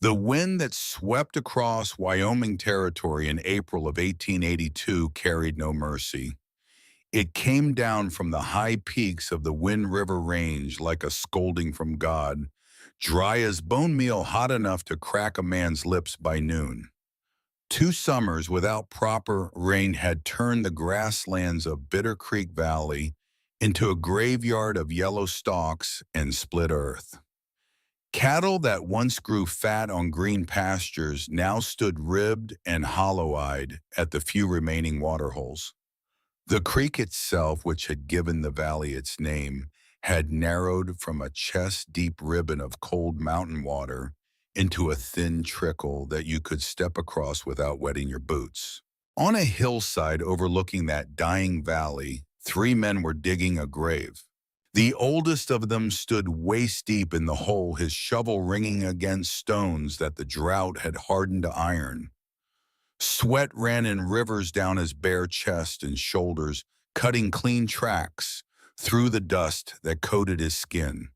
The wind that swept across Wyoming territory in April of 1882 carried no mercy. It came down from the high peaks of the Wind River Range like a scolding from God, dry as bone meal, hot enough to crack a man's lips by noon. 2 summers without proper rain had turned the grasslands of Bitter Creek Valley into a graveyard of yellow stalks and split earth. Cattle that once grew fat on green pastures now stood ribbed and hollow-eyed at the few remaining waterholes. The creek itself, which had given the valley its name, had narrowed from a chest-deep ribbon of cold mountain water into a thin trickle that you could step across without wetting your boots. On a hillside overlooking that dying valley, 3 men were digging a grave. The oldest of them stood waist-deep in the hole, his shovel ringing against stones that the drought had hardened to iron. Sweat ran in rivers down his bare chest and shoulders, cutting clean tracks through the dust that coated his skin.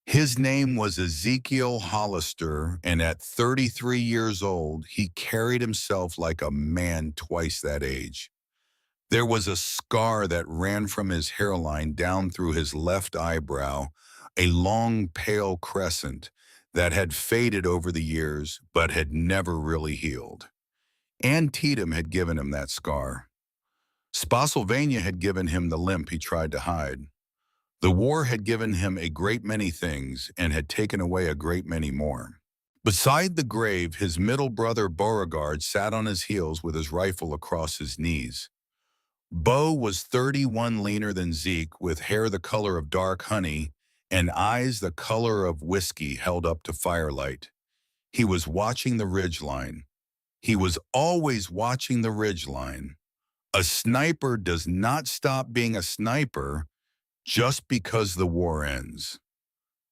His name was Ezekiel Hollister, and at 33 years old, he carried himself like a man twice that age. There was a scar that ran from his hairline down through his left eyebrow, a long pale crescent that had faded over the years but had never really healed. Antietam had given him that scar. Spotsylvania had given him the limp he tried to hide. The war had given him a great many things and had taken away a great many more. Beside the grave, his middle brother Beauregard sat on his heels with his rifle across his knees. Beau was 31, leaner than Zeke, with hair the color of dark honey and eyes the color of whiskey held up to firelight. He was watching the ridgeline. He was always watching the ridgeline. A sniper does not stop being a sniper just because the war ends.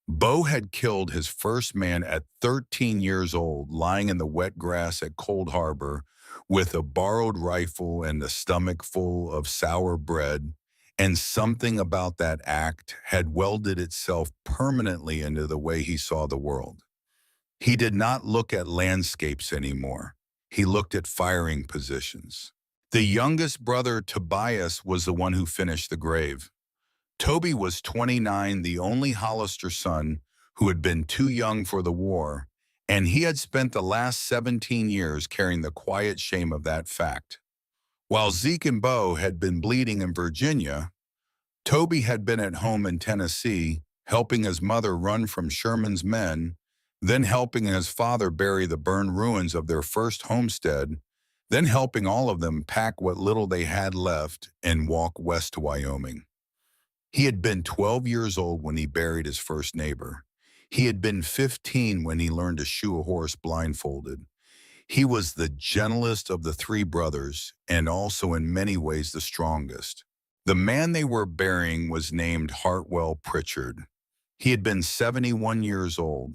Beau had killed his first man at 13 years old, lying in the wet grass at Cold Harbor with a borrowed rifle and a stomach full of sour bread, and something about that act had welded itself permanently into the way he saw the world. He did not look at landscapes anymore. He looked at firing positions. The youngest brother, Tobias, was the one who finished the grave. Toby was 29, the only Hollister son who had been too young for the war, and he had spent the last 17 years carrying the quiet shame of that fact. While Zeke and Beau had been bleeding in Virginia, Toby had been at home in Tennessee, helping his mother run from Sherman's men, then helping his father bury the burned ruins of their first homestead, then helping all of them pack what little they had left and walk west to Wyoming. He had been 12 years old when he buried his first neighbor. He had been 15 when he learned to shoe a horse blindfolded. He was the gentlest of the 3 brothers and also in many ways the strongest. The man they were burying was named Hartwell Pritchard. He had been 71 years old.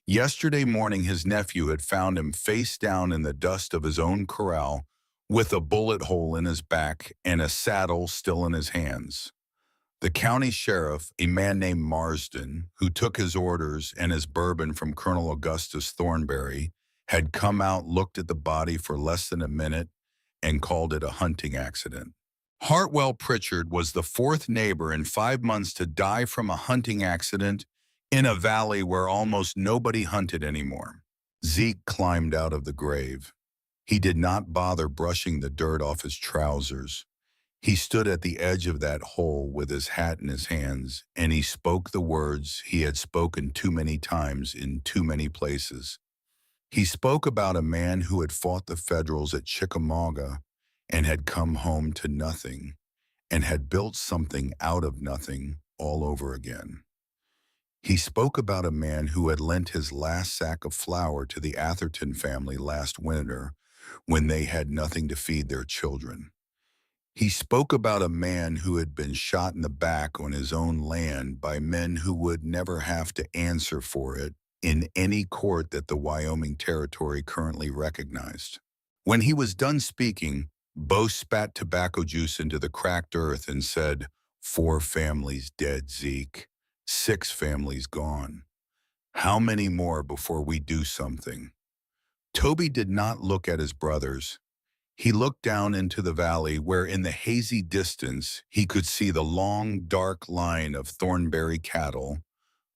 Yesterday morning, his nephew had found him face down in the dust of his own corral with a bullet hole in his back and a saddle still in his hands. The county sheriff, a man named Marsden, who took his orders and his bourbon from Colonel Augustus Thornberry, had come out, looked at the body for less than a minute, and called it a hunting accident. Hartwell Pritchard was the 4th neighbor in 5 months to die from a hunting accident in a valley where almost nobody hunted anymore. Zeke climbed out of the grave. He did not bother brushing the dirt off his trousers. He stood at the edge of that hole with his hat in his hands, and he spoke the words he had spoken too many times in too many places. He spoke about a man who had fought the Federals at Chickamauga and had come home to nothing and had built something out of nothing all over again. He spoke about a man who had lent his last sack of flour to the Atherton family last winter when they had nothing to feed their children. He spoke about a man who had been shot in the back on his own land by men who would never have to answer for it in any court that the Wyoming Territory currently recognized. When he was done speaking, Beau spat tobacco juice into the cracked earth and said, 4 families dead, Zeke. 6 families gone. How many more before we do something? Toby did not look at his brothers. He looked down into the valley where in the hazy distance he could see the long, dark line of Thornberry cattle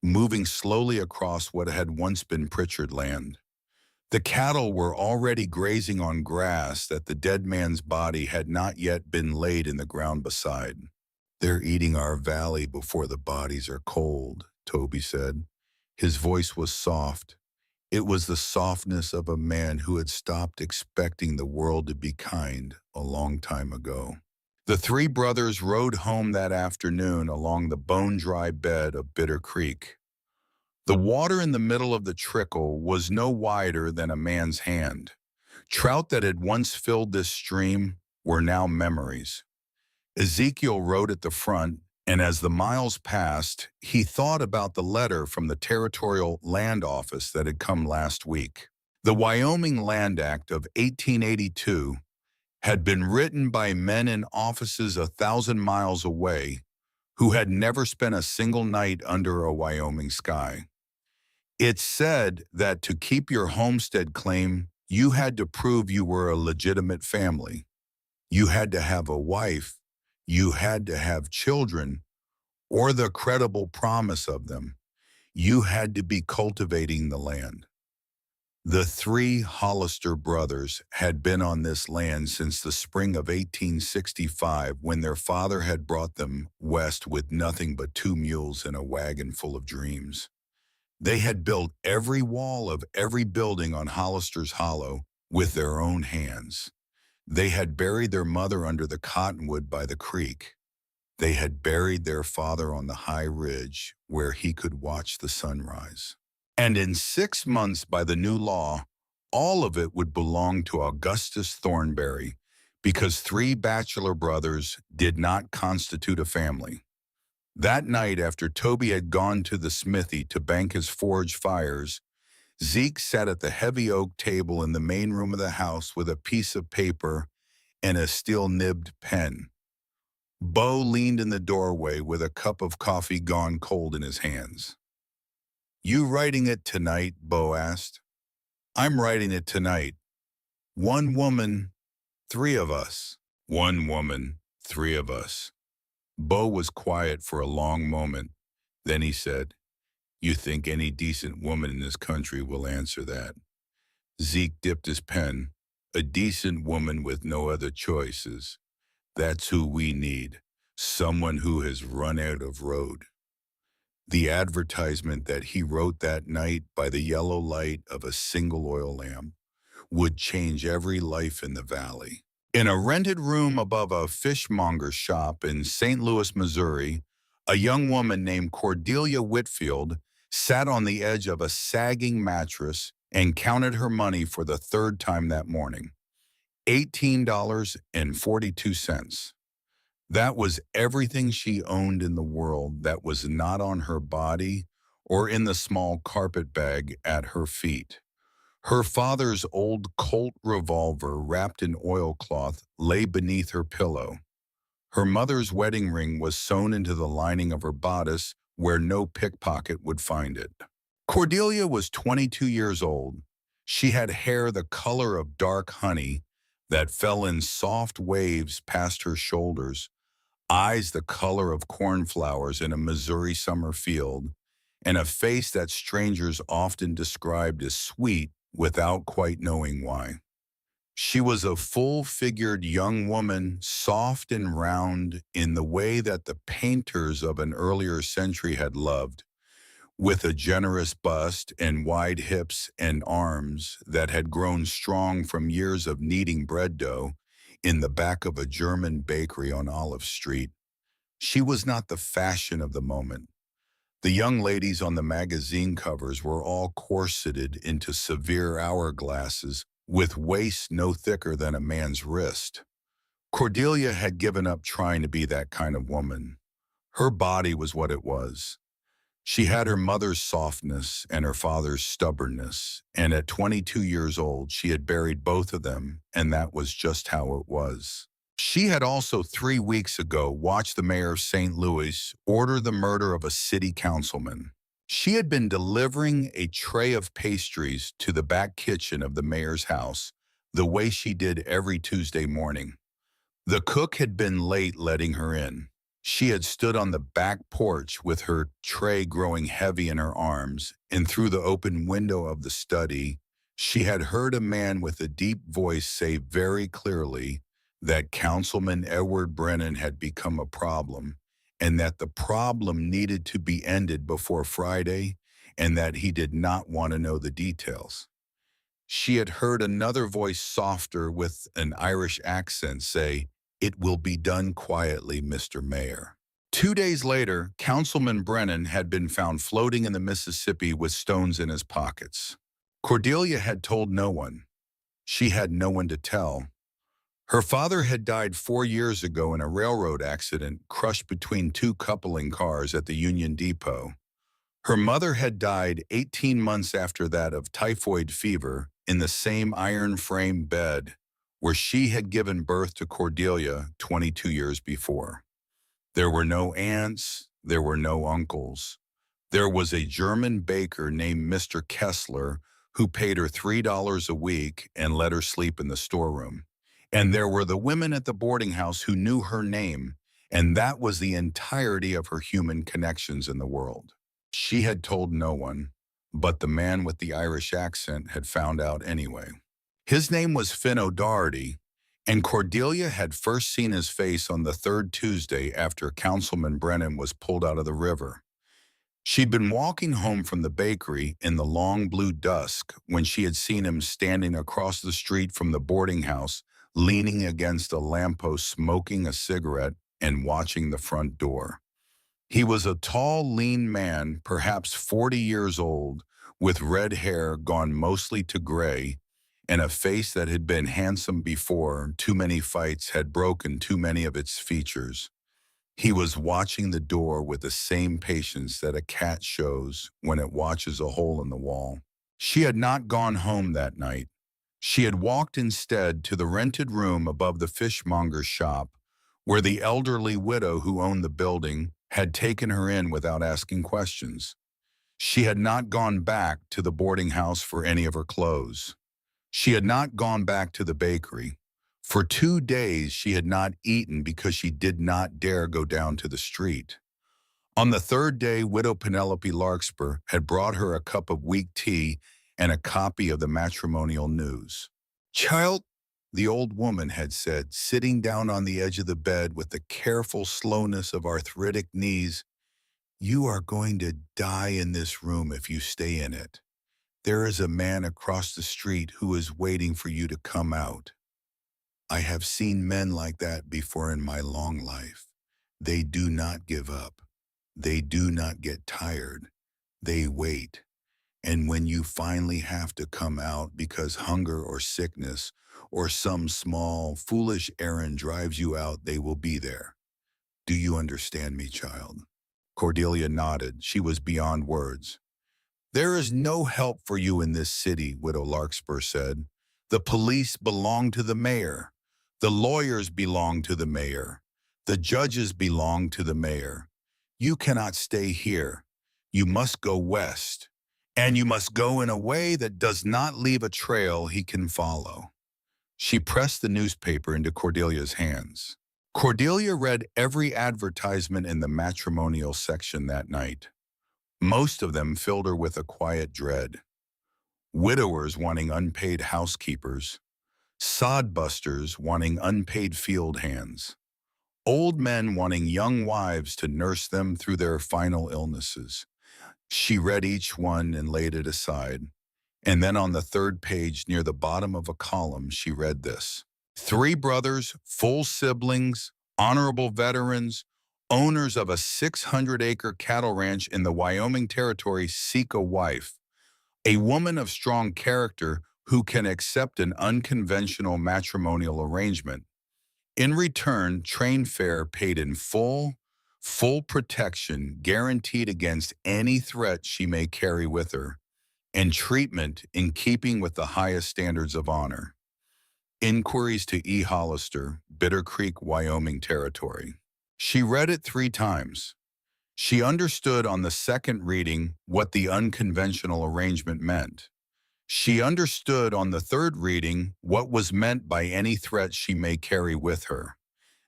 moving slowly across what had once been Pritchard land. The cattle were already grazing on grass that the dead man's body had not yet been laid in the ground beside. "They're eating our valley before the bodies are cold," Toby said. His voice was soft. It was the softness of a man who had stopped expecting the world to be kind a long time ago. The three brothers rode home that afternoon along the bone-dry bed of Bitter Creek. The water in the middle of the trickle was no wider than a man's hand. Trout that had once filled this stream were now memories. Ezekiel rode at the front, and as the miles passed, he thought about the letter from the Territorial Land Office that had come last week. The Wyoming Land Act of 1882 had been written by men in offices 1,000 miles away who had never spent a single night under a Wyoming sky. It said that to keep your homestead claim, you had to prove you were a legitimate family. You had to have a wife, you had to have children, or the credible promise of them. You had to be cultivating the land. The three Hollister brothers had been on this land since the spring of 1865 when their father had brought them west with nothing but 2 mules and a wagon full of dreams. They had built every wall of every building on Hollister's Hollow with their own hands. They had buried their mother under the cottonwood by the creek. They had buried their father on the high ridge where he could watch the sunrise. And in 6 months by the new law, all of it would belong to Augustus Thornberry because 3 bachelor brothers did not constitute a family. That night after Toby had gone to the smithy to bank his forge fires, Zeke sat at the heavy oak table in the main room of the house with a piece of paper and a steel-nibbed pen. Bo leaned in the doorway with a cup of coffee gone cold in his hands. "You writing it tonight?" Bo asked. "I'm writing it tonight. 1 woman, 3 of us. 1 woman, 3 of us." Bo was quiet for a long moment. Then he said, "You think any decent woman in this country will answer that?" Zeke dipped his pen. "A decent woman with no other choices. That's who we need. Someone who has run out of road." The advertisement that he wrote that night by the yellow light of a single oil lamp would change every life in the valley. In a rented room above a fishmonger's shop in St. Louis, Missouri, a young woman named Cordelia Whitfield sat on the edge of a sagging mattress and counted her money for the 3rd time that morning. $18.42. That was everything she owned in the world that was not on her body or in the small carpet bag at her feet. Her father's old Colt revolver wrapped in oilcloth lay beneath her pillow. Her mother's wedding ring was sewn into the lining of her bodice where no pickpocket would find it. Cordelia was 22 years old. She had hair the color of dark honey that fell in soft waves past her shoulders, eyes the color of cornflowers in a Missouri summer field, and a face that strangers often described as sweet without quite knowing why. She was a full-figured young woman, soft and round in the way that the painters of an earlier century had loved, with a generous bust and wide hips and arms that had grown strong from years of kneading bread dough in the back of a German bakery on Olive Street. She was not the fashion of the moment. The young ladies on the magazine covers were all corseted into severe hourglasses with waists no thicker than a man's wrist. Cordelia had given up trying to be that kind of woman. Her body was what it was. She had her mother's softness and her father's stubbornness, and at 22 years old, she had buried both of them, and that was just how it was. She had also 3 weeks ago watched the mayor of St. Louis order the murder of a city councilman. She had been delivering a tray of pastries to the back kitchen of the mayor's house, the way she did every Tuesday morning. The cook had been late letting her in. She had stood on the back porch with her tray growing heavy in her arms, and through the open window of the study, she had heard a man with a deep voice say very clearly that Councilman Edward Brennan had become a problem, and that the problem needed to be ended before Friday, and that he did not want to know the details. She had heard another voice softer with an Irish accent say, "It will be done quietly, Mr. Mayor." 2 days later, Councilman Brennan had been found floating in the Mississippi with stones in his pockets. Cordelia had told no one. She had no one to tell. Her father had died 4 years ago in a railroad accident crushed between two coupling cars at the Union Depot. Her mother had died 18 months after that of typhoid fever in the same iron-frame bed where she had given birth to Cordelia 22 years before. There were no aunts, there were no uncles. There was a German baker named Mr. Kessler who paid her $3 a week and let her sleep in the storeroom. And there were the women at the boarding house who knew her name, and that was the entirety of her human connections in the world. She had told no one, but the man with the Irish accent had found out anyway. His name was Finn O'Doherty, and Cordelia had first seen his face on the third Tuesday after Councilman Brennan was pulled out of the river. She'd been walking home from the bakery in the long blue dusk when she had seen him standing across the street from the boarding house, leaning against a lamppost, smoking a cigarette and watching the front door. He was a tall, lean man, perhaps 40 years old, with red hair gone mostly to gray, and a face that had been handsome before too many fights had broken too many of its features. He was watching the door with the same patience that a cat shows when it watches a hole in the wall. She had not gone home that night. She had walked instead to the rented room above the fishmonger's shop, where the elderly widow who owned the building had taken her in without asking questions. She had not gone back to the boarding house for any of her clothes. She had not gone back to the bakery. For 2 days she had not eaten because she did not dare go down to the street. On the third day, Widow Penelope Larkspur had brought her a cup of weak tea and a copy of the matrimonial news. "Child," the old woman had said, sitting down on the edge of the bed with the careful slowness of arthritic knees, "you are going to die in this room if you stay in it. There is a man across the street who is waiting for you to come out. I have seen men like that before in my long life. They do not give up. They do not get tired. They wait. And when you finally have to come out because hunger or sickness or some small, foolish errand drives you out, they will be there. Do you understand me, child?" Cordelia nodded. She was beyond words. "There is no help for you in this city," Widow Larkspur said. "The police belong to the mayor. The lawyers belong to the mayor. The judges belong to the mayor. You cannot stay here. You must go west. And you must go in a way that does not leave a trail he can follow." She pressed the newspaper into Cordelia's hands. Cordelia read every advertisement in the matrimonial section that night. Most of them filled her with a quiet dread. Widowers wanting unpaid housekeepers, sodbusters wanting unpaid field hands, old men wanting young wives to nurse them through their final illnesses. She read each one and laid it aside. And then on the third page near the bottom of a column, she read this: "Three brothers, full siblings, honorable veterans, owners of a 600-acre cattle ranch in the Wyoming Territory seek a wife, a woman of strong character who can accept an unconventional matrimonial arrangement. In return, train fare paid in full protection guaranteed against any threat she may carry with her, and treatment in keeping with the highest standards of honor. Inquiries to E. Hollister, Bitter Creek, Wyoming Territory." She read it 3 times. She understood on the second reading what the unconventional arrangement meant. She understood on the third reading what was meant by any threat she may carry with her.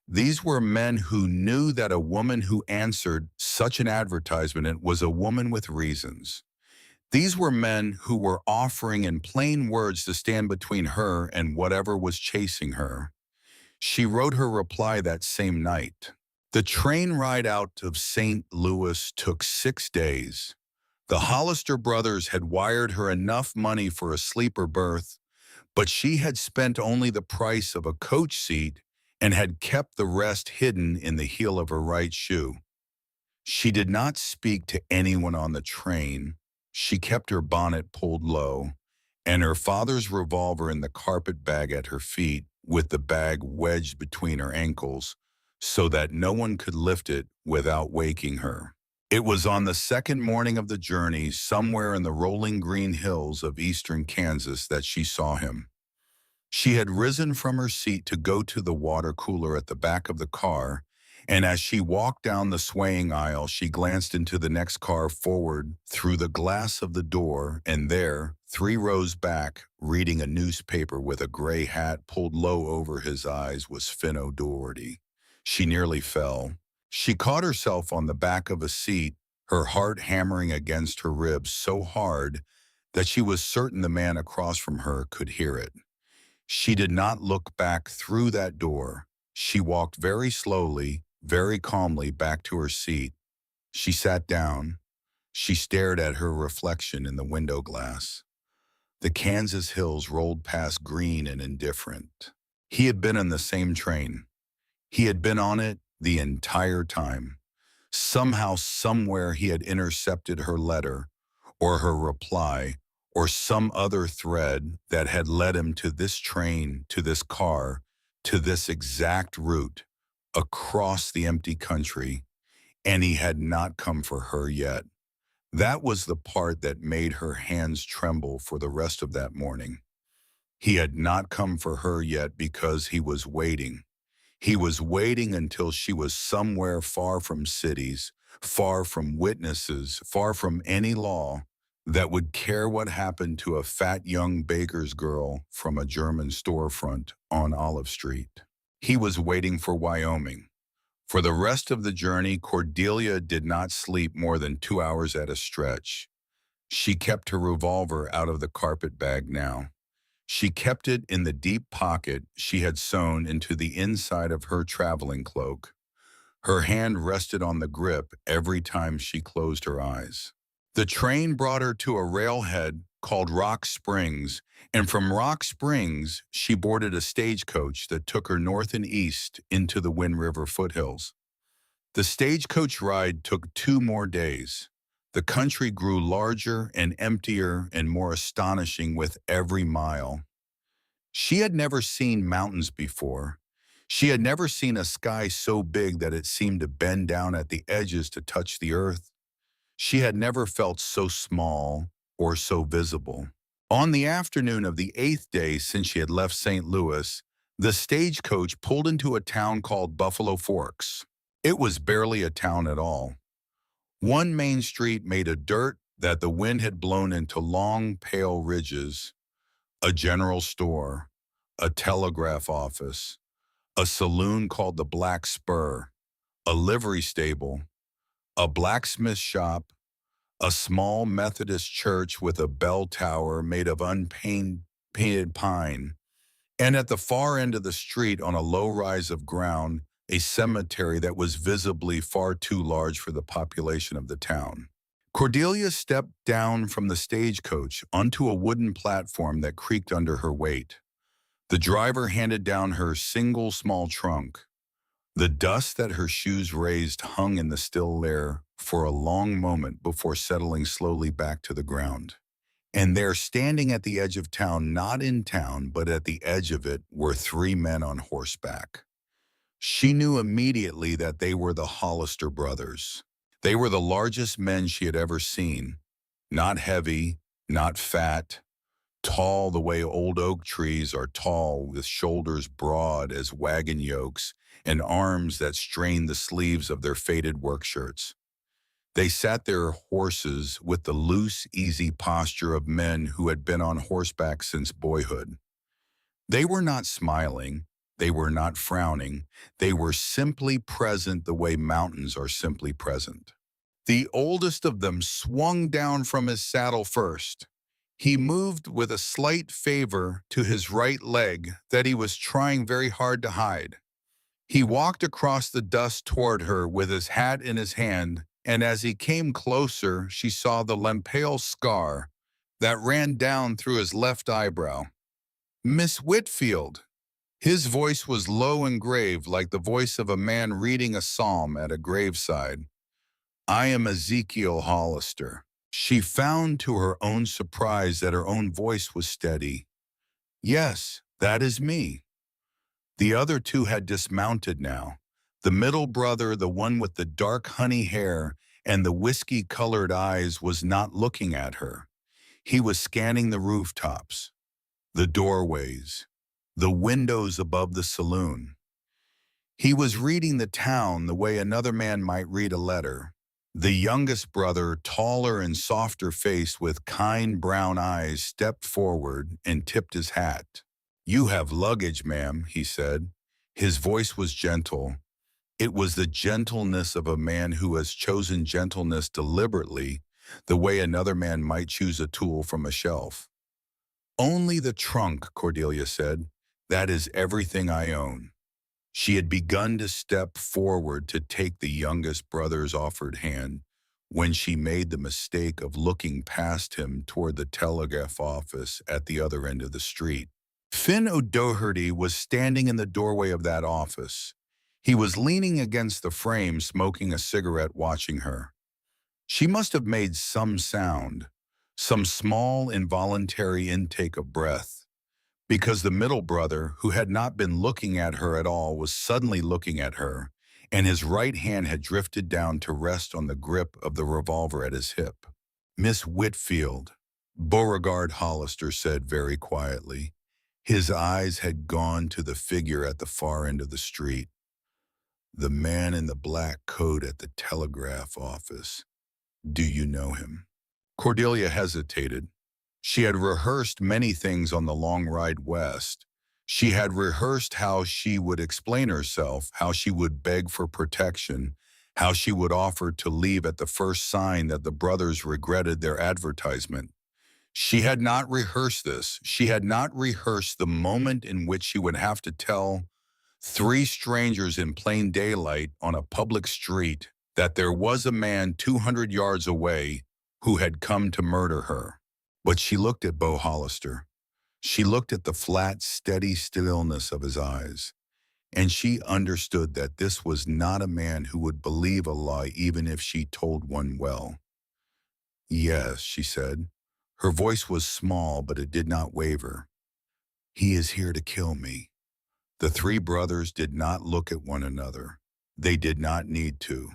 These were men who knew that a woman who answered such an advertisement was a woman with reasons. These were men who were offering in plain words to stand between her and whatever was chasing her. She wrote her reply that same night. The train ride out of St. Louis took 6 days. The Hollister brothers had wired her enough money for a sleeper berth, but she had spent only the price of a coach seat and had kept the rest hidden in the heel of her right shoe. She did not speak to anyone on the train. She kept her bonnet pulled low, and her father's revolver in the carpet bag at her feet, with the bag wedged between her ankles, so that no one could lift it without waking her. It was on the second morning of the journey, somewhere in the rolling green hills of eastern Kansas, that she saw him. She had risen from her seat to go to the water cooler at the back of the car, and as she walked down the swaying aisle, she glanced into the next car forward through the glass of the door, and there, 3 rows back, reading a newspaper with a gray hat pulled low over his eyes, was Finn O'Doherty. She nearly fell. She caught herself on the back of a seat, her heart hammering against her ribs so hard that she was certain the man across from her could hear it. She did not look back through that door. She walked very slowly, very calmly back to her seat. She sat down. She stared at her reflection in the window glass. The Kansas hills rolled past green and indifferent. He had been on the same train. He had been on it the entire time. Somehow, somewhere, he had intercepted her letter, or her reply, or some other thread that had led him to this train, to this car, to this exact route, across the empty country, and he had not come for her yet. That was the part that made her hands tremble for the rest of that morning. He had not come for her yet because he was waiting. He was waiting until she was somewhere far from cities, far from witnesses, far from any law that would care what happened to a fat young baker's girl from a German storefront on Olive Street. He was waiting for Wyoming. For the rest of the journey, Cordelia did not sleep more than 2 hours at a stretch. She kept her revolver out of the carpet bag now. She kept it in the deep pocket she had sewn into the inside of her traveling cloak. Her hand rested on the grip every time she closed her eyes. The train brought her to a railhead called Rock Springs, and from Rock Springs she boarded a stagecoach that took her north and east into the Wind River foothills. The stagecoach ride took 2 more days. The country grew larger and emptier and more astonishing with every mile. She had never seen mountains before. She had never seen a sky so big that it seemed to bend down at the edges to touch the earth. She had never felt so small or so visible. On the afternoon of the 8th day since she had left St. Louis, the stagecoach pulled into a town called Buffalo Forks. It was barely a town at all. One main street made of dirt that the wind had blown into long, pale ridges, a general store, a telegraph office, a saloon called the Black Spur, a livery stable, a blacksmith shop, a small Methodist church with a bell tower made of unpainted pine, and at the far end of the street on a low rise of ground, a cemetery that was visibly far too large for the population of the town. Cordelia stepped down from the stagecoach onto a wooden platform that creaked under her weight. The driver handed down her single small trunk. The dust that her shoes raised hung in the still air for a long moment before settling slowly back to the ground. And there, standing at the edge of town, not in town, but at the edge of it, were 3 men on horseback. She knew immediately that they were the Hollister brothers. They were the largest men she had ever seen. Not heavy, not fat, tall the way old oak trees are tall, with shoulders broad as wagon yokes and arms that strained the sleeves of their faded work shirts. They sat their horses with the loose, easy posture of men who had been on horseback since boyhood. They were not smiling, they were not frowning, they were simply present the way mountains are simply present. The oldest of them swung down from his saddle first. He moved with a slight favor to his right leg that he was trying very hard to hide. He walked across the dust toward her with his hat in his hand, and as he came closer, she saw the lampale scar that ran down through his left eyebrow. Miss Whitfield. His voice was low and grave, like the voice of a man reading a psalm at a graveside. I am Ezekiel Hollister. She found to her own surprise that her own voice was steady. Yes, that is me. The other two had dismounted now. The middle brother, the one with the dark honey hair and the whiskey-colored eyes, was not looking at her. He was scanning the rooftops, the doorways, the windows above the saloon. He was reading the town the way another man might read a letter. The youngest brother, taller and softer-faced with kind brown eyes, stepped forward and tipped his hat. You have luggage, ma'am, he said. His voice was gentle. It was the gentleness of a man who has chosen gentleness deliberately, the way another man might choose a tool from a shelf. Only the trunk, Cordelia said. That is everything I own. She had begun to step forward to take the youngest brother's offered hand when she made the mistake of looking past him toward the telegraph office at the other end of the street. Finn O'Doherty was standing in the doorway of that office. He was leaning against the frame, smoking a cigarette, watching her. She must have made some sound, some small involuntary intake of breath, because the middle brother, who had not been looking at her at all, was suddenly looking at her, and his right hand had drifted down to rest on the grip of the revolver at his hip. Miss Whitfield, Beauregard Hollister said very quietly. His eyes had gone to the figure at the far end of the street. The man in the black coat at the telegraph office. Do you know him? Cordelia hesitated. She had rehearsed many things on the long ride west. She had rehearsed how she would explain herself, how she would beg for protection, how she would offer to leave at the first sign that the brothers regretted their advertisement. She had not rehearsed this. She had not rehearsed the moment in which she would have to tell three strangers in plain daylight on a public street that there was a man 200 yards away who had come to murder her. But she looked at Beau Hollister. She looked at the flat, steady stillness of his eyes, and she understood that this was not a man who would believe a lie even if she told one well. Yes, she said. Her voice was small, but it did not waver. He is here to kill me. The three brothers did not look at one another. They did not need to.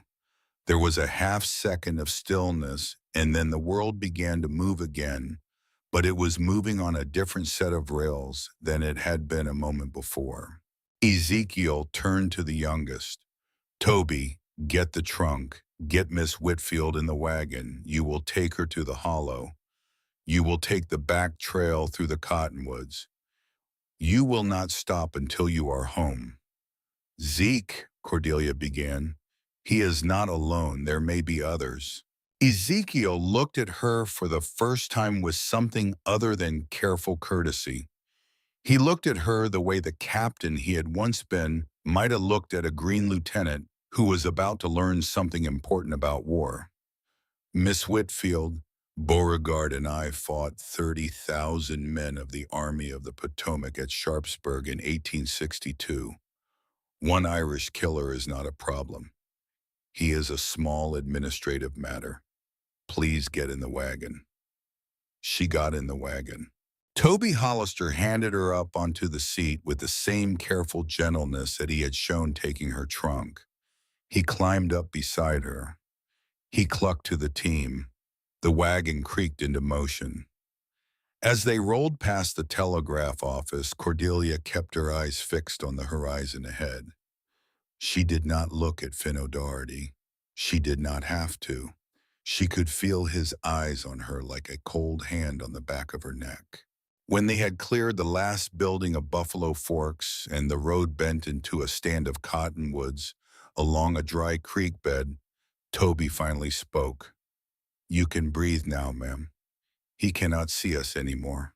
There was a half second of stillness, and then the world began to move again, but it was moving on a different set of rails than it had been a moment before. Ezekiel turned to the youngest. Toby, get the trunk. Get Miss Whitfield in the wagon. You will take her to the hollow. You will take the back trail through the cottonwoods. You will not stop until you are home. Zeke, Cordelia began. He is not alone. There may be others. Ezekiel looked at her for the first time with something other than careful courtesy. He looked at her the way the captain he had once been might have looked at a green lieutenant who was about to learn something important about war. Miss Whitfield, Beauregard and I fought 30,000 men of the Army of the Potomac at Sharpsburg in 1862. One Irish killer is not a problem. He is a small administrative matter. Please get in the wagon. She got in the wagon. Toby Hollister handed her up onto the seat with the same careful gentleness that he had shown taking her trunk. He climbed up beside her. He clucked to the team. The wagon creaked into motion. As they rolled past the telegraph office, Cordelia kept her eyes fixed on the horizon ahead. She did not look at Finn O'Doherty. She did not have to. She could feel his eyes on her like a cold hand on the back of her neck. When they had cleared the last building of Buffalo Forks and the road bent into a stand of cottonwoods along a dry creek bed, Toby finally spoke. "You can breathe now, ma'am. He cannot see us anymore."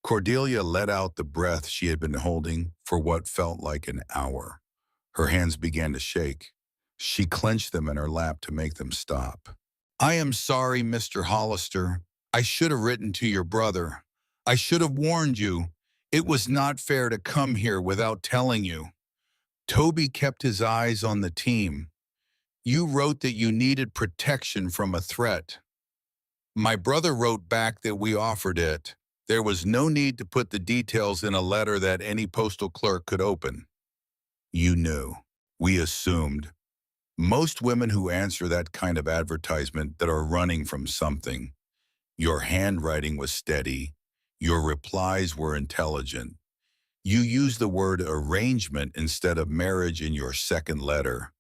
Cordelia let out the breath she had been holding for what felt like an hour. Her hands began to shake. She clenched them in her lap to make them stop. "I am sorry, Mr. Hollister. I should have written to your brother. I should have warned you. It was not fair to come here without telling you." Toby kept his eyes on the team. "You wrote that you needed protection from a threat. My brother wrote back that we offered it. There was no need to put the details in a letter that any postal clerk could open. You knew. We assumed. Most women who answer that kind of advertisement that are running from something. Your handwriting was steady. Your replies were intelligent. You used the word arrangement instead of marriage in your second letter.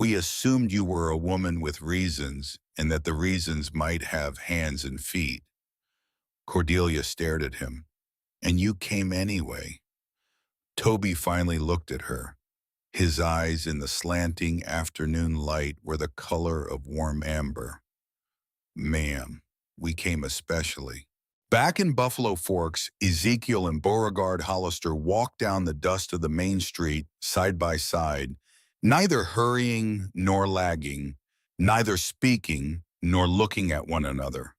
We assumed you were a woman with reasons and that the reasons might have hands and feet." Cordelia stared at him. "And you came anyway." Toby finally looked at her. His eyes in the slanting afternoon light were the color of warm amber. "Ma'am, we came especially." Back in Buffalo Forks, Ezekiel and Beauregard Hollister walked down the dust of the main street side by side, neither hurrying nor lagging, neither speaking nor looking at one another.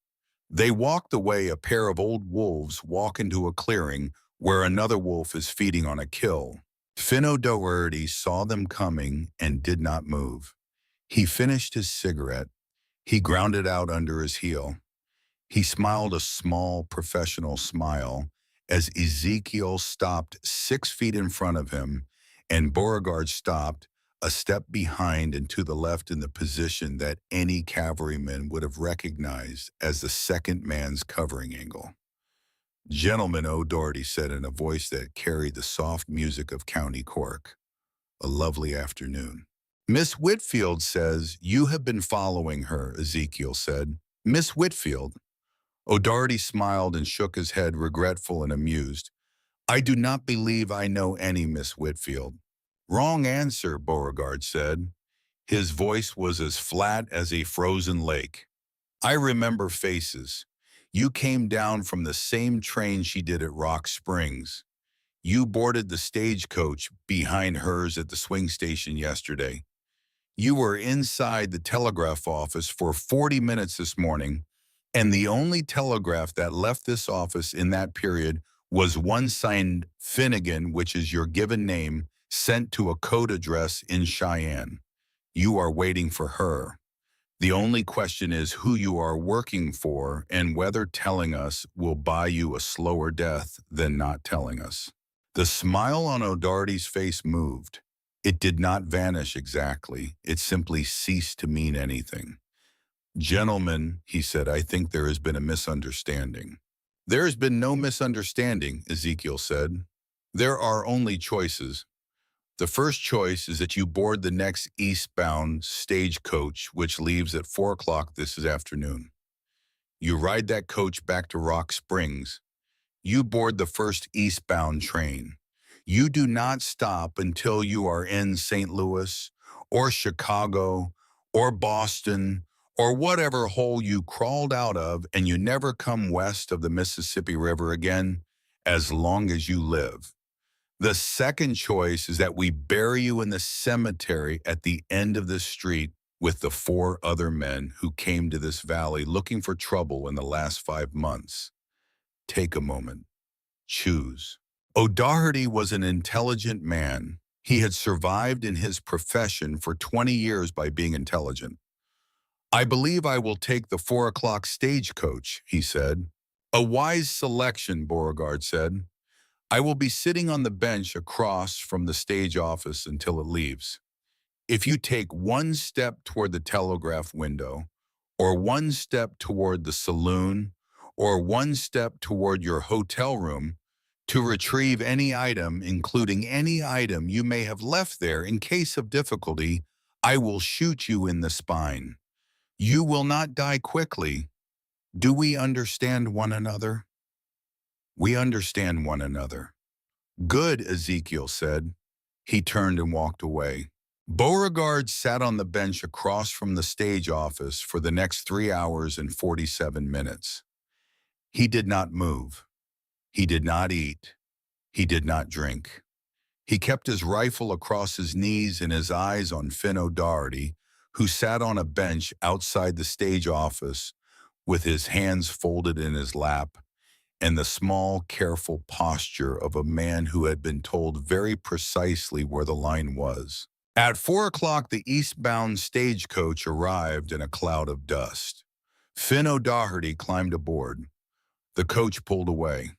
They walked the way a pair of old wolves walk into a clearing where another wolf is feeding on a kill. Finn O'Doherty saw them coming and did not move. He finished his cigarette. He ground it out under his heel. He smiled a small, professional smile as Ezekiel stopped 6 feet in front of him and Beauregard stopped a step behind and to the left in the position that any cavalryman would have recognized as the second man's covering angle. "Gentlemen," O'Doherty said in a voice that carried the soft music of County Cork, "a lovely afternoon." "Miss Whitfield says you have been following her," Ezekiel said. "Miss Whitfield." O'Doherty smiled and shook his head, regretful and amused. "I do not believe I know any Miss Whitfield." "Wrong answer," Beauregard said. His voice was as flat as a frozen lake. "I remember faces. You came down from the same train she did at Rock Springs. You boarded the stagecoach behind hers at the swing station yesterday. You were inside the telegraph office for 40 minutes this morning, and the only telegraph that left this office in that period was one signed Finnegan, which is your given name, sent to a code address in Cheyenne. You are waiting for her. The only question is who you are working for and whether telling us will buy you a slower death than not telling us." The smile on O'Doherty's face moved. It did not vanish exactly. It simply ceased to mean anything. "Gentlemen," he said, "I think there has been a misunderstanding." "There has been no misunderstanding," Ezekiel said. "There are only choices. The first choice is that you board the next eastbound stagecoach, which leaves at 4 o'clock this afternoon. You ride that coach back to Rock Springs. You board the first eastbound train. You do not stop until you are in St. Louis or Chicago or Boston or whatever hole you crawled out of, and you never come west of the Mississippi River again as long as you live. The second choice is that we bury you in the cemetery at the end of the street with the 4 other men who came to this valley looking for trouble in the last 5 months. Take a moment. Choose." O'Doherty was an intelligent man. He had survived in his profession for 20 years by being intelligent. "I believe I will take the 4 o'clock stagecoach," he said. "A wise selection," Beauregard said. "I will be sitting on the bench across from the stage office until it leaves. If you take one step toward the telegraph window, or one step toward the saloon, or one step toward your hotel room to retrieve any item, including any item you may have left there in case of difficulty, I will shoot you in the spine. You will not die quickly. Do we understand one another? We understand one another. Good, Ezekiel said. He turned and walked away. Beauregard sat on the bench across from the stage office for the next 3 hours and 47 minutes. He did not move. He did not eat. He did not drink. He kept his rifle across his knees and his eyes on Finn O'Doherty, who sat on a bench outside the stage office with his hands folded in his lap and the small, careful posture of a man who had been told very precisely where the line was. At 4 o'clock, the eastbound stagecoach arrived in a cloud of dust. Finn O'Doherty climbed aboard. The coach pulled away.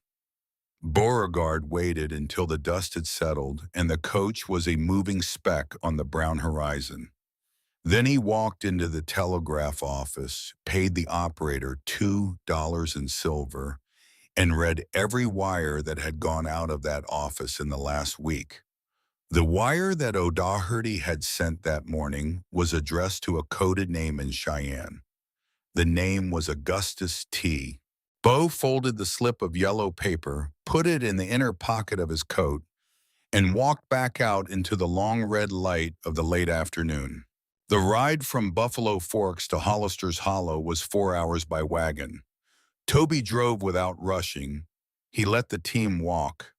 Beauregard waited until the dust had settled and the coach was a moving speck on the brown horizon. Then he walked into the telegraph office, paid the operator $2 in silver, and read every wire that had gone out of that office in the last week. The wire that O'Doherty had sent that morning was addressed to a coded name in Cheyenne. The name was Augustus T. Beau folded the slip of yellow paper, put it in the inner pocket of his coat, and walked back out into the long red light of the late afternoon. The ride from Buffalo Forks to Hollister's Hollow was 4 hours by wagon. Toby drove without rushing. He let the team walk.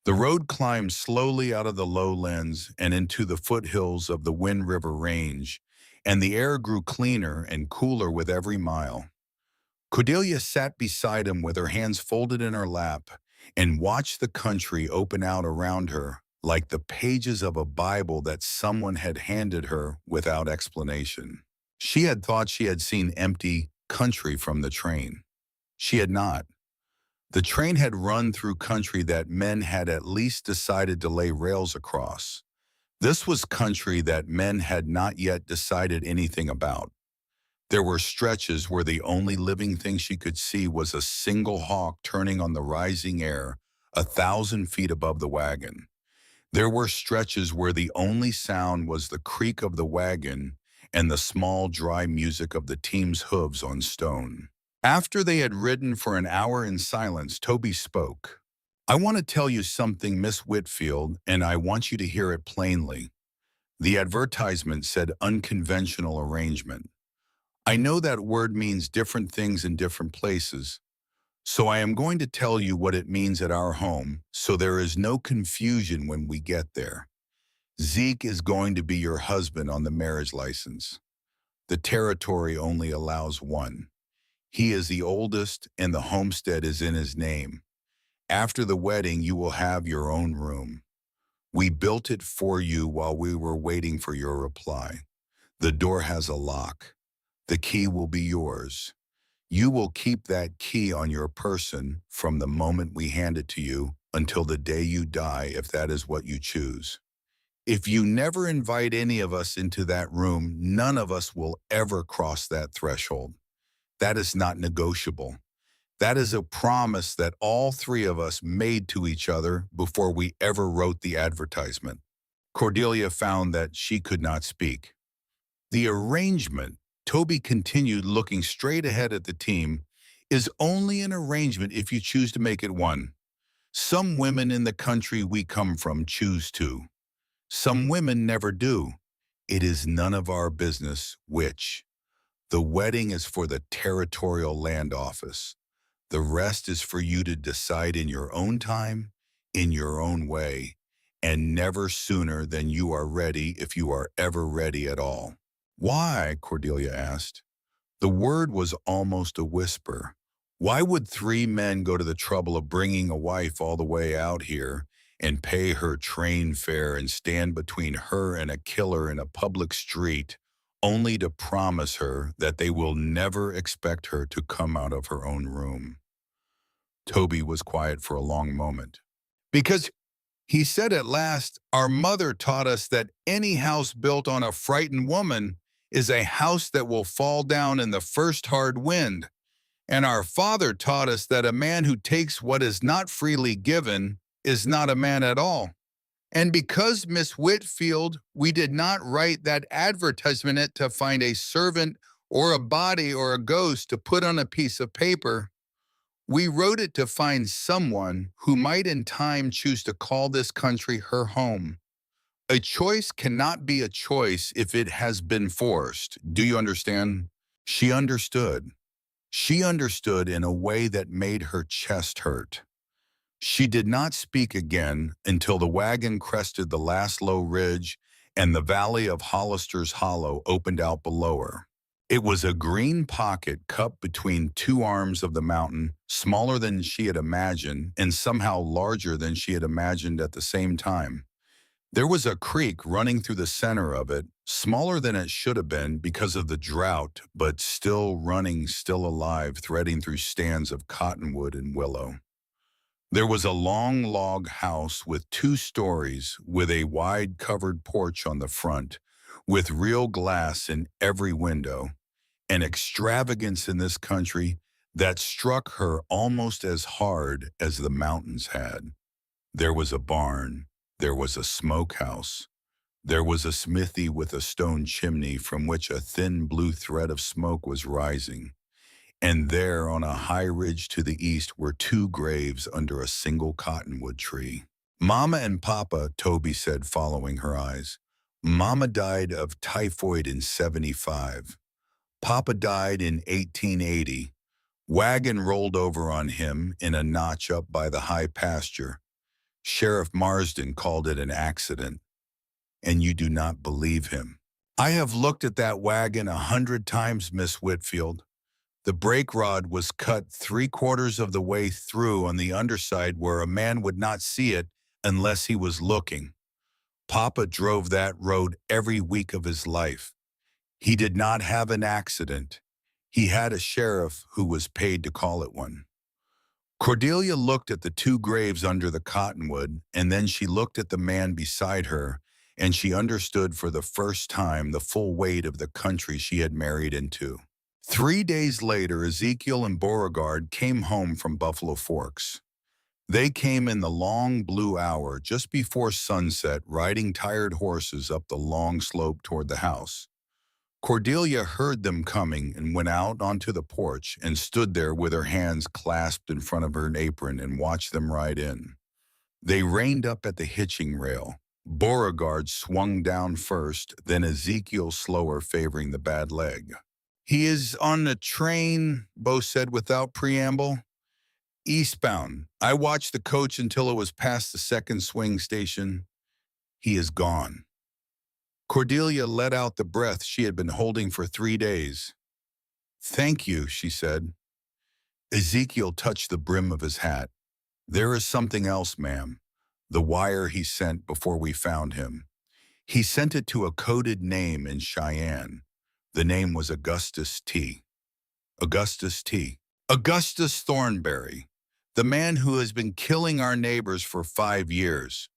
The road climbed slowly out of the lowlands and into the foothills of the Wind River Range, and the air grew cleaner and cooler with every mile. Cordelia sat beside him with her hands folded in her lap and watched the country open out around her like the pages of a Bible that someone had handed her without explanation. She had thought she had seen empty country from the train. She had not. The train had run through country that men had at least decided to lay rails across. This was country that men had not yet decided anything about. There were stretches where the only living thing she could see was a single hawk turning on the rising air 1,000 feet above the wagon. There were stretches where the only sound was the creak of the wagon and the small, dry music of the team's hooves on stone. After they had ridden for an hour in silence, Toby spoke. "I want to tell you something, Miss Whitfield, and I want you to hear it plainly." The advertisement said unconventional arrangement. I know that word means different things in different places, so I am going to tell you what it means at our home so there is no confusion when we get there. Zeke is going to be your husband on the marriage license. The territory only allows one. He is the oldest and the homestead is in his name. After the wedding, you will have your own room. We built it for you while we were waiting for your reply. The door has a lock. The key will be yours. You will keep that key on your person from the moment we hand it to you until the day you die, if that is what you choose. If you never invite any of us into that room, none of us will ever cross that threshold. That is not negotiable. That is a promise that all three of us made to each other before we ever wrote the advertisement. Cordelia found that she could not speak. The arrangement, Toby continued looking straight ahead at the team, is only an arrangement if you choose to make it one. Some women in the country we come from choose to. Some women never do. It is none of our business which. The wedding is for the Territorial Land Office. The rest is for you to decide in your own time, in your own way, and never sooner than you are ready if you are ever ready at all. Why? Cordelia asked. The word was almost a whisper. Why would 3 men go to the trouble of bringing a wife all the way out here and pay her train fare and stand between her and a killer in a public street only to promise her that they will never expect her to come out of her own room? Toby was quiet for a long moment. Because, he said at last, our mother taught us that any house built on a frightened woman is a house that will fall down in the first hard wind. And our father taught us that a man who takes what is not freely given is not a man at all. And because, Miss Whitfield, we did not write that advertisement to find a servant or a body or a ghost to put on a piece of paper. We wrote it to find someone who might in time choose to call this country her home. A choice cannot be a choice if it has been forced. Do you understand? She understood. She understood in a way that made her chest hurt. She did not speak again until the wagon crested the last low ridge and the valley of Hollister's Hollow opened out below her. It was a green pocket cupped between two arms of the mountain, smaller than she had imagined and somehow larger than she had imagined at the same time. There was a creek running through the center of it, smaller than it should have been because of the drought, but still running, still alive, threading through stands of cottonwood and willow. There was a long log house with 2 stories, with a wide covered porch on the front, with real glass in every window, an extravagance in this country that struck her almost as hard as the mountains had. There was a barn, there was a smokehouse, there was a smithy with a stone chimney from which a thin blue thread of smoke was rising. And there on a high ridge to the east were 2 graves under a single cottonwood tree. Mama and Papa, Toby said, following her eyes. Mama died of typhoid in 75. Papa died in 1880. Wagon rolled over on him in a notch up by the high pasture. Sheriff Marsden called it an accident. And you do not believe him. I have looked at that wagon 100 times, Miss Whitfield. The brake rod was cut 3/4 of the way through on the underside where a man would not see it unless he was looking. Papa drove that road every week of his life. He did not have an accident. He had a sheriff who was paid to call it one. Cordelia looked at the 2 graves under the cottonwood, and then she looked at the man beside her, and she understood for the first time the full weight of the country she had married into. 3 days later, Ezekiel and Beauregard came home from Buffalo Forks. They came in the long blue hour just before sunset, riding tired horses up the long slope toward the house. Cordelia heard them coming and went out onto the porch and stood there with her hands clasped in front of her apron and watched them ride in. They reined up at the hitching rail. Beauregard swung down first, then Ezekiel slower, favoring the bad leg. He is on the train, Bo said without preamble. Eastbound. I watched the coach until it was past the second swing station. He is gone. Cordelia let out the breath she had been holding for 3 days. Thank you, she said. Ezekiel touched the brim of his hat. There is something else, ma'am. The wire he sent before we found him. He sent it to a coded name in Cheyenne. The name was Augustus T. Augustus T. Augustus Thornberry, the man who has been killing our neighbors for 5 years.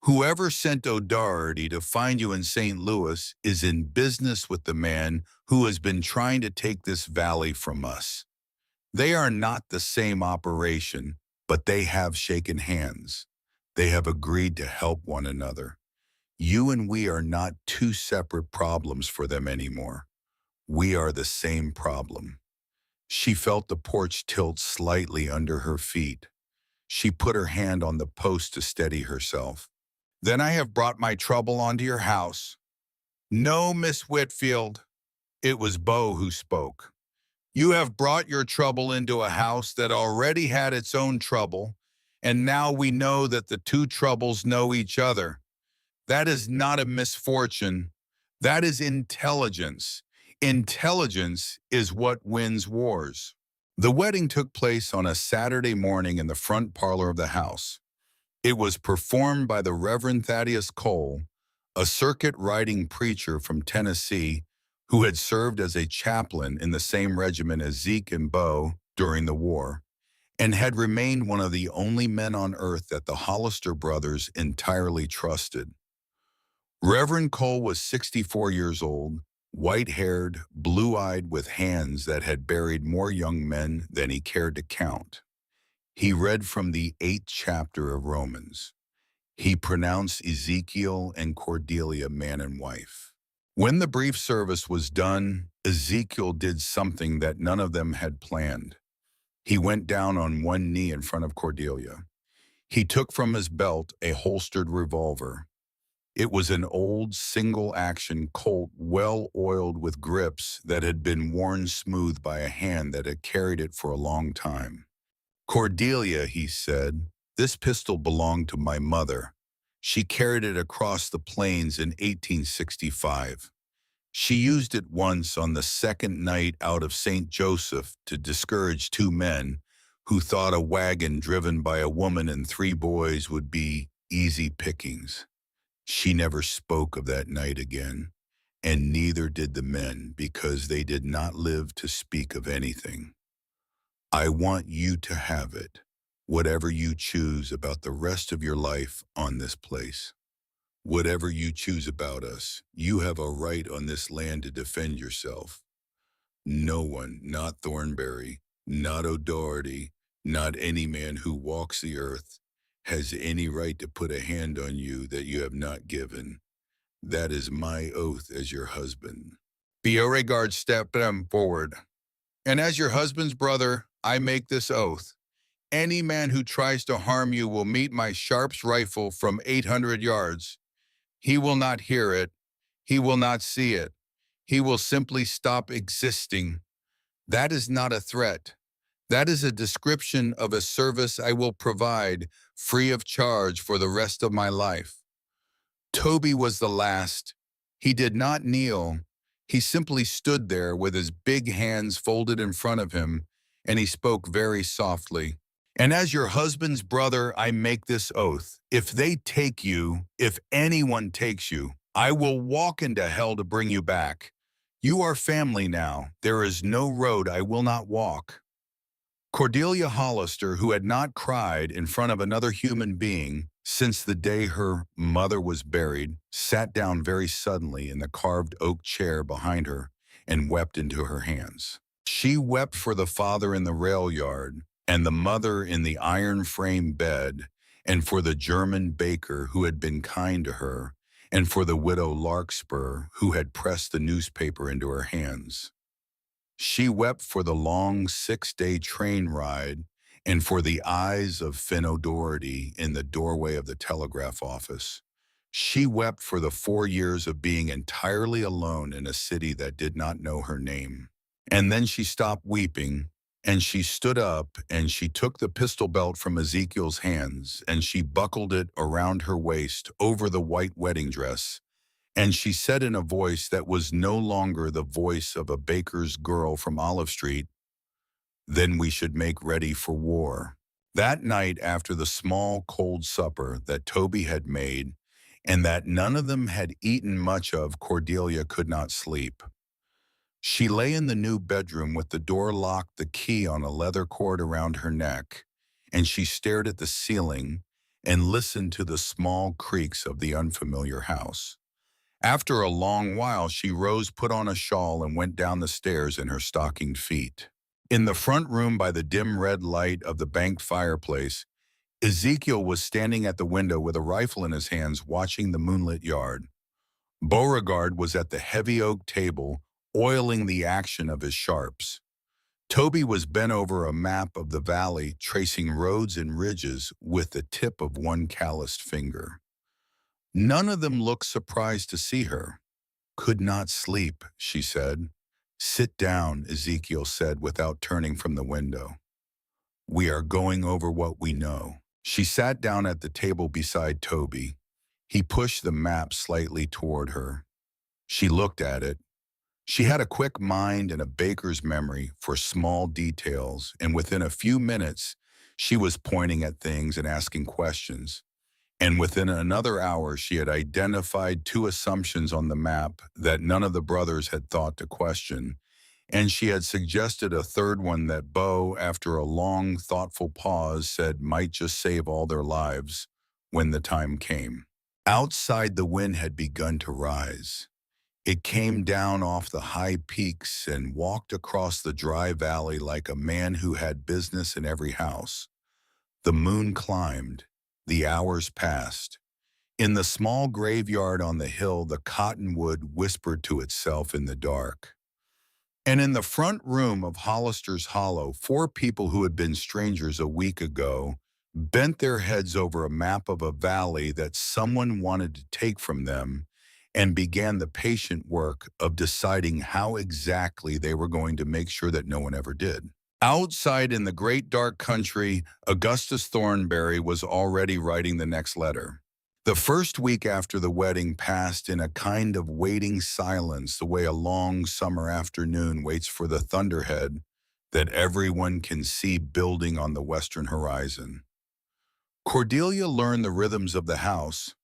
Whoever sent O'Doherty to find you in St. Louis is in business with the man who has been trying to take this valley from us. They are not the same operation, but they have shaken hands. They have agreed to help one another. You and we are not 2 separate problems for them anymore. We are the same problem. She felt the porch tilt slightly under her feet. She put her hand on the post to steady herself. Then I have brought my trouble onto your house. No, Miss Whitfield. It was Bo who spoke. You have brought your trouble into a house that already had its own trouble, and now we know that the 2 troubles know each other. That is not a misfortune. That is intelligence. Intelligence is what wins wars. The wedding took place on a Saturday morning in the front parlor of the house. It was performed by the Reverend Thaddeus Cole, a circuit-riding preacher from Tennessee who had served as a chaplain in the same regiment as Zeke and Bo during the war, and had remained one of the only men on earth that the Hollister brothers entirely trusted. Reverend Cole was 64 years old, white-haired, blue-eyed, with hands that had buried more young men than he cared to count. He read from the 8th chapter of Romans. He pronounced Ezekiel and Cordelia man and wife. When the brief service was done, Ezekiel did something that none of them had planned. He went down on one knee in front of Cordelia. He took from his belt a holstered revolver. It was an old single-action Colt, well-oiled with grips that had been worn smooth by a hand that had carried it for a long time. "Cordelia," he said, "this pistol belonged to my mother. She carried it across the plains in 1865. She used it once on the second night out of St. Joseph to discourage two men who thought a wagon driven by a woman and three boys would be easy pickings. She never spoke of that night again, and neither did the men, because they did not live to speak of anything. I want you to have it, whatever you choose about the rest of your life on this place. Whatever you choose about us, you have a right on this land to defend yourself. No one, not Thornberry, not O'Doherty, not any man who walks the earth, has any right to put a hand on you that you have not given. That is my oath as your husband." Beauregard stepped forward. "And as your husband's brother, I make this oath. Any man who tries to harm you will meet my Sharp's rifle from 800 yards. He will not hear it. He will not see it. He will simply stop existing. That is not a threat. That is a description of a service I will provide free of charge for the rest of my life." Toby was the last. He did not kneel. He simply stood there with his big hands folded in front of him, and he spoke very softly. "And as your husband's brother, I make this oath. If they take you, if anyone takes you, I will walk into hell to bring you back. You are family now. There is no road I will not walk." Cordelia Hollister, who had not cried in front of another human being since the day her mother was buried, sat down very suddenly in the carved oak chair behind her and wept into her hands. She wept for the father in the rail yard, and the mother in the iron-frame bed, and for the German baker who had been kind to her, and for the widow Larkspur who had pressed the newspaper into her hands. She wept for the long 6-day train ride and for the eyes of Finn O'Doherty in the doorway of the telegraph office. She wept for the 4 years of being entirely alone in a city that did not know her name. And then she stopped weeping, and she stood up, and she took the pistol belt from Ezekiel's hands, and she buckled it around her waist over the white wedding dress. And she said in a voice that was no longer the voice of a baker's girl from Olive Street, "Then we should make ready for war." That night, after the small, cold supper that Toby had made, and that none of them had eaten much of, Cordelia could not sleep. She lay in the new bedroom with the door locked, the key on a leather cord around her neck, and she stared at the ceiling and listened to the small creaks of the unfamiliar house. After a long while, she rose, put on a shawl, and went down the stairs in her stockinged feet. In the front room by the dim red light of the banked fireplace, Ezekiel was standing at the window with a rifle in his hands, watching the moonlit yard. Beauregard was at the heavy oak table, oiling the action of his sharps. Toby was bent over a map of the valley, tracing roads and ridges with the tip of one calloused finger. None of them looked surprised to see her. "Could not sleep," she said. "Sit down," Ezekiel said without turning from the window. "We are going over what we know." She sat down at the table beside Toby. He pushed the map slightly toward her. She looked at it. She had a quick mind and a baker's memory for small details, and within a few minutes, she was pointing at things and asking questions. And within another hour, she had identified 2 assumptions on the map that none of the brothers had thought to question, and she had suggested a third one that Beau, after a long, thoughtful pause, said might just save all their lives when the time came. Outside, the wind had begun to rise. It came down off the high peaks and walked across the dry valley like a man who had business in every house. The moon climbed. The hours passed. In the small graveyard on the hill, the cottonwood whispered to itself in the dark. And in the front room of Hollister's Hollow, four people who had been strangers a week ago bent their heads over a map of a valley that someone wanted to take from them and began the patient work of deciding how exactly they were going to make sure that no one ever did. Outside in the great dark country, Augustus Thornberry was already writing the next letter. The first week after the wedding passed in a kind of waiting silence, the way a long summer afternoon waits for the thunderhead that everyone can see building on the western horizon. Cordelia learned the rhythms of the house.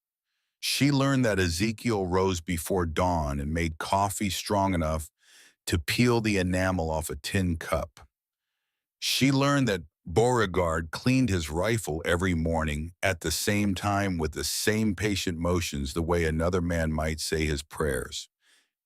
She learned that Ezekiel rose before dawn and made coffee strong enough to peel the enamel off a tin cup. She learned that Beauregard cleaned his rifle every morning at the same time with the same patient motions the way another man might say his prayers.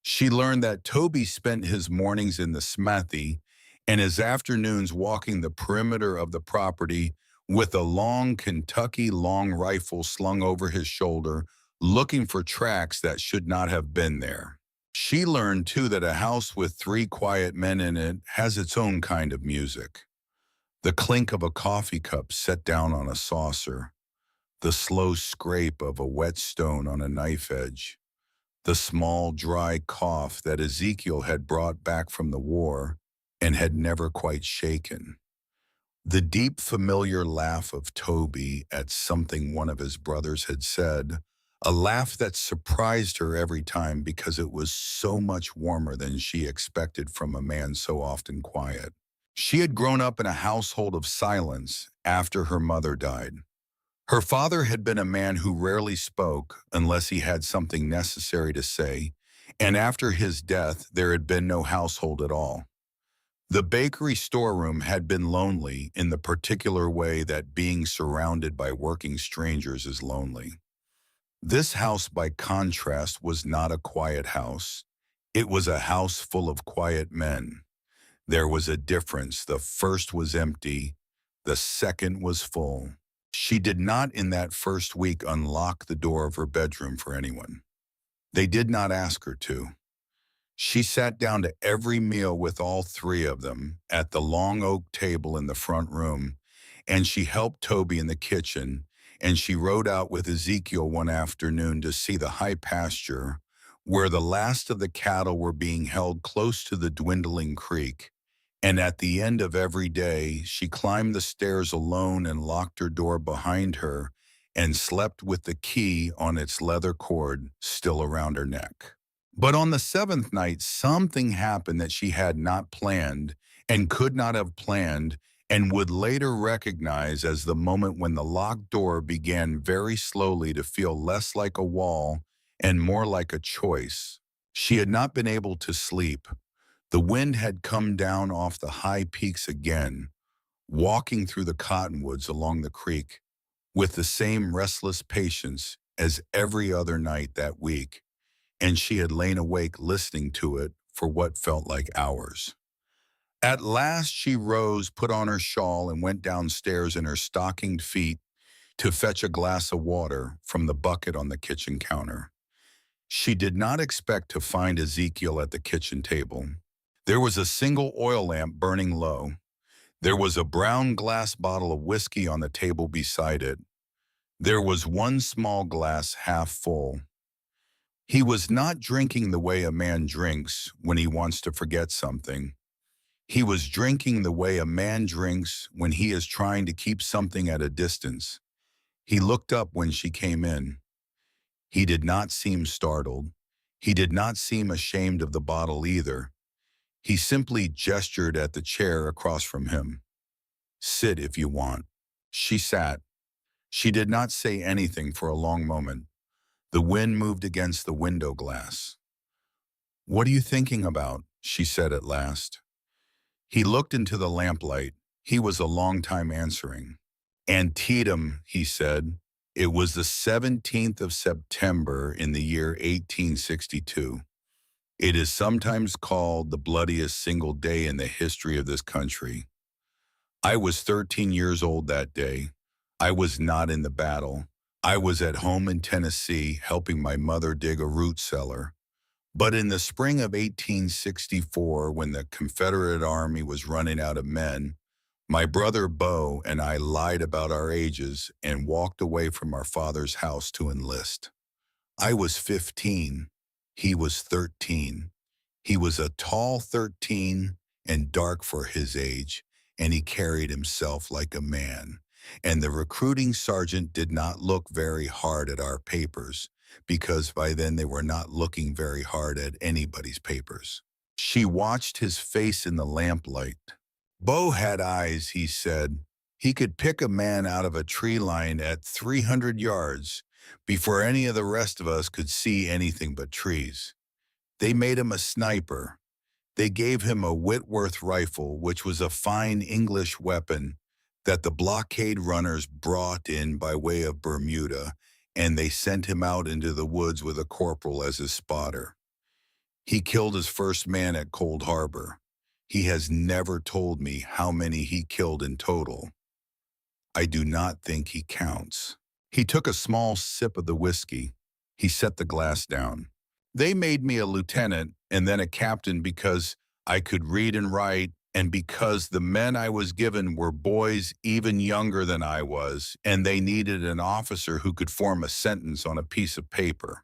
She learned that Toby spent his mornings in the smithy and his afternoons walking the perimeter of the property with a long Kentucky long rifle slung over his shoulder, looking for tracks that should not have been there. She learned, too, that a house with three quiet men in it has its own kind of music. The clink of a coffee cup set down on a saucer, the slow scrape of a whetstone on a knife edge, the small, dry cough that Ezekiel had brought back from the war and had never quite shaken, the deep, familiar laugh of Toby at something one of his brothers had said, a laugh that surprised her every time because it was so much warmer than she expected from a man so often quiet. She had grown up in a household of silence after her mother died. Her father had been a man who rarely spoke unless he had something necessary to say, and after his death, there had been no household at all. The bakery storeroom had been lonely in the particular way that being surrounded by working strangers is lonely. This house, by contrast, was not a quiet house. It was a house full of quiet men. There was a difference. The first was empty. The second was full. She did not in that first week unlock the door of her bedroom for anyone. They did not ask her to. She sat down to every meal with all three of them at the long oak table in the front room, and she helped Toby in the kitchen, and she rode out with Ezekiel one afternoon to see the high pasture where the last of the cattle were being held close to the dwindling creek. And at the end of every day, she climbed the stairs alone and locked her door behind her and slept with the key on its leather cord still around her neck. But on the seventh night, something happened that she had not planned and could not have planned and would later recognize as the moment when the locked door began very slowly to feel less like a wall and more like a choice. She had not been able to sleep. The wind had come down off the high peaks again, walking through the cottonwoods along the creek with the same restless patience as every other night that week, and she had lain awake listening to it for what felt like hours. At last she rose, put on her shawl, and went downstairs in her stockinged feet to fetch a glass of water from the bucket on the kitchen counter. She did not expect to find Ezekiel at the kitchen table. There was a single oil lamp burning low. There was a brown glass bottle of whiskey on the table beside it. There was one small glass half full. He was not drinking the way a man drinks when he wants to forget something. He was drinking the way a man drinks when he is trying to keep something at a distance. He looked up when she came in. He did not seem startled. He did not seem ashamed of the bottle either. He simply gestured at the chair across from him. "Sit if you want." She sat. She did not say anything for a long moment. The wind moved against the window glass. "What are you thinking about?" she said at last. He looked into the lamplight. He was a long time answering. "Antietam," he said. "It was the 17th of September in the year 1862. It is sometimes called the bloodiest single day in the history of this country. I was 13 years old that day. I was not in the battle, I was at home in Tennessee helping my mother dig a root cellar. But in the spring of 1864, when the Confederate Army was running out of men, my brother Bo and I lied about our ages and walked away from our father's house to enlist. I was 15. He was 13. He was a tall 13 and dark for his age, and he carried himself like a man. And the recruiting sergeant did not look very hard at our papers, because by then they were not looking very hard at anybody's papers. She watched his face in the lamplight. Bo had eyes, he said. He could pick a man out of a tree line at 300 yards before any of the rest of us could see anything but trees. They made him a sniper. They gave him a Whitworth rifle, which was a fine English weapon that the blockade runners brought in by way of Bermuda, and they sent him out into the woods with a corporal as his spotter. He killed his first man at Cold Harbor. He has never told me how many he killed in total. I do not think he counts. He took a small sip of the whiskey. He set the glass down. They made me a lieutenant and then a captain because I could read and write, and because the men I was given were boys even younger than I was, and they needed an officer who could form a sentence on a piece of paper.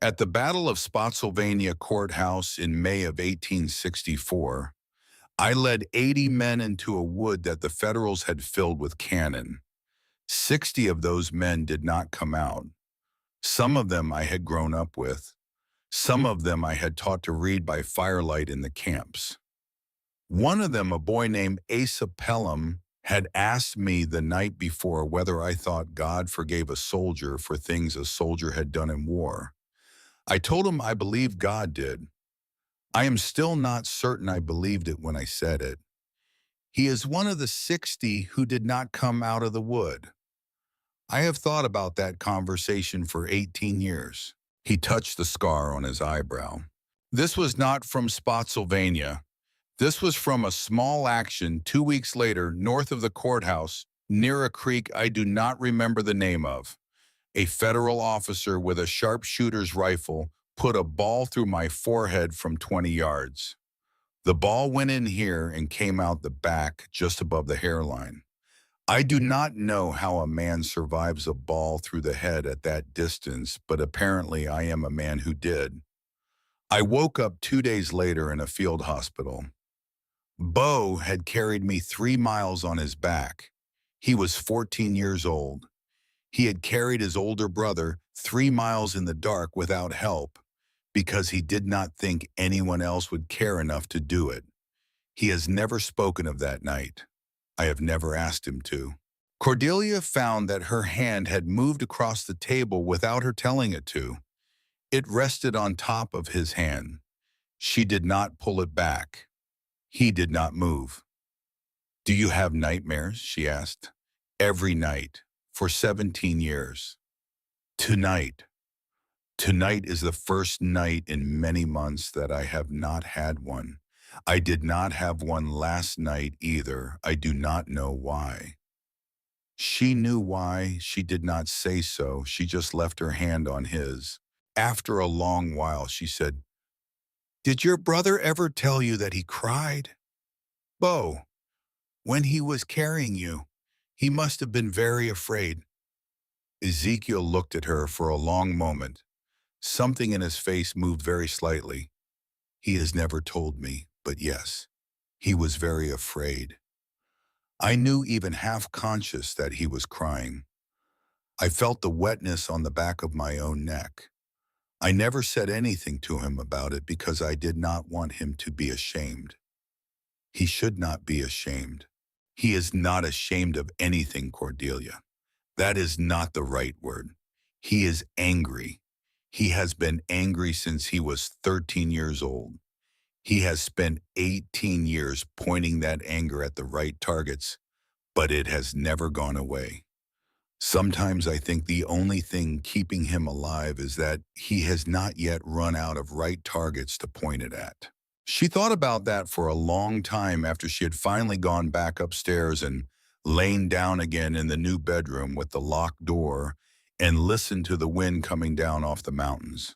At the Battle of Spotsylvania Courthouse in May of 1864, I led 80 men into a wood that the Federals had filled with cannon. 60 of those men did not come out. Some of them I had grown up with. Some of them I had taught to read by firelight in the camps. One of them, a boy named Asa Pelham, had asked me the night before whether I thought God forgave a soldier for things a soldier had done in war. I told him I believed God did. I am still not certain I believed it when I said it. He is one of the 60 who did not come out of the wood. I have thought about that conversation for 18 years. He touched the scar on his eyebrow. This was not from Spotsylvania. This was from a small action 2 weeks later north of the courthouse, near a creek I do not remember the name of. A federal officer with a sharpshooter's rifle put a ball through my forehead from 20 yards. The ball went in here and came out the back just above the hairline. I do not know how a man survives a ball through the head at that distance, but apparently I am a man who did. I woke up 2 days later in a field hospital. Bo had carried me 3 miles on his back. He was 14 years old. He had carried his older brother 3 miles in the dark without help because he did not think anyone else would care enough to do it. He has never spoken of that night. I have never asked him to. Cordelia found that her hand had moved across the table without her telling it to. It rested on top of his hand. She did not pull it back. He did not move. "Do you have nightmares?" she asked. "Every night, for 17 years. Tonight. Tonight is the first night in many months that I have not had one. I did not have one last night either. I do not know why." She knew why. She did not say so. She just left her hand on his. After a long while, she said, "Did your brother ever tell you that he cried?" "Bo, when he was carrying you, he must have been very afraid." Ezekiel looked at her for a long moment. Something in his face moved very slightly. "He has never told me, but yes, he was very afraid." I knew, even half-conscious, that he was crying. I felt the wetness on the back of my own neck. I never said anything to him about it because I did not want him to be ashamed. He should not be ashamed. He is not ashamed of anything, Cordelia. That is not the right word. He is angry. He has been angry since he was 13 years old. He has spent 18 years pointing that anger at the right targets, but it has never gone away. Sometimes I think the only thing keeping him alive is that he has not yet run out of right targets to point it at. She thought about that for a long time after she had finally gone back upstairs and laying down again in the new bedroom with the locked door, and listened to the wind coming down off the mountains.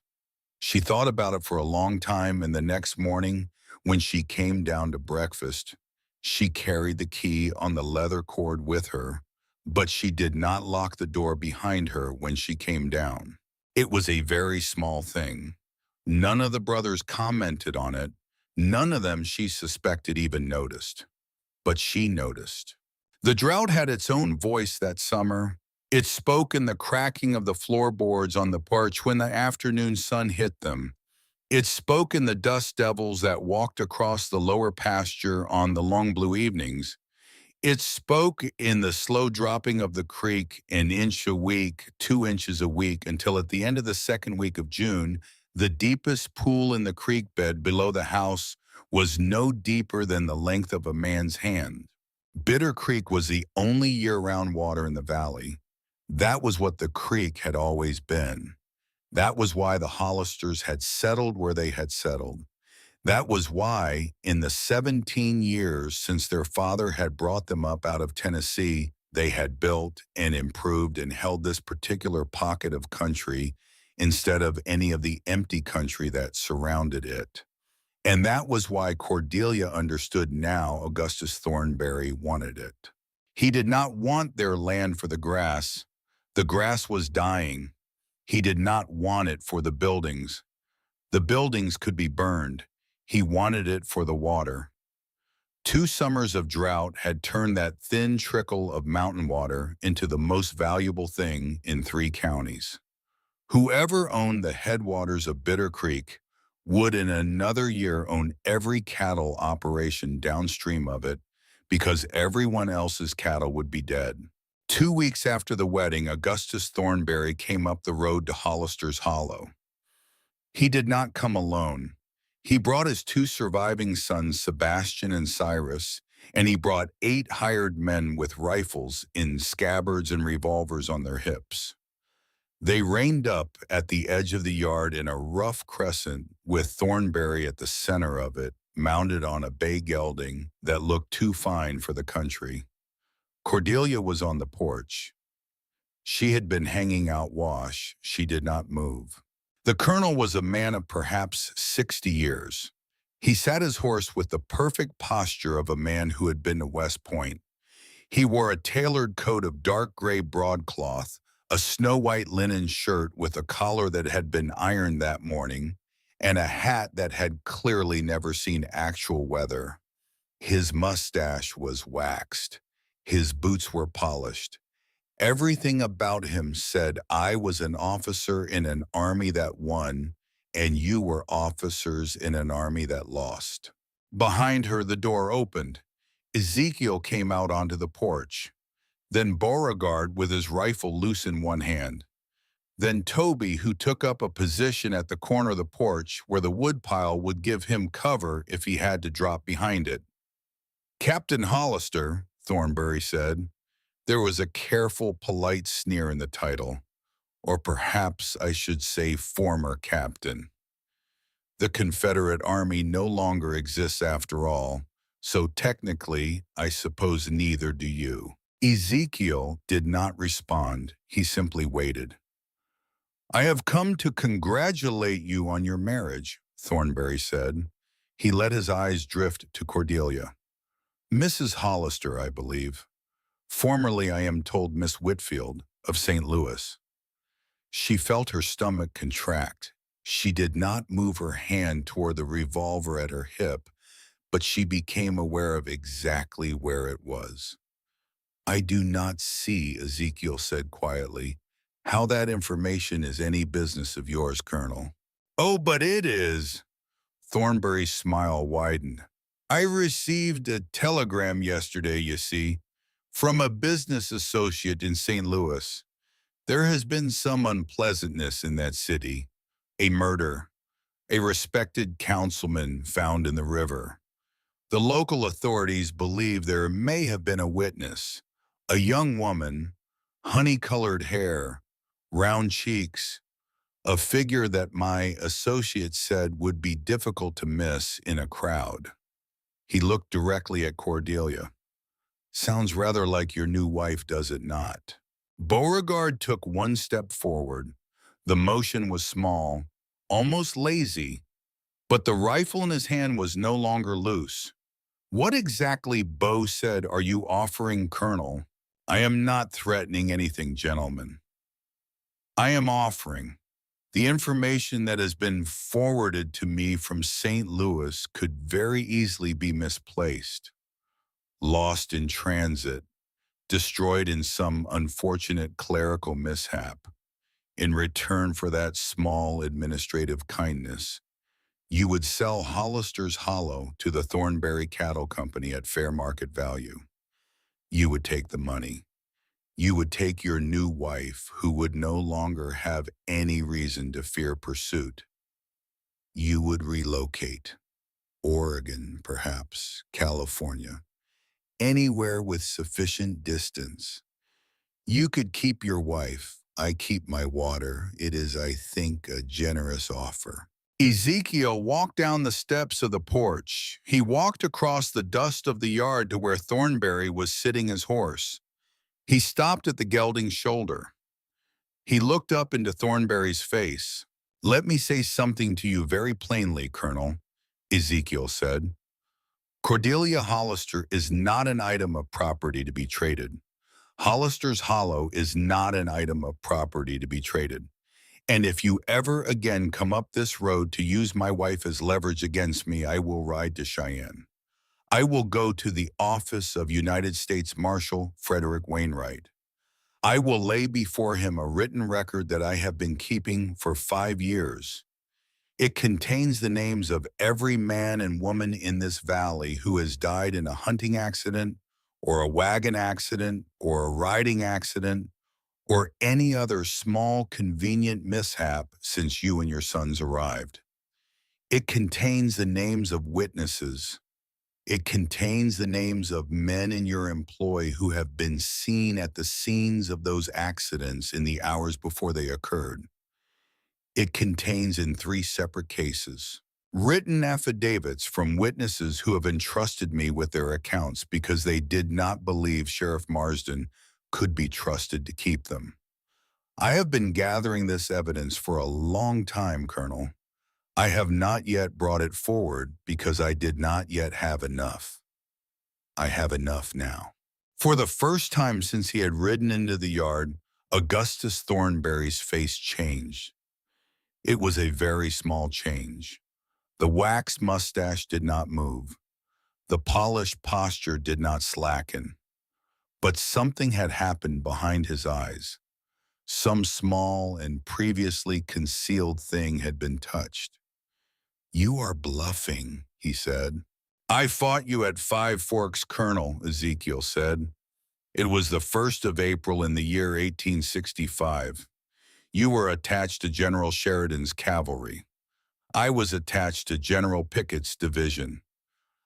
She thought about it for a long time, and the next morning, when she came down to breakfast, she carried the key on the leather cord with her, but she did not lock the door behind her when she came down. It was a very small thing. None of the brothers commented on it. None of them, she suspected, even noticed. But she noticed. The drought had its own voice that summer. It spoke in the cracking of the floorboards on the porch when the afternoon sun hit them. It spoke in the dust devils that walked across the lower pasture on the long blue evenings. It spoke in the slow dropping of the creek an inch a week, 2 inches a week, until at the end of the second week of June, the deepest pool in the creek bed below the house was no deeper than the length of a man's hand. Bitter Creek was the only year-round water in the valley. That was what the creek had always been. That was why the Hollisters had settled where they had settled. That was why, in the 17 years since their father had brought them up out of Tennessee, they had built and improved and held this particular pocket of country instead of any of the empty country that surrounded it. And that was why Cordelia understood now Augustus Thornberry wanted it. He did not want their land for the grass. The grass was dying. He did not want it for the buildings. The buildings could be burned. He wanted it for the water. 2 summers of drought had turned that thin trickle of mountain water into the most valuable thing in 3 counties. Whoever owned the headwaters of Bitter Creek would in another year own every cattle operation downstream of it because everyone else's cattle would be dead. 2 weeks after the wedding, Augustus Thornberry came up the road to Hollister's Hollow. He did not come alone. He brought his 2 surviving sons, Sebastian and Cyrus, and he brought 8 hired men with rifles in scabbards and revolvers on their hips. They reined up at the edge of the yard in a rough crescent with Thornberry at the center of it, mounted on a bay gelding that looked too fine for the country. Cordelia was on the porch. She had been hanging out wash. She did not move. The colonel was a man of perhaps 60 years. He sat his horse with the perfect posture of a man who had been to West Point. He wore a tailored coat of dark gray broadcloth, a snow-white linen shirt with a collar that had been ironed that morning, and a hat that had clearly never seen actual weather. His mustache was waxed. His boots were polished. Everything about him said, I was an officer in an army that won, and you were officers in an army that lost. Behind her, the door opened. Ezekiel came out onto the porch. Then Beauregard with his rifle loose in one hand. Then Toby, who took up a position at the corner of the porch where the woodpile would give him cover if he had to drop behind it. Captain Hollister, Thornberry said. There was a careful, polite sneer in the title. Or perhaps I should say former captain. The Confederate Army no longer exists after all, so technically, I suppose neither do you. Ezekiel did not respond. He simply waited. I have come to congratulate you on your marriage, Thornberry said. He let his eyes drift to Cordelia. Mrs. Hollister, I believe. Formerly, I am told, Miss Whitfield of St. Louis. She felt her stomach contract. She did not move her hand toward the revolver at her hip, but she became aware of exactly where it was. I do not see, Ezekiel said quietly, how that information is any business of yours, Colonel. Oh, but it is. Thornberry's smile widened. I received a telegram yesterday, you see, from a business associate in St. Louis. There has been some unpleasantness in that city. A murder. A respected councilman found in the river. The local authorities believe there may have been a witness. A young woman, honey-colored hair, round cheeks, a figure that my associate said would be difficult to miss in a crowd. He looked directly at Cordelia. Sounds rather like your new wife, does it not? Beauregard took one step forward. The motion was small, almost lazy, but the rifle in his hand was no longer loose. What exactly, Beau said, are you offering, Colonel? I am not threatening anything, gentlemen. I am offering. The information that has been forwarded to me from St. Louis could very easily be misplaced, lost in transit, destroyed in some unfortunate clerical mishap. In return for that small administrative kindness, you would sell Hollister's Hollow to the Thornberry Cattle Company at fair market value. You would take the money. You would take your new wife, who would no longer have any reason to fear pursuit. You would relocate. Oregon, perhaps, California, anywhere with sufficient distance. You could keep your wife. I keep my water. It is, I think, a generous offer. Ezekiel walked down the steps of the porch. He walked across the dust of the yard to where Thornberry was sitting his horse. He stopped at the gelding's shoulder. He looked up into Thornberry's face. Let me say something to you very plainly, Colonel, Ezekiel said. Cordelia Hollister is not an item of property to be traded. Hollister's Hollow is not an item of property to be traded. And if you ever again come up this road to use my wife as leverage against me, I will ride to Cheyenne. I will go to the office of United States Marshal Frederick Wainwright. I will lay before him a written record that I have been keeping for 5 years. It contains the names of every man and woman in this valley who has died in a hunting accident, or a wagon accident, or a riding accident, or any other small, convenient mishap since you and your sons arrived. It contains the names of witnesses. It contains the names of men in your employ who have been seen at the scenes of those accidents in the hours before they occurred. It contains, in 3 separate cases, written affidavits from witnesses who have entrusted me with their accounts because they did not believe Sheriff Marsden could be trusted to keep them. I have been gathering this evidence for a long time, Colonel. I have not yet brought it forward because I did not yet have enough. I have enough now. For the first time since he had ridden into the yard, Augustus Thornberry's face changed. It was a very small change. The waxed mustache did not move. The polished posture did not slacken. But something had happened behind his eyes. Some small and previously concealed thing had been touched. You are bluffing, he said. I fought you at 5 Forks, Colonel, Ezekiel said. It was the 1st of April in the year 1865. You were attached to General Sheridan's cavalry. I was attached to General Pickett's division.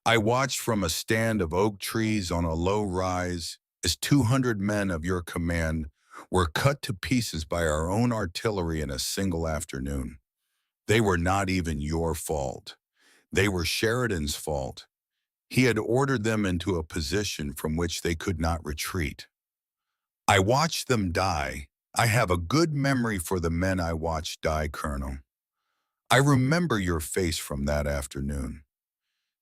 I watched from a stand of oak trees on a low rise as 200 men of your command were cut to pieces by our own artillery in a single afternoon. They were not even your fault. They were Sheridan's fault. He had ordered them into a position from which they could not retreat. I watched them die. I have a good memory for the men I watched die, Colonel. I remember your face from that afternoon.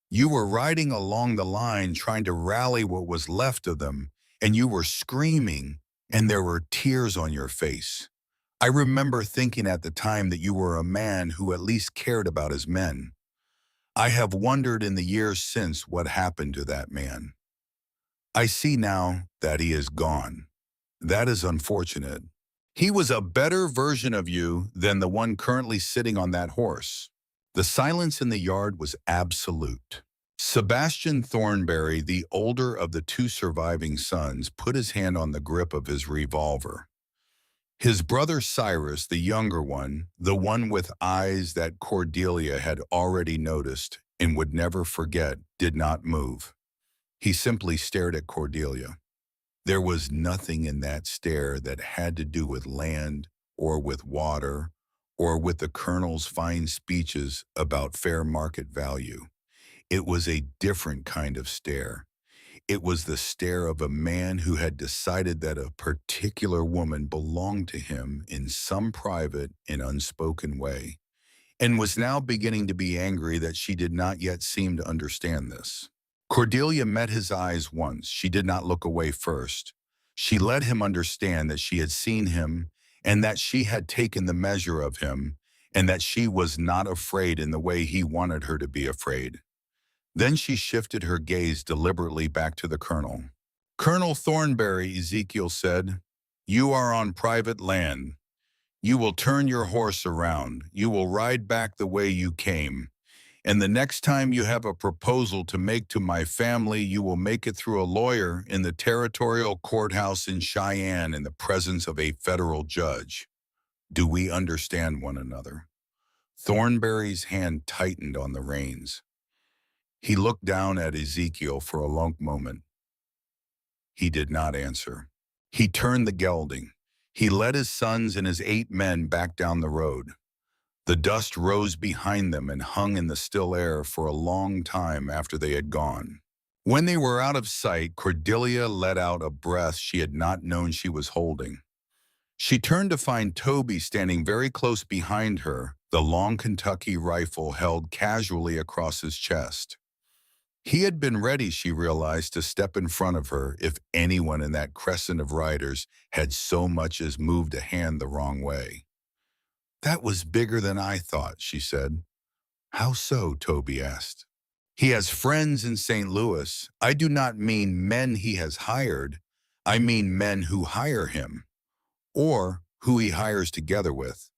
You were riding along the line trying to rally what was left of them, and you were screaming, and there were tears on your face. I remember thinking at the time that you were a man who at least cared about his men. I have wondered in the years since what happened to that man. I see now that he is gone. That is unfortunate. He was a better version of you than the one currently sitting on that horse. The silence in the yard was absolute. Sebastian Thornberry, the older of the 2 surviving sons, put his hand on the grip of his revolver. His brother Cyrus, the younger one, the one with eyes that Cordelia had already noticed and would never forget, did not move. He simply stared at Cordelia. There was nothing in that stare that had to do with land or with water or with the colonel's fine speeches about fair market value. It was a different kind of stare. It was the stare of a man who had decided that a particular woman belonged to him in some private and unspoken way, and was now beginning to be angry that she did not yet seem to understand this. Cordelia met his eyes once. She did not look away first. She let him understand that she had seen him and that she had taken the measure of him and that she was not afraid in the way he wanted her to be afraid. Then she shifted her gaze deliberately back to the colonel. "Colonel Thornberry," Ezekiel said, "you are on private land. You will turn your horse around. You will ride back the way you came. And the next time you have a proposal to make to my family, you will make it through a lawyer in the territorial courthouse in Cheyenne in the presence of a federal judge. Do we understand one another?" Thornberry's hand tightened on the reins. He looked down at Ezekiel for a long moment. He did not answer. He turned the gelding. He led his sons and his 8 men back down the road. The dust rose behind them and hung in the still air for a long time after they had gone. When they were out of sight, Cordelia let out a breath she had not known she was holding. She turned to find Toby standing very close behind her, the long Kentucky rifle held casually across his chest. He had been ready, she realized, to step in front of her if anyone in that crescent of riders had so much as moved a hand the wrong way. "That was bigger than I thought," she said. "How so?" Toby asked. "He has friends in St. Louis. I do not mean men he has hired. I mean men who hire him, or who he hires together with.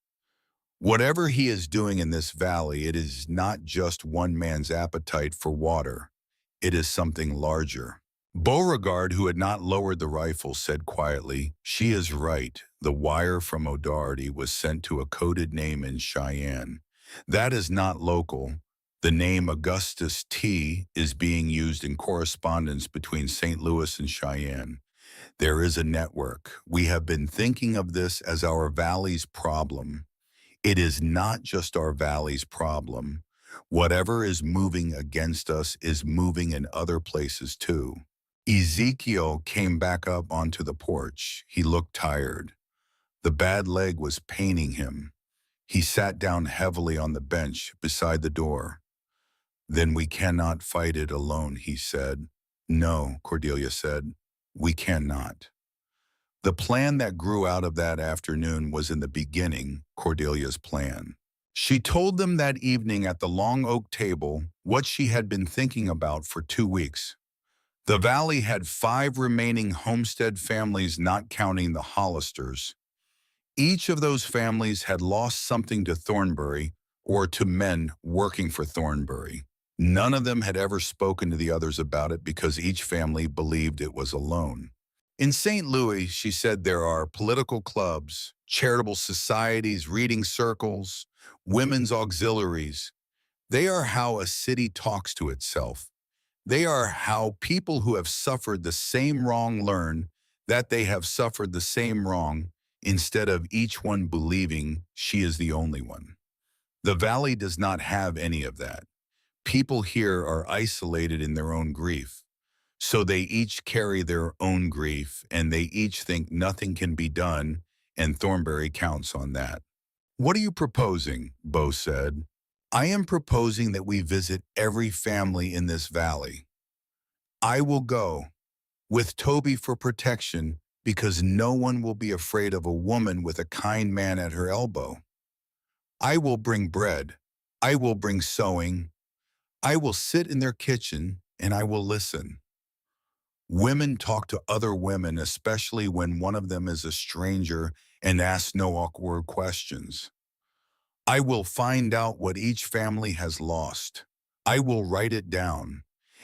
Whatever he is doing in this valley, it is not just one man's appetite for water. It is something larger." Beauregard, who had not lowered the rifle, said quietly, "She is right. The wire from O'Doherty was sent to a coded name in Cheyenne. That is not local. The name Augustus T. is being used in correspondence between St. Louis and Cheyenne. There is a network. We have been thinking of this as our valley's problem. It is not just our valley's problem. Whatever is moving against us is moving in other places too." Ezekiel came back up onto the porch. He looked tired. The bad leg was paining him. He sat down heavily on the bench beside the door. "Then we cannot fight it alone," he said. "No," Cordelia said, "we cannot." The plan that grew out of that afternoon was in the beginning Cordelia's plan. She told them that evening at the long oak table what she had been thinking about for 2 weeks. The valley had 5 remaining homestead families, not counting the Hollisters. Each of those families had lost something to Thornberry or to men working for Thornberry. None of them had ever spoken to the others about it because each family believed it was alone. In St. Louis, she said, there are political clubs, charitable societies, reading circles, women's auxiliaries. They are how a city talks to itself. They are how people who have suffered the same wrong learn that they have suffered the same wrong instead of each one believing she is the only one. The valley does not have any of that. People here are isolated in their own grief. So they each carry their own grief, and they each think nothing can be done, and Thornberry counts on that. "What are you proposing?" Beau said. "I am proposing that we visit every family in this valley. I will go, with Toby for protection, because no one will be afraid of a woman with a kind man at her elbow. I will bring bread. I will bring sewing. I will sit in their kitchen, and I will listen. Women talk to other women, especially when one of them is a stranger, and ask no awkward questions. I will find out what each family has lost. I will write it down.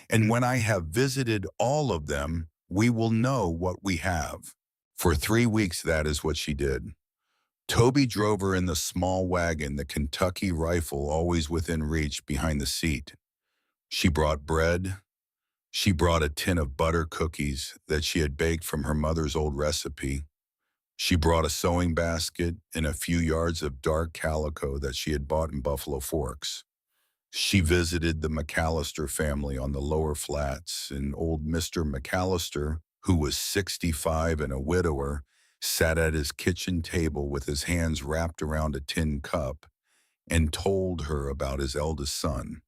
And when I have visited all of them, we will know what we have." For 3 weeks, that is what she did. Toby drove her in the small wagon, the Kentucky rifle always within reach behind the seat. She brought bread. She brought a tin of butter cookies that she had baked from her mother's old recipe. She brought a sewing basket and a few yards of dark calico that she had bought in Buffalo Forks. She visited the McAllister family on the lower flats, and old Mr. McAllister, who was 65 and a widower, sat at his kitchen table with his hands wrapped around a tin cup and told her about his eldest son.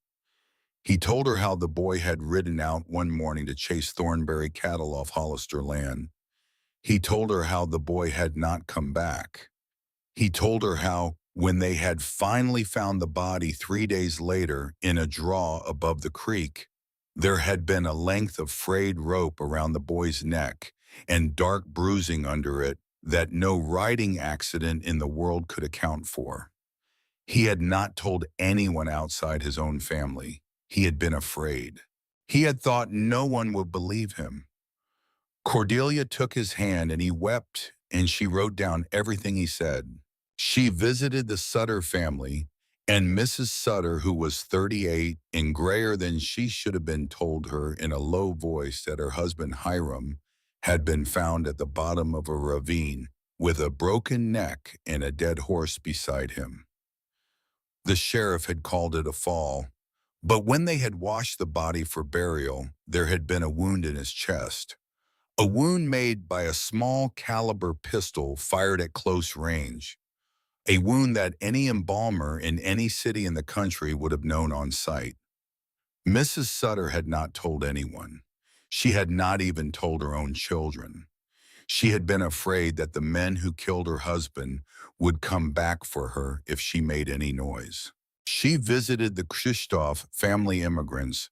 He told her how the boy had ridden out one morning to chase Thornberry cattle off Hollister land. He told her how the boy had not come back. He told her how, when they had finally found the body 3 days later in a draw above the creek, there had been a length of frayed rope around the boy's neck and dark bruising under it that no riding accident in the world could account for. He had not told anyone outside his own family. He had been afraid. He had thought no one would believe him. Cordelia took his hand and he wept, and she wrote down everything he said. She visited the Sutter family, and Mrs. Sutter, who was 38 and grayer than she should have been, told her in a low voice that her husband Hiram had been found at the bottom of a ravine with a broken neck and a dead horse beside him. The sheriff had called it a fall, but when they had washed the body for burial, there had been a wound in his chest. A wound made by a small caliber pistol fired at close range. A wound that any embalmer in any city in the country would have known on sight. Mrs. Sutter had not told anyone. She had not even told her own children. She had been afraid that the men who killed her husband would come back for her if she made any noise. She visited the Krzysztof family immigrants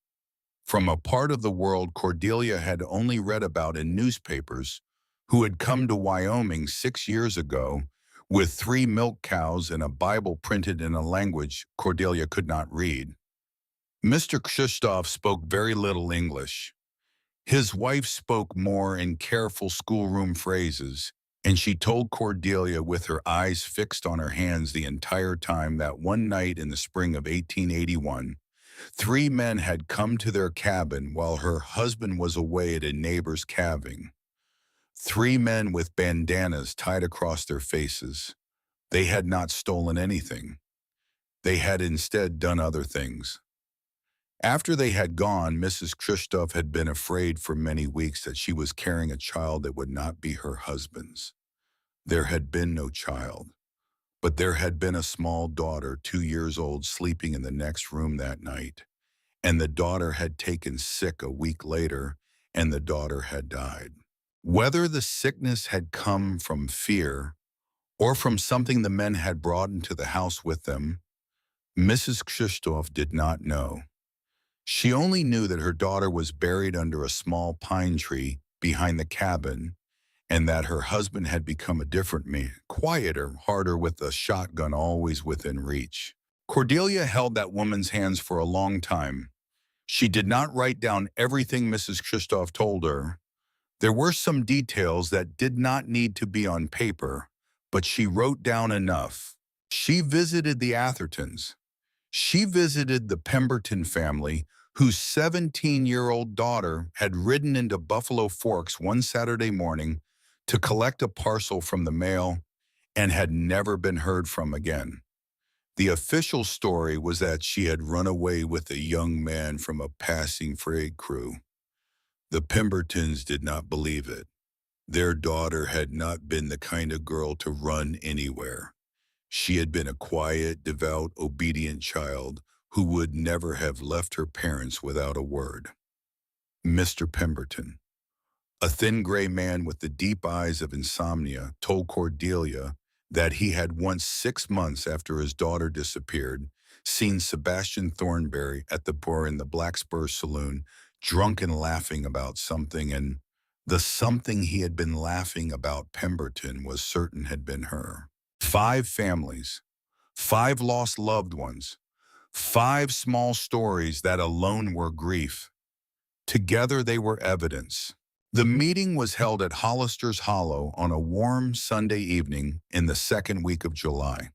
from a part of the world Cordelia had only read about in newspapers, who had come to Wyoming 6 years ago with 3 milk cows and a Bible printed in a language Cordelia could not read. Mr. Krzysztof spoke very little English. His wife spoke more in careful schoolroom phrases, and she told Cordelia with her eyes fixed on her hands the entire time that one night in the spring of 1881, 3 men had come to their cabin while her husband was away at a neighbor's calving. 3 men with bandanas tied across their faces. They had not stolen anything. They had instead done other things. After they had gone, Mrs. Krzysztof had been afraid for many weeks that she was carrying a child that would not be her husband's. There had been no child, but there had been a small daughter, 2 years old, sleeping in the next room that night. And the daughter had taken sick a week later, and the daughter had died. Whether the sickness had come from fear or from something the men had brought into the house with them, Mrs. Krzysztof did not know. She only knew that her daughter was buried under a small pine tree behind the cabin, and that her husband had become a different man, quieter, harder, with a shotgun always within reach. Cordelia held that woman's hands for a long time. She did not write down everything Mrs. Krzysztof told her. There were some details that did not need to be on paper, but she wrote down enough. She visited the Athertons. She visited the Pemberton family, whose 17-year-old daughter had ridden into Buffalo Forks one Saturday morning to collect a parcel from the mail and had never been heard from again. The official story was that she had run away with a young man from a passing freight crew. The Pembertons did not believe it. Their daughter had not been the kind of girl to run anywhere. She had been a quiet, devout, obedient child who would never have left her parents without a word. Mr. Pemberton, a thin gray man with the deep eyes of insomnia, told Cordelia that he had once, 6 months after his daughter disappeared, seen Sebastian Thornberry at the bar in the Black Spur Saloon, drunk and laughing about something, and the something he had been laughing about Pemberton was certain had been her. 5 families, 5 lost loved ones, 5 small stories that alone were grief. Together they were evidence. The meeting was held at Hollister's Hollow on a warm Sunday evening in the second week of July.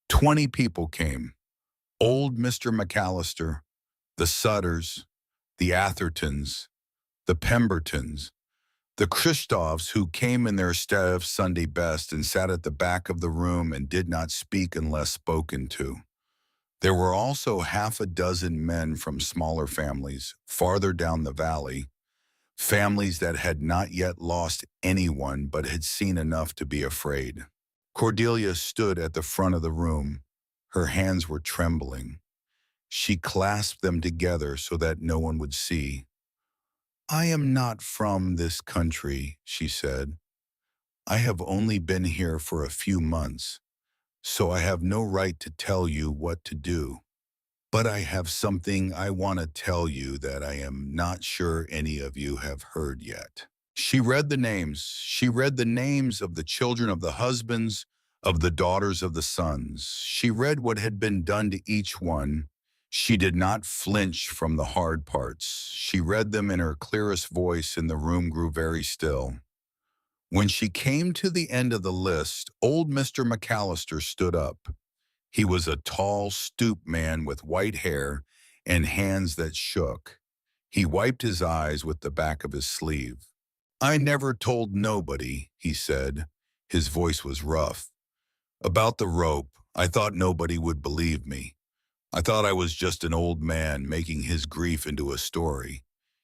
20 people came. Old Mr. McAllister, the Sutters, the Athertons, the Pembertons, the Krzysztofs, who came in their Steve Sunday best and sat at the back of the room and did not speak unless spoken to. There were also half a dozen men from smaller families farther down the valley, families that had not yet lost anyone but had seen enough to be afraid. Cordelia stood at the front of the room. Her hands were trembling. She clasped them together so that no one would see. "I am not from this country," she said. "I have only been here for a few months, so I have no right to tell you what to do. But I have something I want to tell you that I am not sure any of you have heard yet." She read the names. She read the names of the children of the husbands, of the daughters of the sons. She read what had been done to each one. She did not flinch from the hard parts. She read them in her clearest voice, and the room grew very still. When she came to the end of the list, old Mr. McAllister stood up. He was a tall, stooped man with white hair and hands that shook. He wiped his eyes with the back of his sleeve. "I never told nobody," he said. His voice was rough. "About the rope, I thought nobody would believe me. I thought I was just an old man making his grief into a story.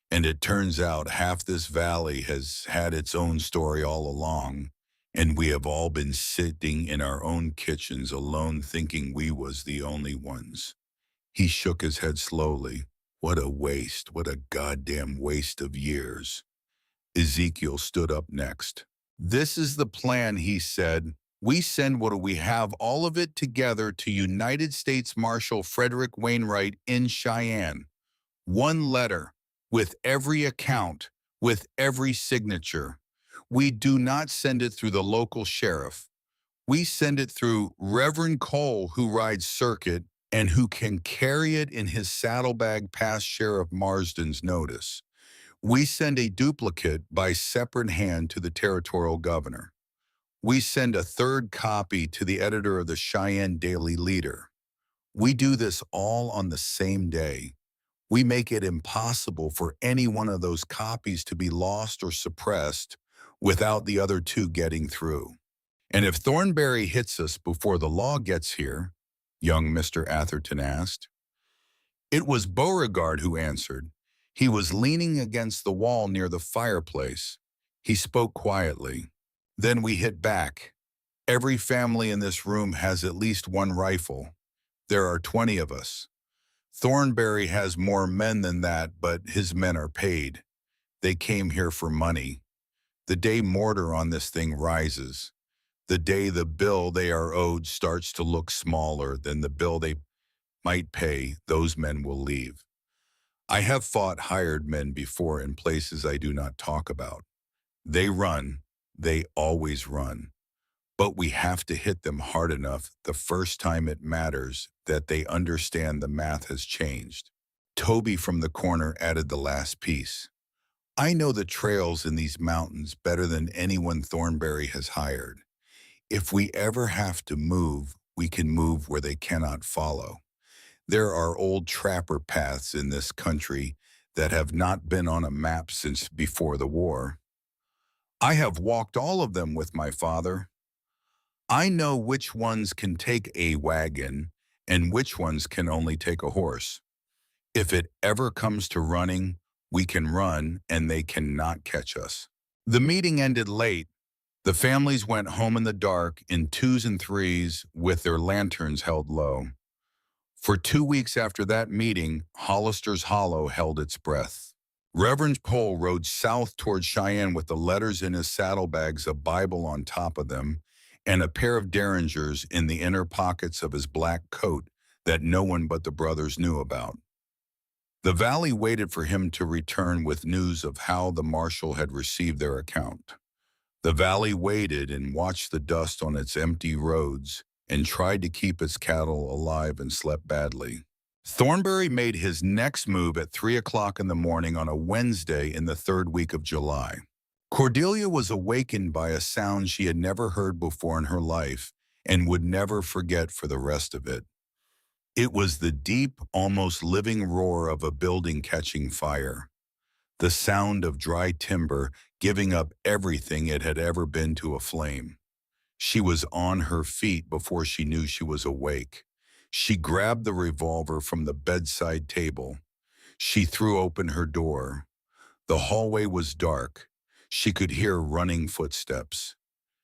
And it turns out half this valley has had its own story all along, and we have all been sitting in our own kitchens alone thinking we was the only ones." He shook his head slowly. "What a waste, what a goddamn waste of years." Ezekiel stood up next. "This is the plan," he said. "We send what do we have, all of it together to United States Marshal Frederick Wainwright in Cheyenne. One letter, with every account, with every signature. We do not send it through the local sheriff. We send it through Reverend Cole, who rides circuit and who can carry it in his saddlebag past Sheriff Marsden's notice. We send a duplicate by separate hand to the territorial governor. We send a third copy to the editor of the Cheyenne Daily Leader. We do this all on the same day. We make it impossible for any one of those copies to be lost or suppressed without the other two getting through. And if Thornberry hits us before the law gets here," young Mr. Atherton asked. It was Beauregard who answered. He was leaning against the wall near the fireplace. He spoke quietly. "Then we hit back. Every family in this room has at least one rifle. There are 20 of us. Thornberry has more men than that, but his men are paid. They came here for money. The day mortar on this thing rises, the day the bill they are owed starts to look smaller than the bill they might pay, those men will leave. I have fought hired men before in places I do not talk about. They run. They always run. But we have to hit them hard enough the first time it matters that they understand the math has changed." Toby from the corner added the last piece. "I know the trails in these mountains better than anyone Thornberry has hired. If we ever have to move, we can move where they cannot follow. There are old trapper paths in this country that have not been on a map since before the war. I have walked all of them with my father. I know which ones can take a wagon and which ones can only take a horse. If it ever comes to running, we can run and they cannot catch us." The meeting ended late. The families went home in the dark in twos and threes with their lanterns held low. For 2 weeks after that meeting, Hollister's Hollow held its breath. Reverend Cole rode south toward Cheyenne with the letters in his saddlebags, a Bible on top of them, and a pair of derringers in the inner pockets of his black coat that no one but the brothers knew about. The valley waited for him to return with news of how the marshal had received their account. The valley waited and watched the dust on its empty roads and tried to keep its cattle alive and slept badly. Thornberry made his next move at 3 o'clock in the morning on a Wednesday in the third week of July. Cordelia was awakened by a sound she had never heard before in her life and would never forget for the rest of it. It was the deep, almost living roar of a building catching fire, the sound of dry timber giving up everything it had ever been to a flame. She was on her feet before she knew she was awake. She grabbed the revolver from the bedside table. She threw open her door. The hallway was dark. She could hear running footsteps.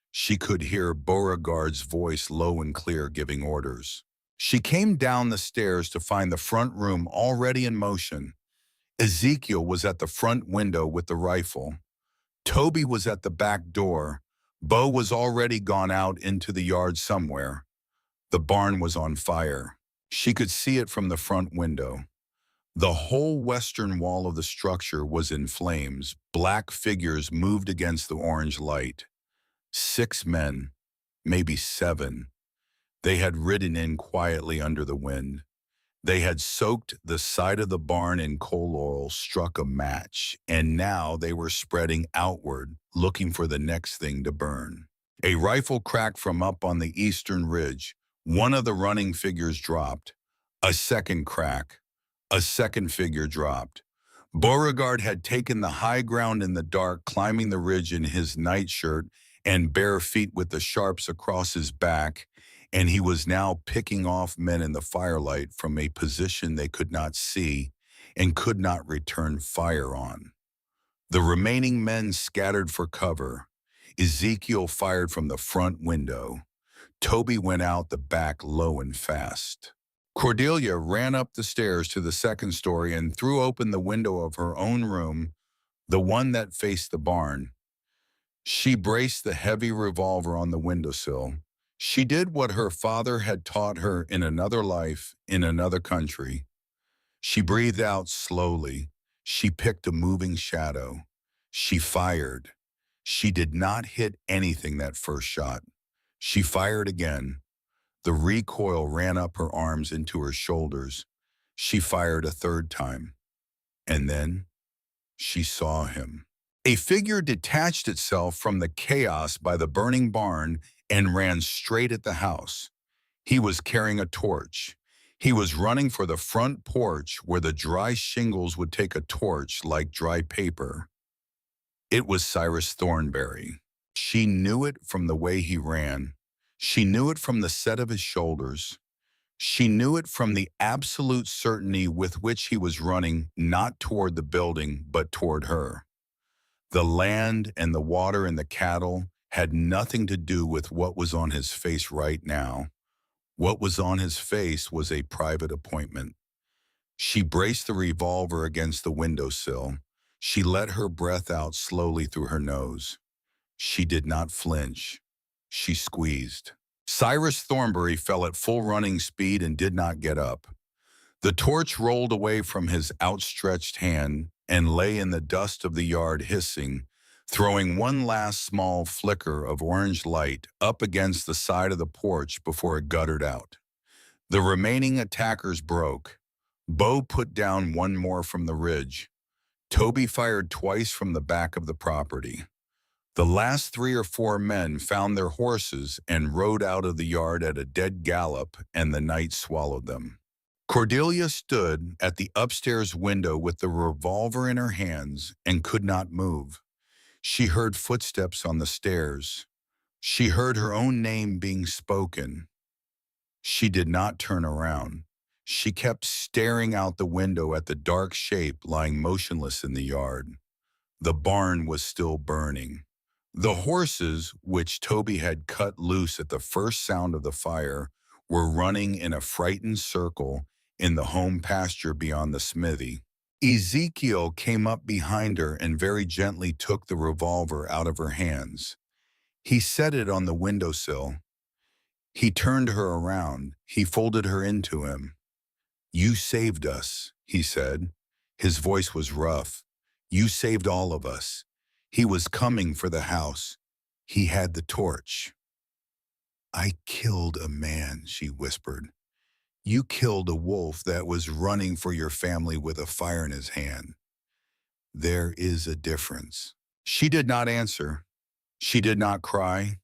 She could hear Beauregard's voice low and clear giving orders. She came down the stairs to find the front room already in motion. Ezekiel was at the front window with the rifle. Toby was at the back door. Bo was already gone out into the yard somewhere. The barn was on fire. She could see it from the front window. The whole western wall of the structure was in flames. Black figures moved against the orange light. 6 men, maybe 7. They had ridden in quietly under the wind. They had soaked the side of the barn in coal oil, struck a match, and now they were spreading outward, looking for the next thing to burn. A rifle cracked from up on the eastern ridge. One of the running figures dropped. A second crack. A second figure dropped. Beauregard had taken the high ground in the dark, climbing the ridge in his nightshirt and bare feet with the sharps across his back, and he was now picking off men in the firelight from a position they could not see and could not return fire on. The remaining men scattered for cover. Ezekiel fired from the front window. Toby went out the back low and fast. Cordelia ran up the stairs to the second story and threw open the window of her own room, the one that faced the barn. She braced the heavy revolver on the windowsill. She did what her father had taught her in another life, in another country. She breathed out slowly. She picked a moving shadow. She fired. She did not hit anything that first shot. She fired again. The recoil ran up her arms into her shoulders. She fired a third time. And then she saw him. A figure detached itself from the chaos by the burning barn and ran straight at the house. He was carrying a torch. He was running for the front porch where the dry shingles would take a torch like dry paper. It was Cyrus Thornberry. She knew it from the way he ran. She knew it from the set of his shoulders. She knew it from the absolute certainty with which he was running, not toward the building, but toward her. The land and the water and the cattle had nothing to do with what was on his face right now. What was on his face was a private appointment. She braced the revolver against the windowsill. She let her breath out slowly through her nose. She did not flinch. She squeezed. Cyrus Thornberry fell at full running speed and did not get up. The torch rolled away from his outstretched hand and lay in the dust of the yard hissing, throwing one last small flicker of orange light up against the side of the porch before it guttered out. The remaining attackers broke. Bo put down one more from the ridge. Toby fired twice from the back of the property. The last 3 or 4 men found their horses and rode out of the yard at a dead gallop, and the night swallowed them. Cordelia stood at the upstairs window with the revolver in her hands and could not move. She heard footsteps on the stairs. She heard her own name being spoken. She did not turn around. She kept staring out the window at the dark shape lying motionless in the yard. The barn was still burning. The horses, which Toby had cut loose at the first sound of the fire, were running in a frightened circle in the home pasture beyond the smithy. Ezekiel came up behind her and very gently took the revolver out of her hands. He set it on the windowsill. He turned her around. He folded her into him. "You saved us," he said. His voice was rough. "You saved all of us. He was coming for the house. He had the torch." "I killed a man," she whispered. "You killed a wolf that was running for your family with a fire in his hand. There is a difference." She did not answer. She did not cry.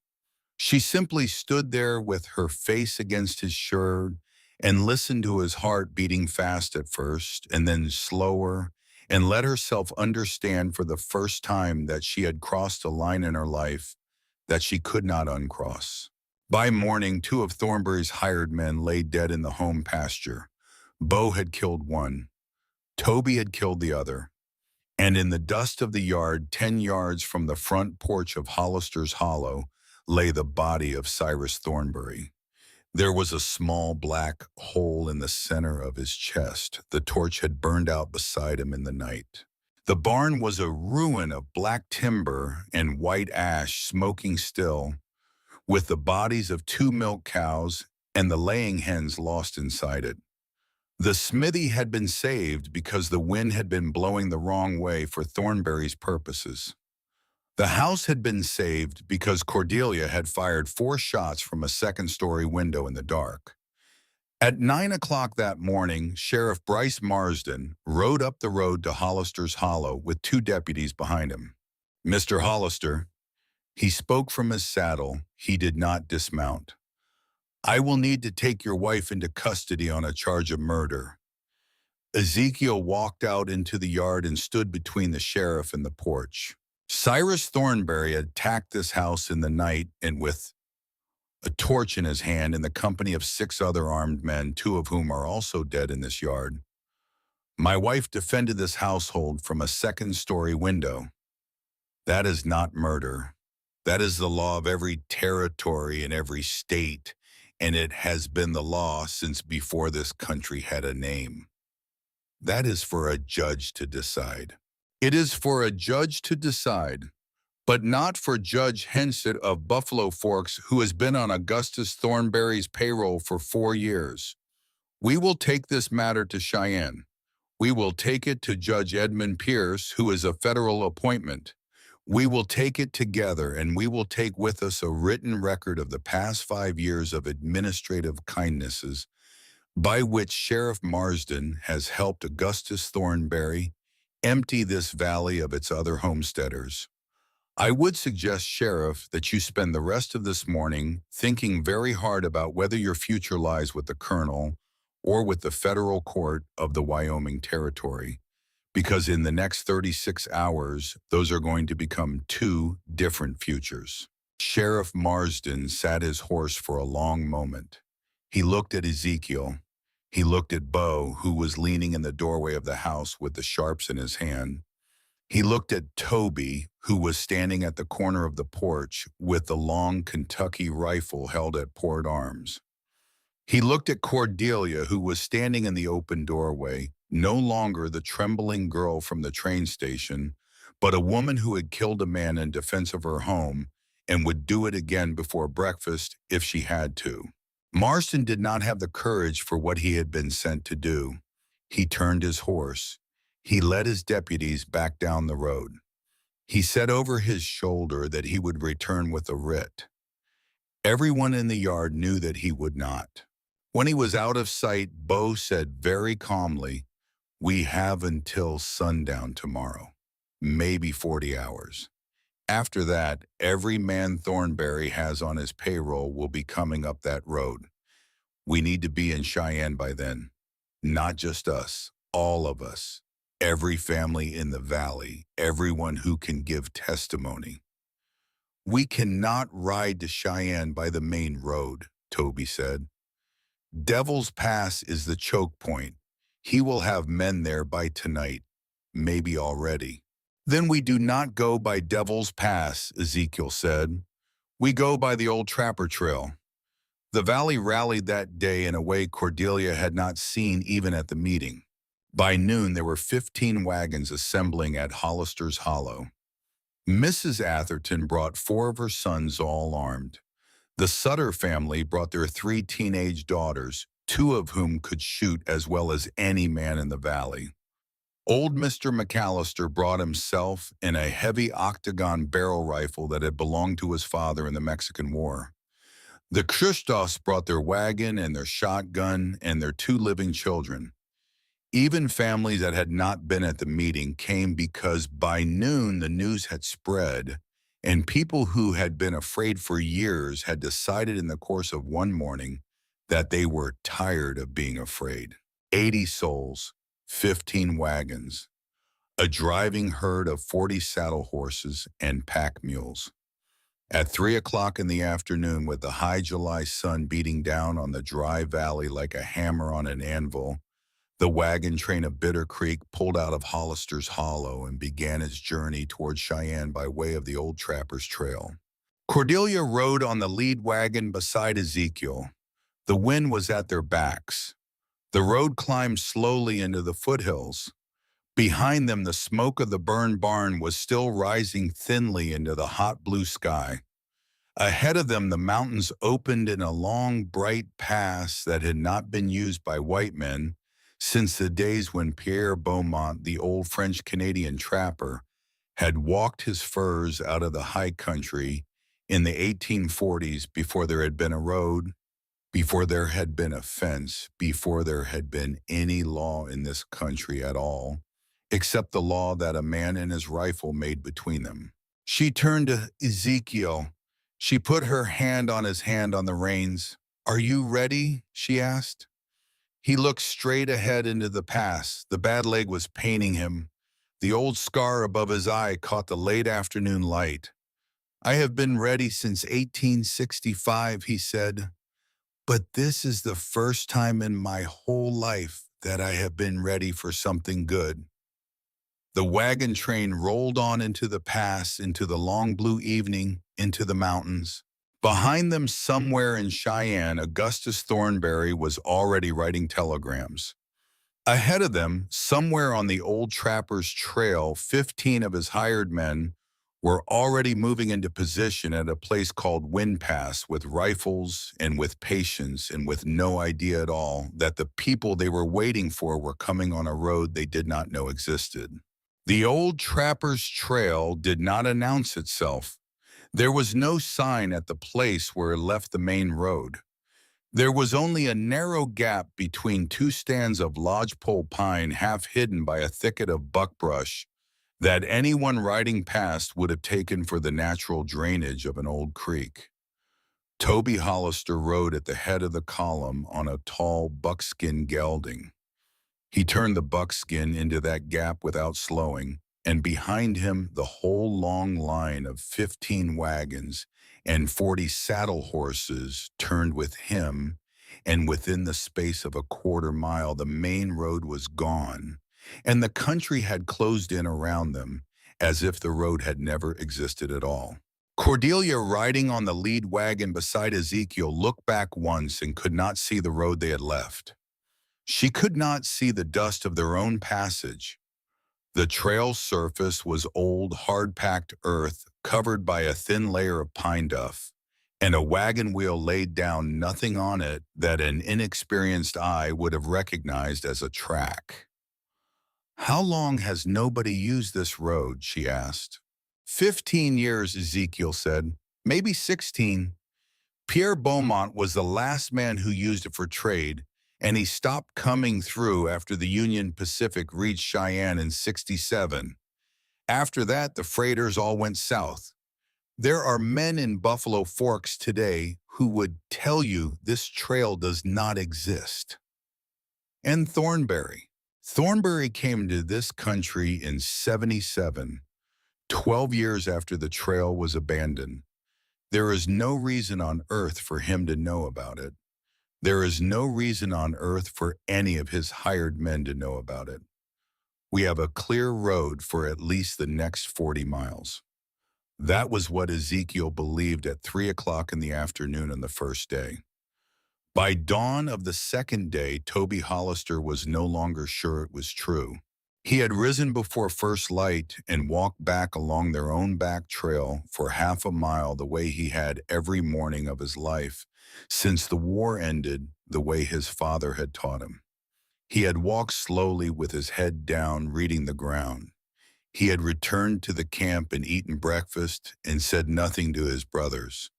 She simply stood there with her face against his shirt and listened to his heart beating fast at first and then slower, and let herself understand for the first time that she had crossed a line in her life that she could not uncross. By morning, two of Thornberry's hired men lay dead in the home pasture. Bo had killed one. Toby had killed the other. And in the dust of the yard, 10 yards from the front porch of Hollister's Hollow, lay the body of Cyrus Thornberry. There was a small black hole in the center of his chest. The torch had burned out beside him in the night. The barn was a ruin of black timber and white ash smoking still, with the bodies of two milk cows and the laying hens lost inside it. The smithy had been saved because the wind had been blowing the wrong way for Thornberry's purposes. The house had been saved because Cordelia had fired 4 shots from a second-story window in the dark. At 9 o'clock that morning, Sheriff Bryce Marsden rode up the road to Hollister's Hollow with 2 deputies behind him. "Mr. Hollister," he spoke from his saddle. He did not dismount. "I will need to take your wife into custody on a charge of murder." Ezekiel walked out into the yard and stood between the sheriff and the porch. Cyrus Thornberry attacked this house in the night and with a torch in his hand in the company of 6 other armed men, 2 of whom are also dead in this yard. My wife defended this household from a second-story window. That is not murder. That is the law of every territory and every state, and it has been the law since before this country had a name. That is for a judge to decide. It is for a judge to decide, but not for Judge Hensett of Buffalo Forks, who has been on Augustus Thornberry's payroll for 4 years. We will take this matter to Cheyenne. We will take it to Judge Edmund Pierce, who is a federal appointment. We will take it together, and we will take with us a written record of the past 5 years of administrative kindnesses by which Sheriff Marsden has helped Augustus Thornberry empty this valley of its other homesteaders. I would suggest, Sheriff, that you spend the rest of this morning thinking very hard about whether your future lies with the Colonel or with the federal court of the Wyoming Territory, because in the next 36 hours, those are going to become 2 different futures. Sheriff Marsden sat his horse for a long moment. He looked at Ezekiel. He looked at Bo, who was leaning in the doorway of the house with the sharps in his hand. He looked at Toby, who was standing at the corner of the porch with the long Kentucky rifle held at port arms. He looked at Cordelia, who was standing in the open doorway, no longer the trembling girl from the train station, but a woman who had killed a man in defense of her home and would do it again before breakfast if she had to. Marston did not have the courage for what he had been sent to do. He turned his horse. He led his deputies back down the road. He said over his shoulder that he would return with a writ. Everyone in the yard knew that he would not. When he was out of sight, Bo said very calmly, "We have until sundown tomorrow, maybe 40 hours. After that, every man Thornberry has on his payroll will be coming up that road. We need to be in Cheyenne by then. Not just us, all of us. Every family in the valley, everyone who can give testimony." "We cannot ride to Cheyenne by the main road," Toby said. "Devil's Pass is the choke point. He will have men there by tonight, maybe already." "Then we do not go by Devil's Pass," Ezekiel said. "We go by the old Trapper Trail." The valley rallied that day in a way Cordelia had not seen even at the meeting. By noon, there were 15 wagons assembling at Hollister's Hollow. Mrs. Atherton brought 4 of her sons, all armed. The Sutter family brought their 3 teenage daughters, 2 of whom could shoot as well as any man in the valley. Old Mr. McAllister brought himself in a heavy octagon barrel rifle that had belonged to his father in the Mexican War. The Christophs brought their wagon and their shotgun and their 2 living children. Even families that had not been at the meeting came because by noon the news had spread, and people who had been afraid for years had decided in the course of one morning that they were tired of being afraid. 80 souls, 15 wagons, a driving herd of 40 saddle horses and pack mules. At 3 o'clock in the afternoon, with the high July sun beating down on the dry valley like a hammer on an anvil, the wagon train of Bitter Creek pulled out of Hollister's Hollow and began its journey toward Cheyenne by way of the Old Trapper's Trail. Cordelia rode on the lead wagon beside Ezekiel. The wind was at their backs. The road climbed slowly into the foothills. Behind them, the smoke of the burned barn was still rising thinly into the hot blue sky. Ahead of them, the mountains opened in a long, bright pass that had not been used by white men since the days when Pierre Beaumont, the old French-Canadian trapper, had walked his furs out of the high country in the 1840s, before there had been a road, before there had been a fence, before there had been any law in this country at all, except the law that a man and his rifle made between them. She turned to Ezekiel. She put her hand on his hand on the reins. "Are you ready?" she asked. He looked straight ahead into the pass. The bad leg was paining him. The old scar above his eye caught the late afternoon light. "I have been ready since 1865, he said. "But this is the first time in my whole life that I have been ready for something good." The wagon train rolled on into the pass, into the long blue evening, into the mountains. Behind them, somewhere in Cheyenne, Augustus Thornberry was already writing telegrams. Ahead of them, somewhere on the Old Trapper's Trail, 15 of his hired men were already moving into position at a place called Wind Pass, with rifles and with patience and with no idea at all that the people they were waiting for were coming on a road they did not know existed. The Old Trapper's Trail did not announce itself. There was no sign at the place where it left the main road. There was only a narrow gap between two stands of lodgepole pine half hidden by a thicket of buckbrush that anyone riding past would have taken for the natural drainage of an old creek. Toby Hollister rode at the head of the column on a tall buckskin gelding. He turned the buckskin into that gap without slowing, and behind him the whole long line of 15 wagons and 40 saddle horses turned with him, and within the space of a quarter-mile the main road was gone, and the country had closed in around them, as if the road had never existed at all. Cordelia, riding on the lead wagon beside Ezekiel, looked back once and could not see the road they had left. She could not see the dust of their own passage. The trail surface was old, hard-packed earth covered by a thin layer of pine duff, and a wagon wheel laid down nothing on it that an inexperienced eye would have recognized as a track. "How long has nobody used this road?" she asked. 15 years, Ezekiel said. "Maybe 16. Pierre Beaumont was the last man who used it for trade, and he stopped coming through after the Union Pacific reached Cheyenne in '67. After that, the freighters all went south. There are men in Buffalo Forks today who would tell you this trail does not exist." And Thornberry. Thornberry came to this country in '77, 12 years after the trail was abandoned. There is no reason on earth for him to know about it. There is no reason on earth for any of his hired men to know about it. We have a clear road for at least the next 40 miles. That was what Ezekiel believed at 3 o'clock in the afternoon on the first day. By dawn of the second day, Toby Hollister was no longer sure it was true. He had risen before first light and walked back along their own back trail for half a mile, the way he had every morning of his life since the war ended, the way his father had taught him. He had walked slowly with his head down, reading the ground. He had returned to the camp and eaten breakfast and said nothing to his brothers.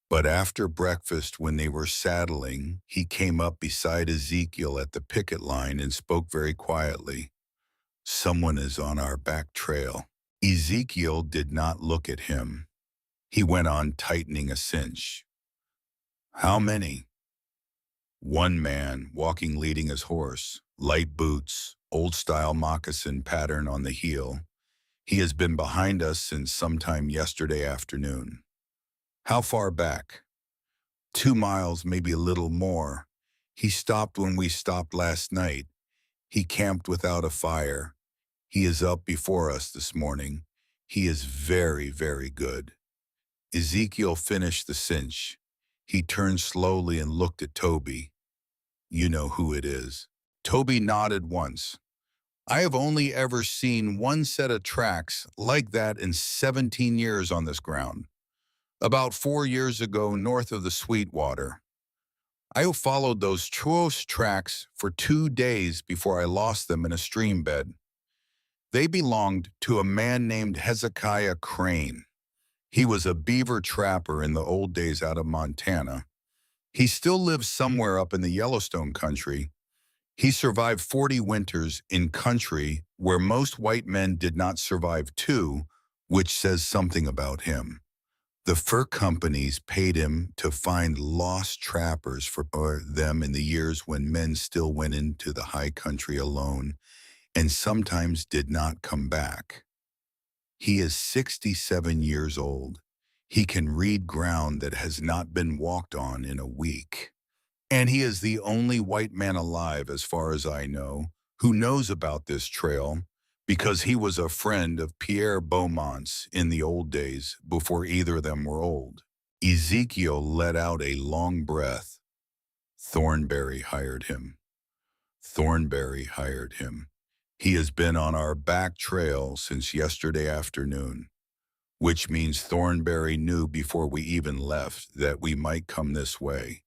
But after breakfast, when they were saddling, he came up beside Ezekiel at the picket line and spoke very quietly. "Someone is on our back trail." Ezekiel did not look at him. He went on tightening a cinch. "How many?" "One man, walking leading his horse, light boots, old-style moccasin pattern on the heel. He has been behind us since sometime yesterday afternoon." How far back? 2 miles, maybe a little more. He stopped when we stopped last night. He camped without a fire. He is up before us this morning. He is very, very good. Ezekiel finished the cinch. He turned slowly and looked at Toby. You know who it is. Toby nodded once. I have only ever seen one set of tracks like that in 17 years on this ground. About 4 years ago, north of the Sweetwater. I followed those choice tracks for 2 days before I lost them in a stream bed. They belonged to a man named Hezekiah Crane. He was a beaver trapper in the old days out of Montana. He still lives somewhere up in the Yellowstone country. He survived 40 winters in country where most white men did not survive too, which says something about him. The fur companies paid him to find lost trappers for them in the years when men still went into the high country alone and sometimes did not come back. He is 67 years old. He can read ground that has not been walked on in a week. And he is the only white man alive, as far as I know, who knows about this trail because he was a friend of Pierre Beaumont's in the old days before either of them were old. Ezekiel let out a long breath. Thornberry hired him. Thornberry hired him. He has been on our back trail since yesterday afternoon, which means Thornberry knew before we even left that we might come this way,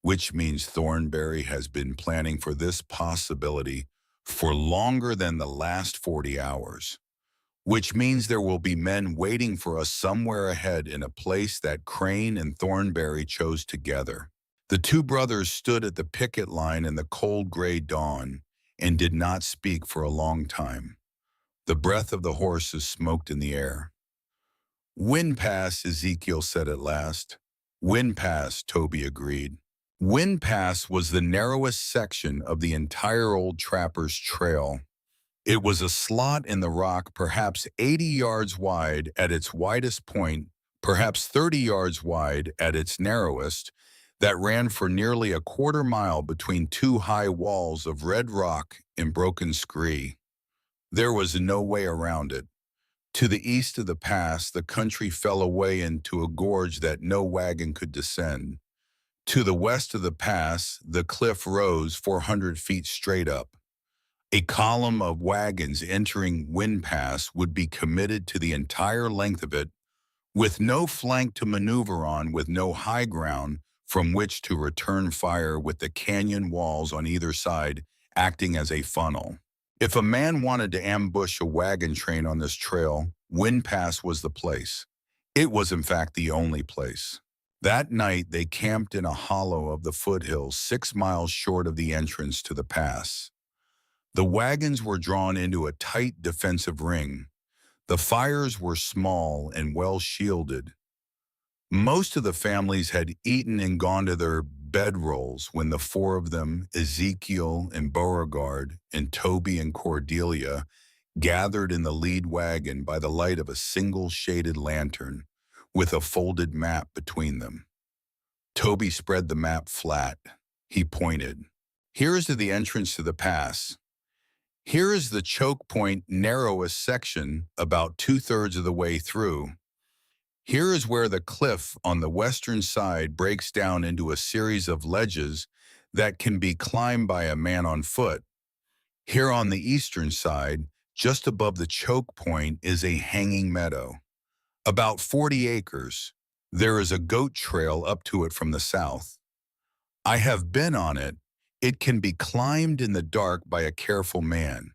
which means Thornberry has been planning for this possibility for longer than the last 40 hours, which means there will be men waiting for us somewhere ahead in a place that Crane and Thornberry chose together. The two brothers stood at the picket line in the cold gray dawn and did not speak for a long time. The breath of the horses smoked in the air. Wind Pass, Ezekiel said at last. Wind Pass, Toby agreed. Wind Pass was the narrowest section of the entire old Trapper's Trail. It was a slot in the rock perhaps 80 yards wide at its widest point, perhaps 30 yards wide at its narrowest, that ran for nearly a quarter-mile between two high walls of red rock and broken scree. There was no way around it. To the east of the pass, the country fell away into a gorge that no wagon could descend. To the west of the pass, the cliff rose 400 feet straight up. A column of wagons entering Wind Pass would be committed to the entire length of it, with no flank to maneuver on, with no high ground from which to return fire, with the canyon walls on either side acting as a funnel. If a man wanted to ambush a wagon train on this trail, Wind Pass was the place. It was, in fact, the only place. That night, they camped in a hollow of the foothills 6 miles short of the entrance to the pass. The wagons were drawn into a tight defensive ring. The fires were small and well shielded. Most of the families had eaten and gone to their bedrolls when the four of them, Ezekiel and Beauregard and Toby and Cordelia, gathered in the lead wagon by the light of a single shaded lantern with a folded map between them. Toby spread the map flat. He pointed. Here is the entrance to the pass. Here is the choke point narrowest section, about 2/3 of the way through. Here is where the cliff on the western side breaks down into a series of ledges that can be climbed by a man on foot. Here on the eastern side, just above the choke point, is a hanging meadow. About 40 acres. There is a goat trail up to it from the south. I have been on it. It can be climbed in the dark by a careful man.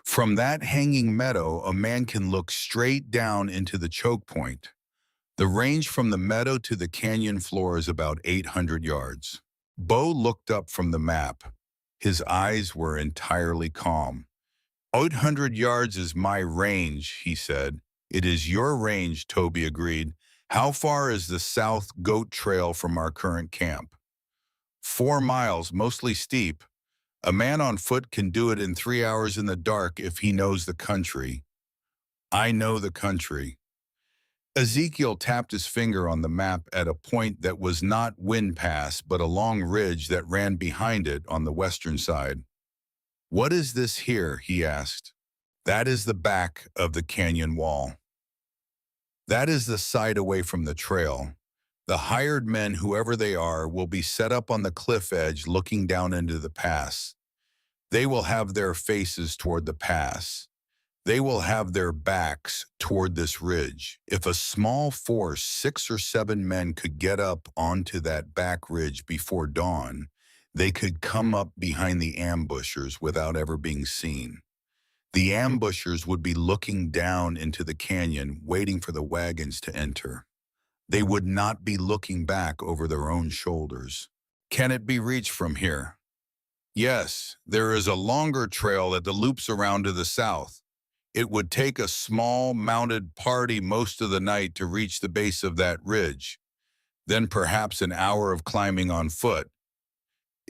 From that hanging meadow, a man can look straight down into the choke point. The range from the meadow to the canyon floor is about 800 yards. Bo looked up from the map. His eyes were entirely calm. 800 yards is my range, he said. It is your range, Toby agreed. How far is the South Goat Trail from our current camp? 4 miles, mostly steep. A man on foot can do it in 3 hours in the dark if he knows the country. I know the country. Ezekiel tapped his finger on the map at a point that was not Wind Pass, but a long ridge that ran behind it on the western side. "What is this here?" he asked. "That is the back of the canyon wall. That is the side away from the trail. The hired men, whoever they are, will be set up on the cliff edge looking down into the pass. They will have their faces toward the pass. They will have their backs toward this ridge. If a small force, 6 or 7 men, could get up onto that back ridge before dawn, they could come up behind the ambushers without ever being seen. The ambushers would be looking down into the canyon, waiting for the wagons to enter. They would not be looking back over their own shoulders. Can it be reached from here? Yes, there is a longer trail that loops around to the south. It would take a small mounted party most of the night to reach the base of that ridge, then perhaps an hour of climbing on foot."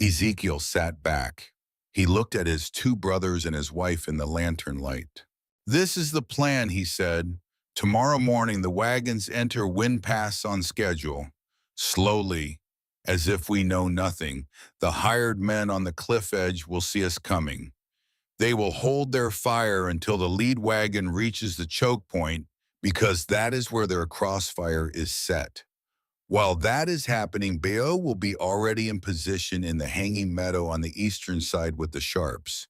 Ezekiel sat back. He looked at his 2 brothers and his wife in the lantern light. "This is the plan," he said. "Tomorrow morning the wagons enter Wind Pass on schedule. Slowly, as if we know nothing, the hired men on the cliff edge will see us coming. They will hold their fire until the lead wagon reaches the choke point, because that is where their crossfire is set. While that is happening, Baal will be already in position in the hanging meadow on the eastern side with the sharps.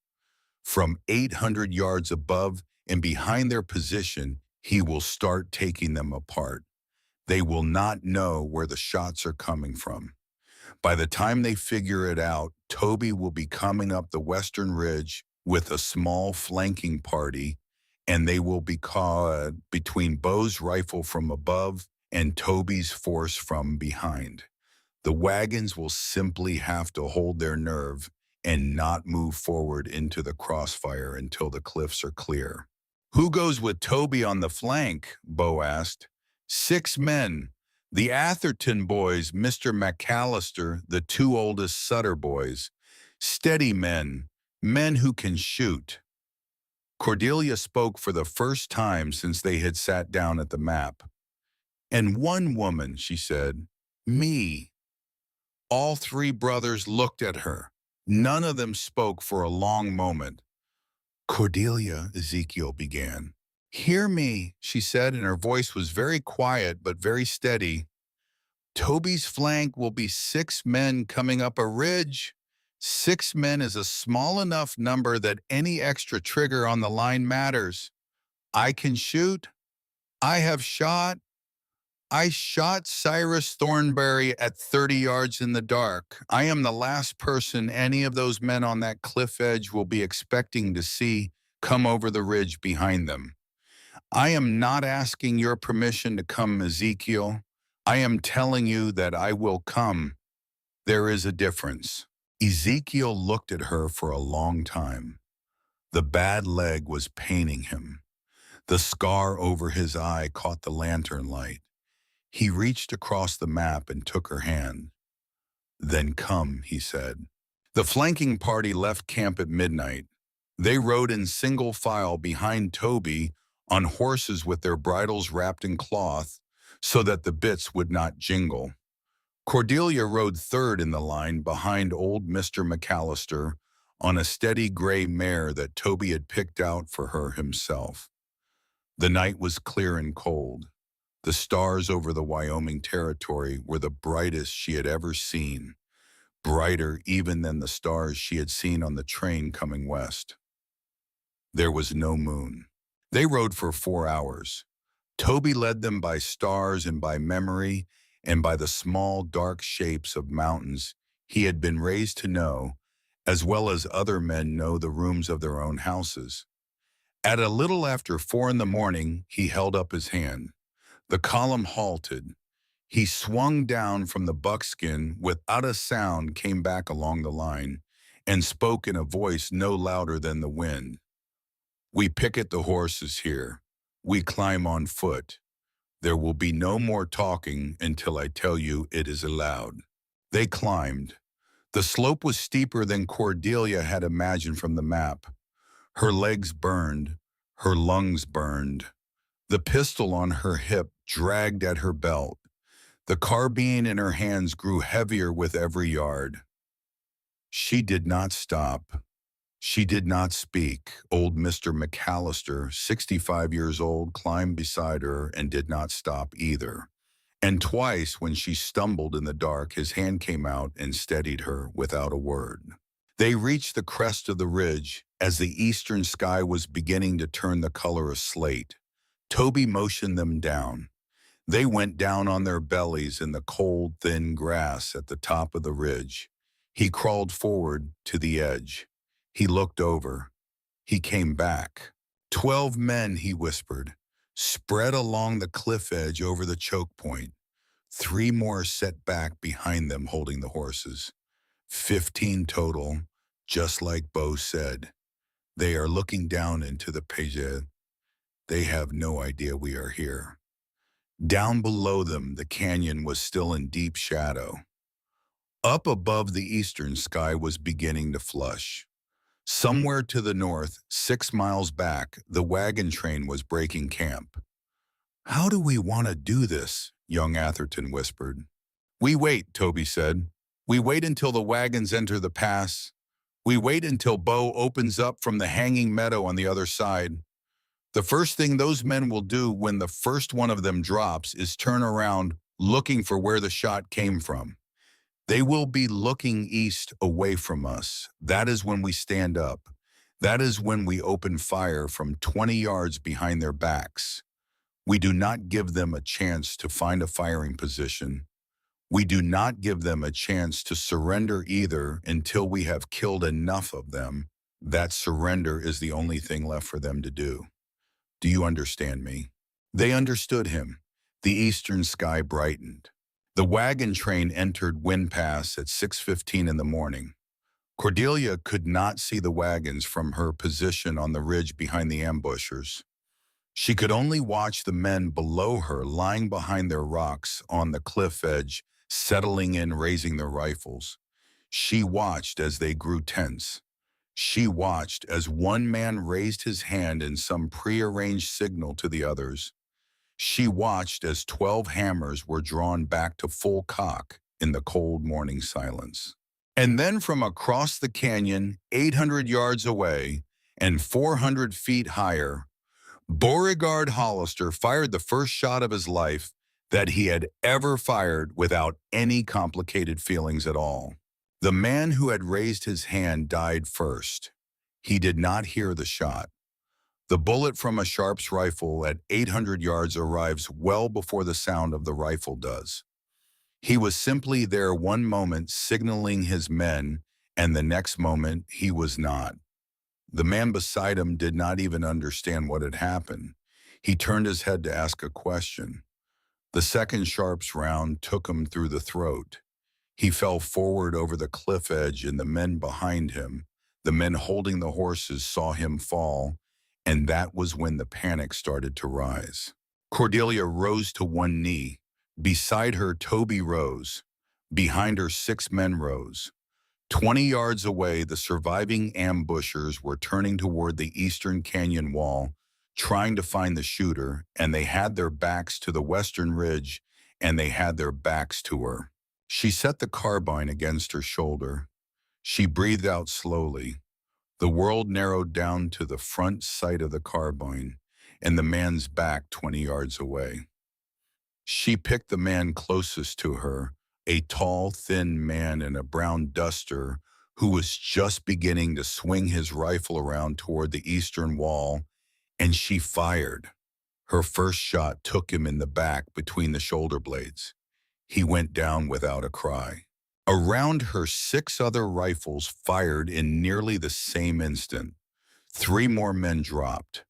From 800 yards above and behind their position, he will start taking them apart. They will not know where the shots are coming from. By the time they figure it out, Toby will be coming up the western ridge with a small flanking party, and they will be caught between Bo's rifle from above and Toby's force from behind. The wagons will simply have to hold their nerve and not move forward into the crossfire until the cliffs are clear." "Who goes with Toby on the flank?" Bo asked. "6 men. The Atherton boys, Mr. McAllister, the 2 oldest Sutter boys. Steady men, men who can shoot." Cordelia spoke for the first time since they had sat down at the map. "And 1 woman," she said. "Me." All 3 brothers looked at her. None of them spoke for a long moment. "Cordelia," Ezekiel began. "Hear me," she said, and her voice was very quiet but very steady. "Toby's flank will be 6 men coming up a ridge. 6 men is a small enough number that any extra trigger on the line matters. I can shoot. I have shot. I shot Cyrus Thornberry at 30 yards in the dark. I am the last person any of those men on that cliff edge will be expecting to see come over the ridge behind them. I am not asking your permission to come, Ezekiel. I am telling you that I will come. There is a difference." Ezekiel looked at her for a long time. The bad leg was paining him. The scar over his eye caught the lantern light. He reached across the map and took her hand. "Then come," he said. The flanking party left camp at midnight. They rode in single file behind Toby on horses with their bridles wrapped in cloth so that the bits would not jingle. Cordelia rode third in the line behind old Mr. McAllister on a steady gray mare that Toby had picked out for her himself. The night was clear and cold. The stars over the Wyoming Territory were the brightest she had ever seen, brighter even than the stars she had seen on the train coming west. There was no moon. They rode for 4 hours. Toby led them by stars and by memory and by the small dark shapes of mountains he had been raised to know, as well as other men know the rooms of their own houses. At a little after 4 in the morning, he held up his hand. The column halted. He swung down from the buckskin without a sound, came back along the line, and spoke in a voice no louder than the wind. "We picket the horses here. We climb on foot. There will be no more talking until I tell you it is allowed." They climbed. The slope was steeper than Cordelia had imagined from the map. Her legs burned. Her lungs burned. The pistol on her hip dragged at her belt. The carbine in her hands grew heavier with every yard. She did not stop. She did not speak. Old Mr. McAllister, 65 years old, climbed beside her and did not stop either. And twice, when she stumbled in the dark, his hand came out and steadied her without a word. They reached the crest of the ridge as the eastern sky was beginning to turn the color of slate. Toby motioned them down. They went down on their bellies in the cold, thin grass at the top of the ridge. He crawled forward to the edge. He looked over. He came back. 12 men, he whispered, spread along the cliff edge over the choke point. 3 more set back behind them holding the horses. 15 total, just like Bo said. They are looking down into the Paget. They have no idea we are here. Down below them, the canyon was still in deep shadow. Up above, the eastern sky was beginning to flush. Somewhere to the north, 6 miles back, the wagon train was breaking camp. "How do we want to do this?" young Atherton whispered. "We wait," Toby said. "We wait until the wagons enter the pass. We wait until Bo opens up from the hanging meadow on the other side. The first thing those men will do when the first one of them drops is turn around looking for where the shot came from. They will be looking east away from us. That is when we stand up. That is when we open fire from 20 yards behind their backs. We do not give them a chance to find a firing position. We do not give them a chance to surrender either until we have killed enough of them. That surrender is the only thing left for them to do. Do you understand me?" They understood him. The eastern sky brightened. The wagon train entered Wind Pass at 6:15 in the morning. Cordelia could not see the wagons from her position on the ridge behind the ambushers. She could only watch the men below her lying behind their rocks on the cliff edge, settling in, raising their rifles. She watched as they grew tense. She watched as one man raised his hand in some prearranged signal to the others. She watched as 12 hammers were drawn back to full cock in the cold morning silence. And then from across the canyon, 800 yards away and 400 feet higher, Beauregard Hollister fired the first shot of his life that he had ever fired without any complicated feelings at all. The man who had raised his hand died first. He did not hear the shot. The bullet from a Sharp's rifle at 800 yards arrives well before the sound of the rifle does. He was simply there one moment signaling his men, and the next moment he was not. The man beside him did not even understand what had happened. He turned his head to ask a question. The second Sharp's round took him through the throat. He fell forward over the cliff edge, and the men behind him, the men holding the horses, saw him fall, and that was when the panic started to rise. Cordelia rose to one knee. Beside her, Toby rose. Behind her, 6 men rose. 20 yards away, the surviving ambushers were turning toward the eastern canyon wall, trying to find the shooter, and they had their backs to the western ridge, and they had their backs to her. She set the carbine against her shoulder. She breathed out slowly. The world narrowed down to the front sight of the carbine and the man's back 20 yards away. She picked the man closest to her, a tall, thin man in a brown duster who was just beginning to swing his rifle around toward the eastern wall, and she fired. Her first shot took him in the back between the shoulder blades. He went down without a cry. Around her, 6 other rifles fired in nearly the same instant. 3 more men dropped.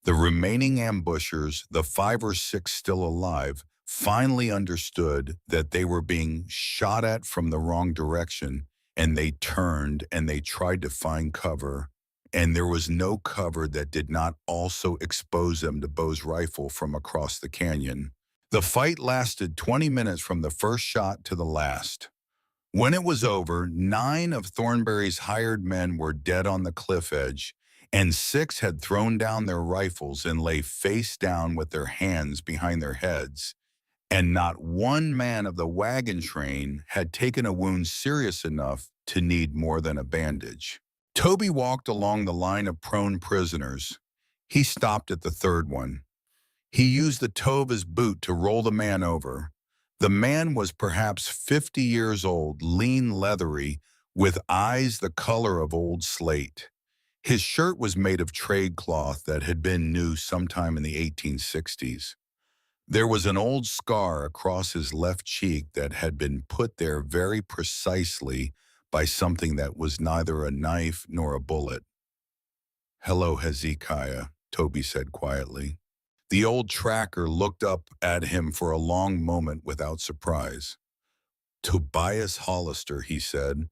The remaining ambushers, the 5 or 6 still alive, finally understood that they were being shot at from the wrong direction, and they turned and they tried to find cover, and there was no cover that did not also expose them to Bo's rifle from across the canyon. The fight lasted 20 minutes from the first shot to the last. When it was over, 9 of Thornberry's hired men were dead on the cliff edge, and 6 had thrown down their rifles and lay face down with their hands behind their heads, and not one man of the wagon train had taken a wound serious enough to need more than a bandage. Toby walked along the line of prone prisoners. He stopped at the third one. He used the toe of his boot to roll the man over. The man was perhaps 50 years old, lean, leathery, with eyes the color of old slate. His shirt was made of trade cloth that had been new sometime in the 1860s. There was an old scar across his left cheek that had been put there very precisely by something that was neither a knife nor a bullet. "Hello, Hezekiah," Toby said quietly. The old tracker looked up at him for a long moment without surprise. "Tobias Hollister," he said.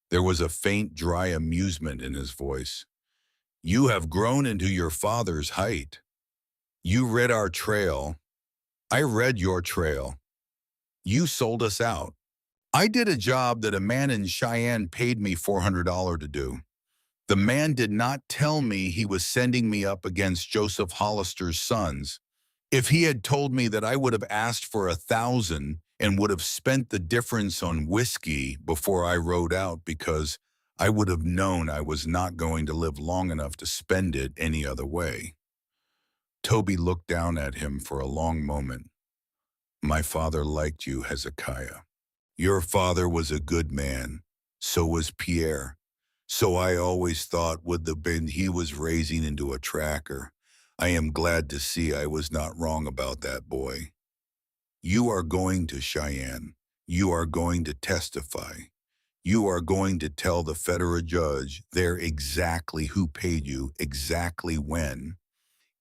There was a faint, dry amusement in his voice. "You have grown into your father's height. You read our trail. I read your trail. You sold us out. I did a job that a man in Cheyenne paid me $400 to do. The man did not tell me he was sending me up against Joseph Hollister's sons. If he had told me that, I would have asked for 1,000 and would have spent the difference on whiskey before I rode out, because I would have known I was not going to live long enough to spend it any other way." Toby looked down at him for a long moment. "My father liked you, Hezekiah. Your father was a good man. So was Pierre. So I always thought would have been he was raising into a tracker. I am glad to see I was not wrong about that boy. You are going to Cheyenne. You are going to testify. You are going to tell the federal judge there exactly who paid you, exactly when,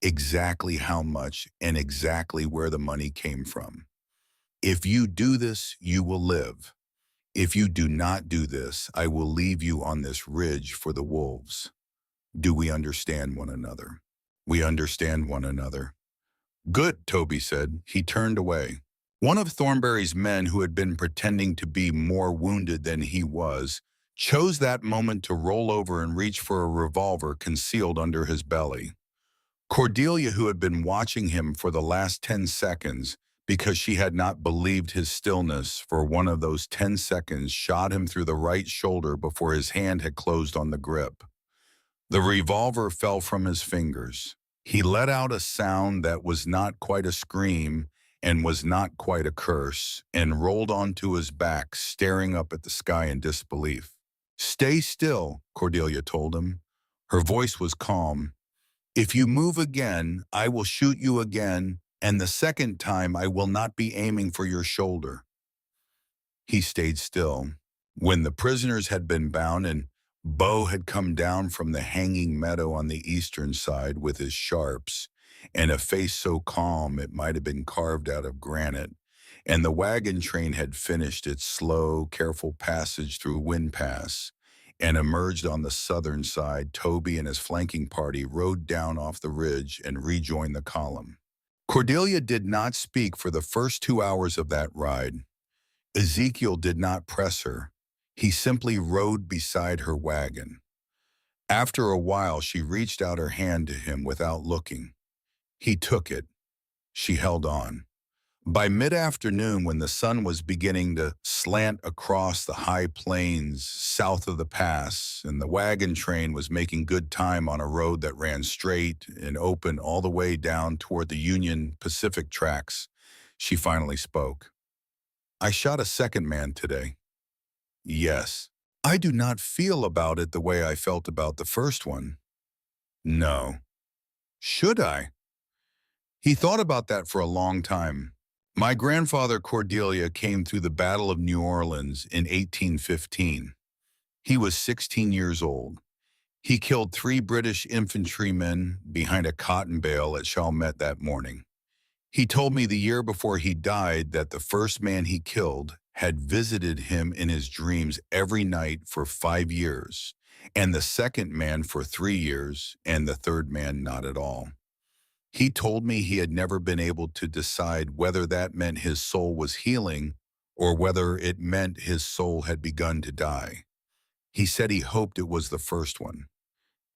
exactly how much, and exactly where the money came from. If you do this, you will live. If you do not do this, I will leave you on this ridge for the wolves. Do we understand one another?" "We understand one another." "Good," Toby said. He turned away. One of Thornberry's men, who had been pretending to be more wounded than he was, chose that moment to roll over and reach for a revolver concealed under his belly. Cordelia, who had been watching him for the last 10 seconds, because she had not believed his stillness for one of those 10 seconds, shot him through the right shoulder before his hand had closed on the grip. The revolver fell from his fingers. He let out a sound that was not quite a scream and was not quite a curse, and rolled onto his back, staring up at the sky in disbelief. "Stay still," Cordelia told him. Her voice was calm. "If you move again, I will shoot you again, and the second time I will not be aiming for your shoulder." He stayed still. When the prisoners had been bound and Bo had come down from the hanging meadow on the eastern side with his sharps, and a face so calm it might have been carved out of granite, and the wagon train had finished its slow, careful passage through Wind Pass, and emerged on the southern side, Toby and his flanking party rode down off the ridge and rejoined the column. Cordelia did not speak for the first 2 hours of that ride. Ezekiel did not press her. He simply rode beside her wagon. After a while, she reached out her hand to him without looking. He took it. She held on. By mid-afternoon, when the sun was beginning to slant across the high plains south of the pass, and the wagon train was making good time on a road that ran straight and open all the way down toward the Union Pacific tracks, she finally spoke. "I shot a second man today." "Yes." "I do not feel about it the way I felt about the first one." "No." "Should I?" He thought about that for a long time. "My grandfather Cordelia came through the Battle of New Orleans in 1815. He was 16 years old. He killed 3 British infantrymen behind a cotton bale at Chalmette that morning. He told me the year before he died that the first man he killed had visited him in his dreams every night for 5 years, and the second man for 3 years, and the third man not at all. He told me he had never been able to decide whether that meant his soul was healing or whether it meant his soul had begun to die. He said he hoped it was the first one.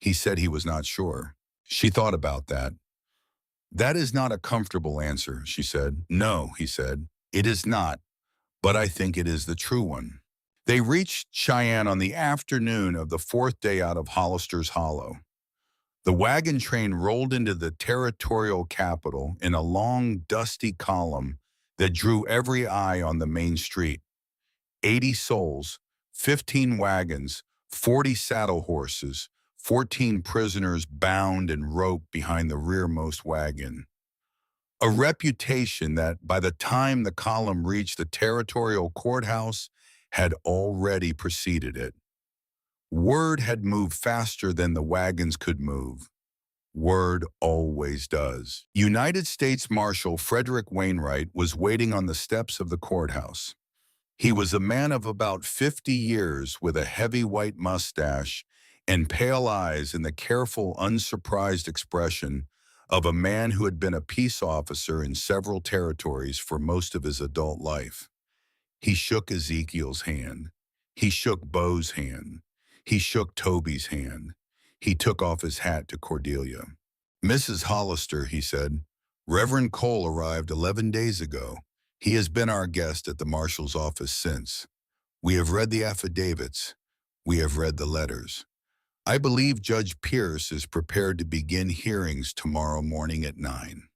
He said he was not sure. She thought about that. That is not a comfortable answer, she said. No, he said, it is not, but I think it is the true one. They reached Cheyenne on the afternoon of the fourth day out of Hollister's Hollow. The wagon train rolled into the territorial capital in a long, dusty column that drew every eye on the main street. 80 souls, 15 wagons, 40 saddle horses, 14 prisoners bound and roped behind the rearmost wagon. A reputation that, by the time the column reached the territorial courthouse, had already preceded it. Word had moved faster than the wagons could move. Word always does. United States Marshal Frederick Wainwright was waiting on the steps of the courthouse. He was a man of about 50 years with a heavy white mustache and pale eyes and the careful, unsurprised expression of a man who had been a peace officer in several territories for most of his adult life. He shook Ezekiel's hand. He shook Bo's hand. He shook Toby's hand. He took off his hat to Cordelia. Mrs. Hollister, he said, Reverend Cole arrived 11 days ago. He has been our guest at the marshal's office since. We have read the affidavits. We have read the letters. I believe Judge Pierce is prepared to begin hearings tomorrow morning at 9.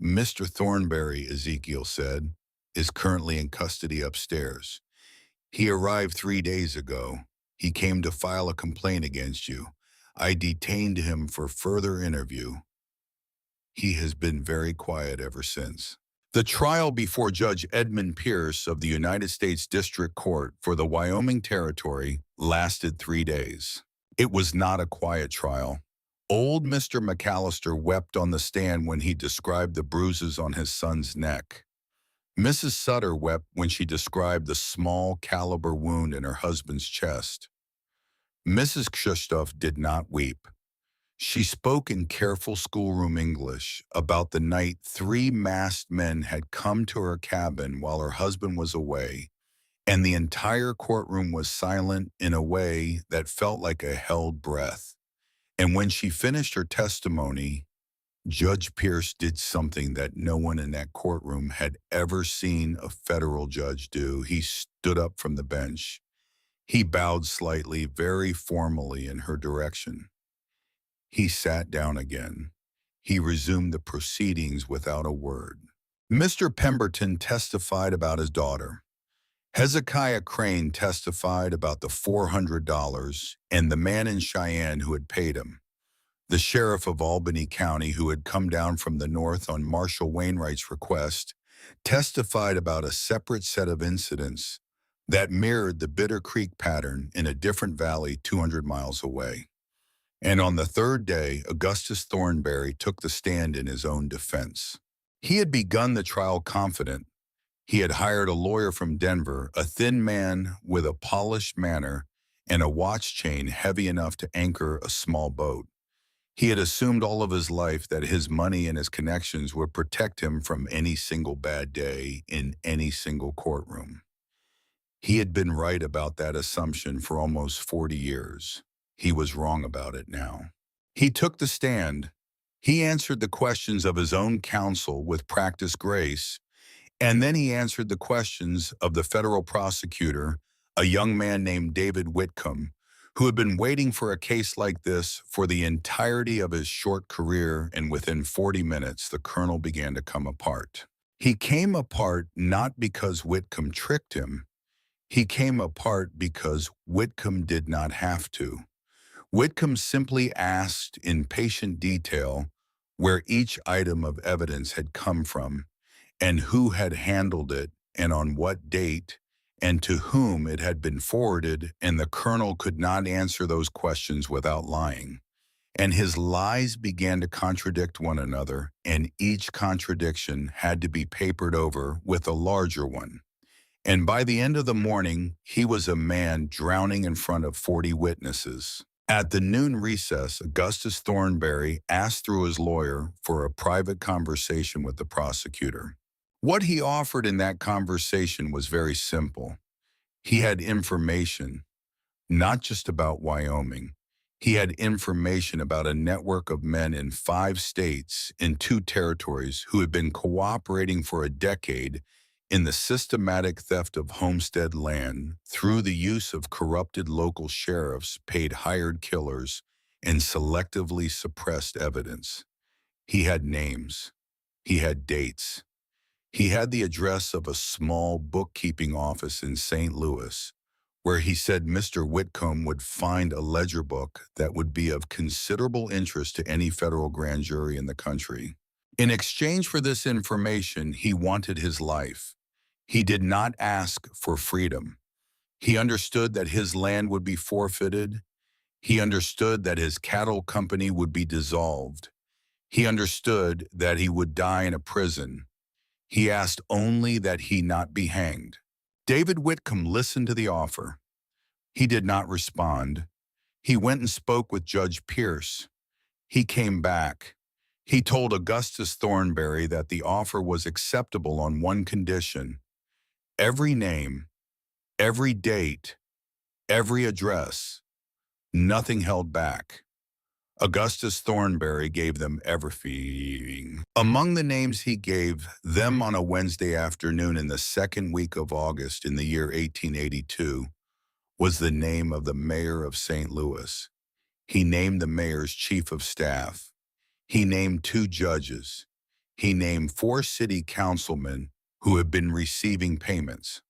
Mr. Thornberry, Ezekiel said, is currently in custody upstairs. He arrived 3 days ago. He came to file a complaint against you. I detained him for further interview. He has been very quiet ever since. The trial before Judge Edmund Pierce of the United States District Court for the Wyoming Territory lasted 3 days. It was not a quiet trial. Old Mr. McAllister wept on the stand when he described the bruises on his son's neck. Mrs. Sutter wept when she described the small caliber wound in her husband's chest. Mrs. Krzysztof did not weep. She spoke in careful schoolroom English about the night 3 masked men had come to her cabin while her husband was away, and the entire courtroom was silent in a way that felt like a held breath. And when she finished her testimony, Judge Pierce did something that no one in that courtroom had ever seen a federal judge do. He stood up from the bench. He bowed slightly, very formally in her direction. He sat down again. He resumed the proceedings without a word. Mr. Pemberton testified about his daughter. Hezekiah Crane testified about the $400 and the man in Cheyenne who had paid him. The sheriff of Albany County, who had come down from the north on Marshal Wainwright's request, testified about a separate set of incidents that mirrored the Bitter Creek pattern in a different valley 200 miles away. And on the third day, Augustus Thornberry took the stand in his own defense. He had begun the trial confident. He had hired a lawyer from Denver, a thin man with a polished manner and a watch chain heavy enough to anchor a small boat. He had assumed all of his life that his money and his connections would protect him from any single bad day in any single courtroom. He had been right about that assumption for almost 40 years. He was wrong about it now. He took the stand. He answered the questions of his own counsel with practiced grace, and then he answered the questions of the federal prosecutor, a young man named David Whitcomb, who had been waiting for a case like this for the entirety of his short career, and within 40 minutes, the colonel began to come apart. He came apart not because Whitcomb tricked him. He came apart because Whitcomb did not have to. Whitcomb simply asked in patient detail where each item of evidence had come from, and who had handled it, and on what date, and to whom it had been forwarded, and the colonel could not answer those questions without lying. And his lies began to contradict one another, and each contradiction had to be papered over with a larger one. And by the end of the morning, he was a man drowning in front of 40 witnesses. At the noon recess, Augustus Thornberry asked through his lawyer for a private conversation with the prosecutor. What he offered in that conversation was very simple. He had information, not just about Wyoming. He had information about a network of men in 5 states and 2 territories who had been cooperating for a decade in the systematic theft of homestead land through the use of corrupted local sheriffs, paid hired killers, and selectively suppressed evidence. He had names. He had dates. He had the address of a small bookkeeping office in St. Louis, where he said Mr. Whitcomb would find a ledger book that would be of considerable interest to any federal grand jury in the country. In exchange for this information, he wanted his life. He did not ask for freedom. He understood that his land would be forfeited. He understood that his cattle company would be dissolved. He understood that he would die in a prison. He asked only that he not be hanged. David Whitcomb listened to the offer. He did not respond. He went and spoke with Judge Pierce. He came back. He told Augustus Thornberry that the offer was acceptable on one condition: every name, every date, every address, nothing held back. Augustus Thornberry gave them everything. Among the names he gave them on a Wednesday afternoon in the second week of August in the year 1882 was the name of the mayor of St. Louis. He named the mayor's chief of staff. He named 2 judges. He named 4 city councilmen who had been receiving payments.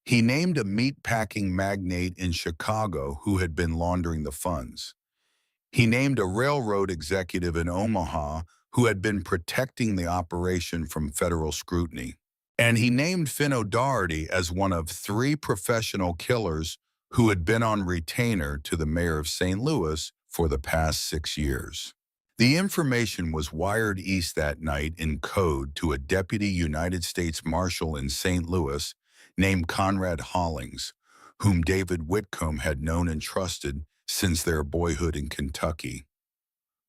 He named a meatpacking magnate in Chicago who had been laundering the funds. He named a railroad executive in Omaha who had been protecting the operation from federal scrutiny. And he named Finn O'Doherty as one of 3 professional killers who had been on retainer to the mayor of St. Louis for the past 6 years. The information was wired east that night in code to a deputy United States Marshal in St. Louis named Conrad Hollings, whom David Whitcomb had known and trusted since their boyhood in Kentucky.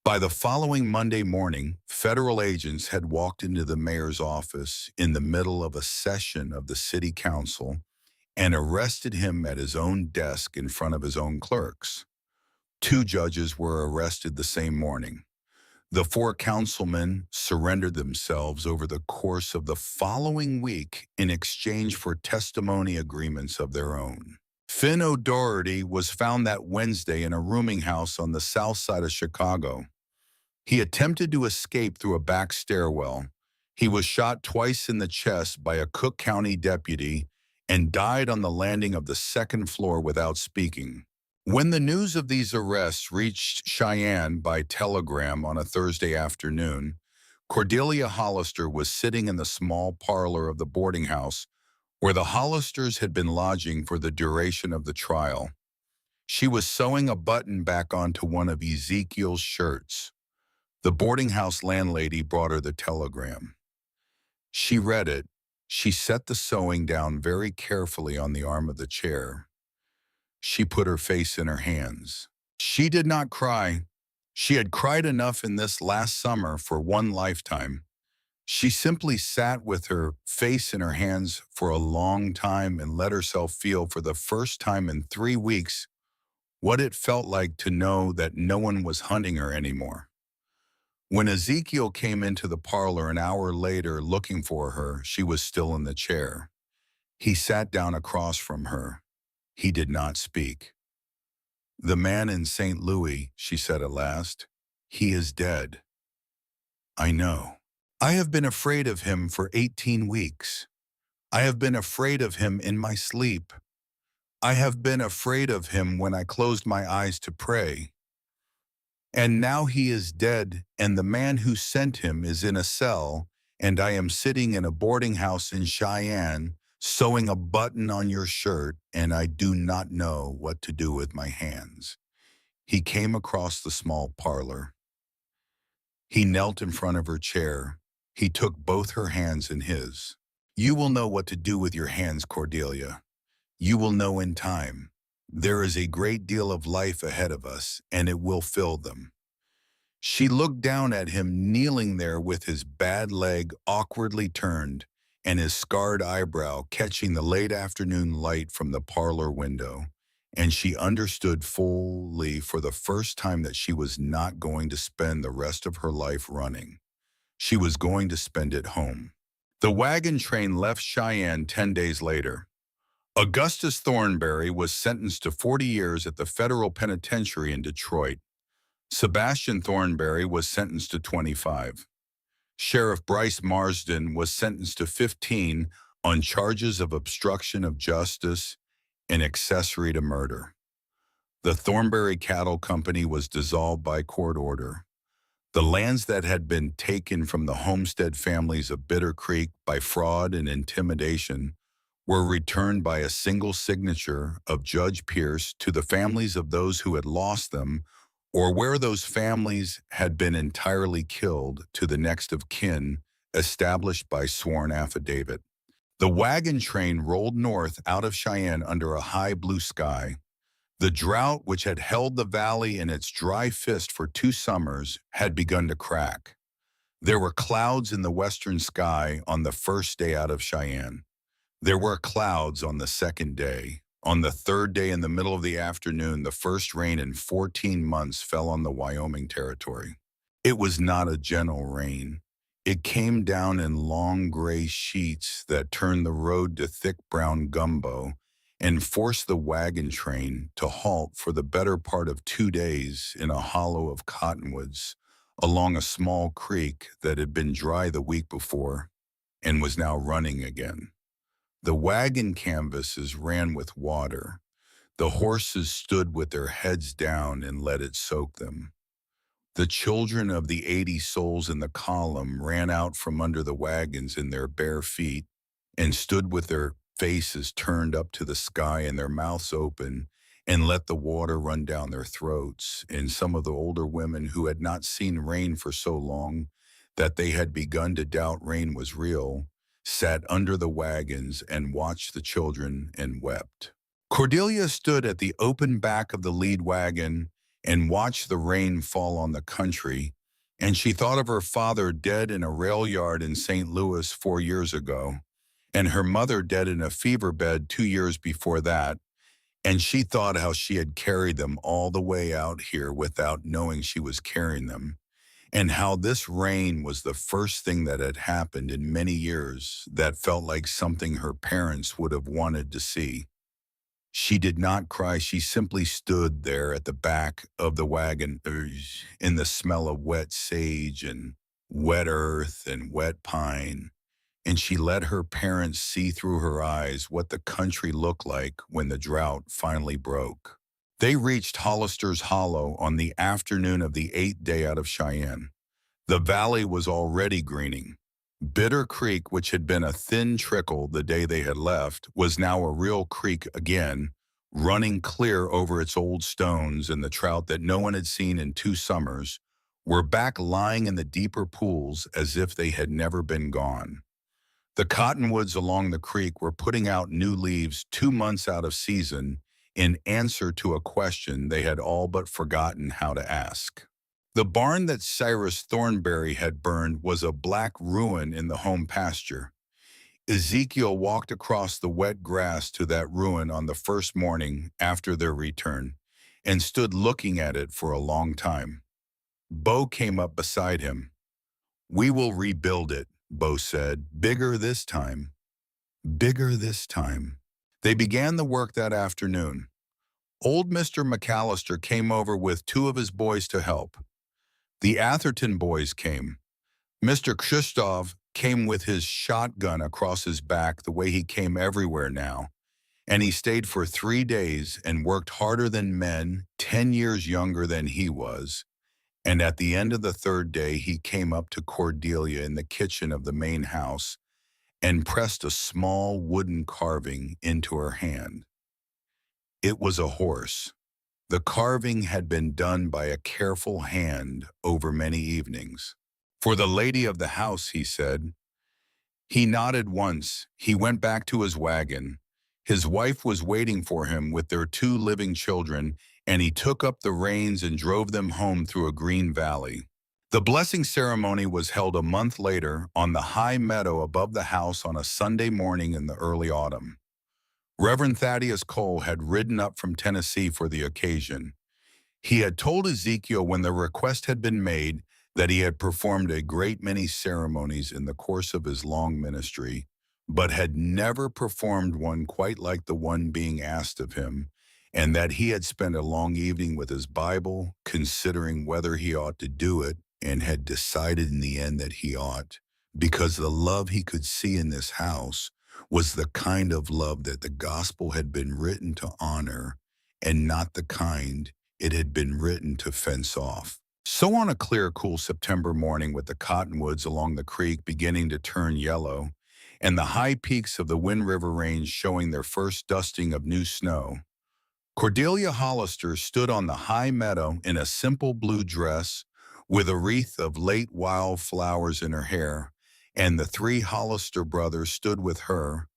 By the following Monday morning, federal agents had walked into the mayor's office in the middle of a session of the city council and arrested him at his own desk in front of his own clerks. 2 judges were arrested the same morning. The 4 councilmen surrendered themselves over the course of the following week in exchange for testimony agreements of their own. Finn O'Doherty was found that Wednesday in a rooming house on the south side of Chicago. He attempted to escape through a back stairwell. He was shot twice in the chest by a Cook County deputy and died on the landing of the 2nd floor without speaking. When the news of these arrests reached Cheyenne by telegram on a Thursday afternoon, Cordelia Hollister was sitting in the small parlor of the boarding house where the Hollisters had been lodging for the duration of the trial. She was sewing a button back onto one of Ezekiel's shirts. The boarding house landlady brought her the telegram. She read it. She set the sewing down very carefully on the arm of the chair. She put her face in her hands. She did not cry. She had cried enough in this last summer for one lifetime. She simply sat with her face in her hands for a long time and let herself feel for the first time in 3 weeks what it felt like to know that no one was hunting her anymore. When Ezekiel came into the parlor an hour later looking for her, she was still in the chair. He sat down across from her. He did not speak. "The man in St. Louis," she said at last, "he is dead." "I know. I have been afraid of him for 18 weeks. I have been afraid of him in my sleep. I have been afraid of him when I closed my eyes to pray. And now he is dead, and the man who sent him is in a cell, and I am sitting in a boarding house in Cheyenne, sewing a button on your shirt, and I do not know what to do with my hands." He came across the small parlor. He knelt in front of her chair. He took both her hands in his. "You will know what to do with your hands, Cordelia. You will know in time. There is a great deal of life ahead of us, and it will fill them." She looked down at him kneeling there with his bad leg awkwardly turned and his scarred eyebrow catching the late afternoon light from the parlor window, and she understood fully for the first time that she was not going to spend the rest of her life running. She was going to spend it home. The wagon train left Cheyenne 10 days later. Augustus Thornberry was sentenced to 40 years at the federal penitentiary in Detroit. Sebastian Thornberry was sentenced to 25. Sheriff Bryce Marsden was sentenced to 15 on charges of obstruction of justice and accessory to murder. The Thornberry Cattle Company was dissolved by court order. The lands that had been taken from the homestead families of Bitter Creek by fraud and intimidation were returned by a single signature of Judge Pierce to the families of those who had lost them, or where those families had been entirely killed, to the next of kin, established by sworn affidavit. The wagon train rolled north out of Cheyenne under a high blue sky. The drought, which had held the valley in its dry fist for 2 summers, had begun to crack. There were clouds in the western sky on the first day out of Cheyenne. There were clouds on the second day. On the third day in the middle of the afternoon, the first rain in 14 months fell on the Wyoming Territory. It was not a gentle rain. It came down in long gray sheets that turned the road to thick brown gumbo and forced the wagon train to halt for the better part of 2 days in a hollow of cottonwoods along a small creek that had been dry the week before and was now running again. The wagon canvases ran with water. The horses stood with their heads down and let it soak them. The children of the 80 souls in the column ran out from under the wagons in their bare feet and stood with their faces turned up to the sky and their mouths open and let the water run down their throats. And some of the older women who had not seen rain for so long that they had begun to doubt rain was real sat under the wagons and watched the children and wept. Cordelia stood at the open back of the lead wagon and watched the rain fall on the country, and she thought of her father dead in a rail yard in St. Louis 4 years ago, and her mother dead in a fever bed 2 years before that, and she thought how she had carried them all the way out here without knowing she was carrying them, and how this rain was the first thing that had happened in many years that felt like something her parents would have wanted to see. She did not cry. She simply stood there at the back of the wagon in the smell of wet sage and wet earth and wet pine, and she let her parents see through her eyes what the country looked like when the drought finally broke. They reached Hollister's Hollow on the afternoon of the 8th day out of Cheyenne. The valley was already greening. Bitter Creek, which had been a thin trickle the day they had left, was now a real creek again, running clear over its old stones, and the trout that no one had seen in 2 summers were back lying in the deeper pools as if they had never been gone. The cottonwoods along the creek were putting out new leaves 2 months out of season in answer to a question they had all but forgotten how to ask. The barn that Cyrus Thornberry had burned was a black ruin in the home pasture. Ezekiel walked across the wet grass to that ruin on the first morning after their return and stood looking at it for a long time. Bo came up beside him. "We will rebuild it," Bo said. "Bigger this time. Bigger this time." They began the work that afternoon. Old Mr. McAllister came over with 2 of his boys to help. The Atherton boys came. Mr. Christoph came with his shotgun across his back the way he came everywhere now, and he stayed for 3 days and worked harder than men 10 years younger than he was, and at the end of the 3rd day he came up to Cordelia in the kitchen of the main house and pressed a small wooden carving into her hand. It was a horse. The carving had been done by a careful hand over many evenings. "For the lady of the house," he said. He nodded once. He went back to his wagon. His wife was waiting for him with their 2 living children, and he took up the reins and drove them home through a green valley. The blessing ceremony was held a month later on the high meadow above the house on a Sunday morning in the early autumn. Reverend Thaddeus Cole had ridden up from Tennessee for the occasion. He had told Ezekiel when the request had been made that he had performed a great many ceremonies in the course of his long ministry, but had never performed one quite like the one being asked of him, and that he had spent a long evening with his Bible, considering whether he ought to do it, and had decided in the end that he ought, because the love he could see in this house was the kind of love that the gospel had been written to honor, and not the kind it had been written to fence off. So on a clear, cool September morning with the cottonwoods along the creek beginning to turn yellow, and the high peaks of the Wind River Range showing their first dusting of new snow, Cordelia Hollister stood on the high meadow in a simple blue dress with a wreath of late wild flowers in her hair, and the three Hollister brothers stood with her,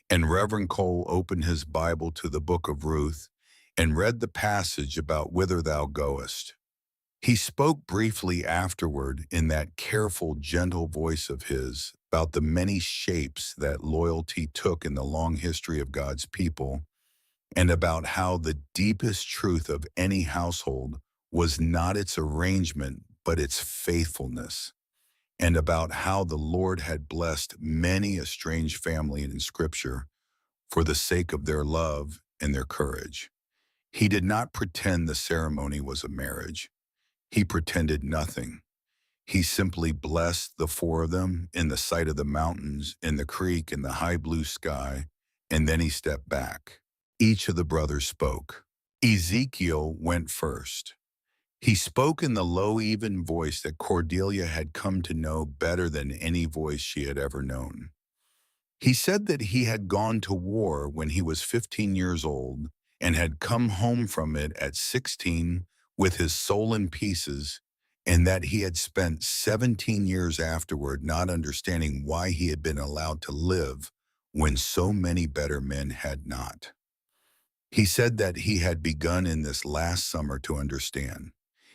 and Reverend Cole opened his Bible to the book of Ruth and read the passage about whither thou goest. He spoke briefly afterward in that careful, gentle voice of his about the many shapes that loyalty took in the long history of God's people, and about how the deepest truth of any household was not its arrangement, but its faithfulness, and about how the Lord had blessed many a strange family in Scripture for the sake of their love and their courage. He did not pretend the ceremony was a marriage. He pretended nothing. He simply blessed the four of them in the sight of the mountains, in the creek, in the high blue sky, and then he stepped back. Each of the brothers spoke. Ezekiel went first. He spoke in the low, even voice that Cordelia had come to know better than any voice she had ever known. He said that he had gone to war when he was 15 years old and had come home from it at 16 with his soul in pieces, and that he had spent 17 years afterward not understanding why he had been allowed to live when so many better men had not. He said that he had begun in this last summer to understand.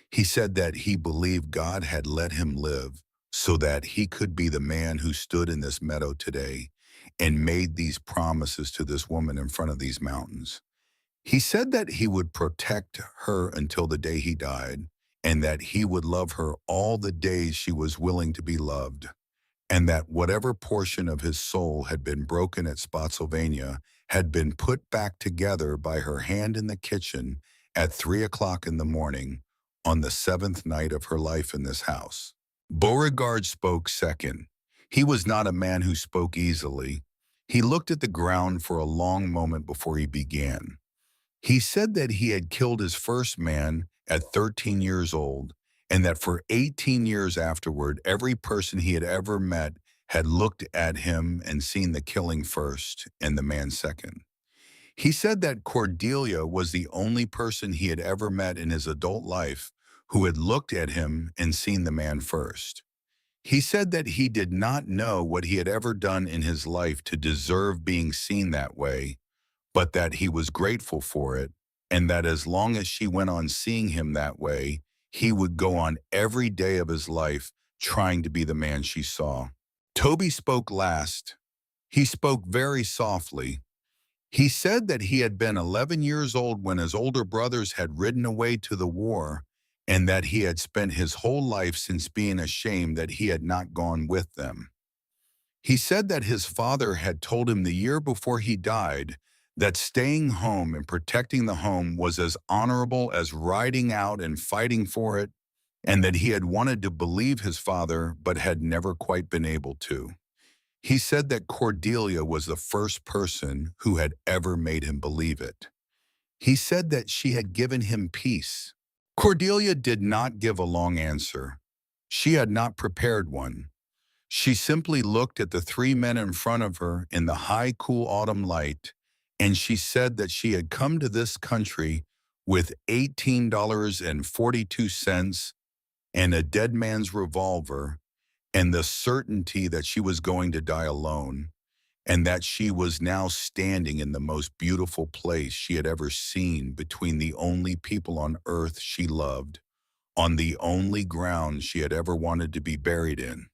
He said that he believed God had let him live so that he could be the man who stood in this meadow today and made these promises to this woman in front of these mountains. He said that he would protect her until the day he died, and that he would love her all the days she was willing to be loved, and that whatever portion of his soul had been broken at Spotsylvania had been put back together by her hand in the kitchen at 3 o'clock in the morning on the seventh night of her life in this house. Beauregard spoke second. He was not a man who spoke easily. He looked at the ground for a long moment before he began. He said that he had killed his first man at 13 years old, and that for 18 years afterward, every person he had ever met had looked at him and seen the killing first and the man second. He said that Cordelia was the only person he had ever met in his adult life who had looked at him and seen the man first. He said that he did not know what he had ever done in his life to deserve being seen that way, but that he was grateful for it, and that as long as she went on seeing him that way, he would go on every day of his life trying to be the man she saw. Toby spoke last. He spoke very softly. He said that he had been 11 years old when his older brothers had ridden away to the war, and that he had spent his whole life since being ashamed that he had not gone with them. He said that his father had told him the year before he died that staying home and protecting the home was as honorable as riding out and fighting for it, and that he had wanted to believe his father but had never quite been able to. He said that Cordelia was the first person who had ever made him believe it. He said that she had given him peace. Cordelia did not give a long answer. She had not prepared one. She simply looked at the three men in front of her in the high, cool autumn light, and she said that she had come to this country with $18.42 and a dead man's revolver and the certainty that she was going to die alone, and that she was now standing in the most beautiful place she had ever seen between the only people on earth she loved, on the only ground she had ever wanted to be buried in,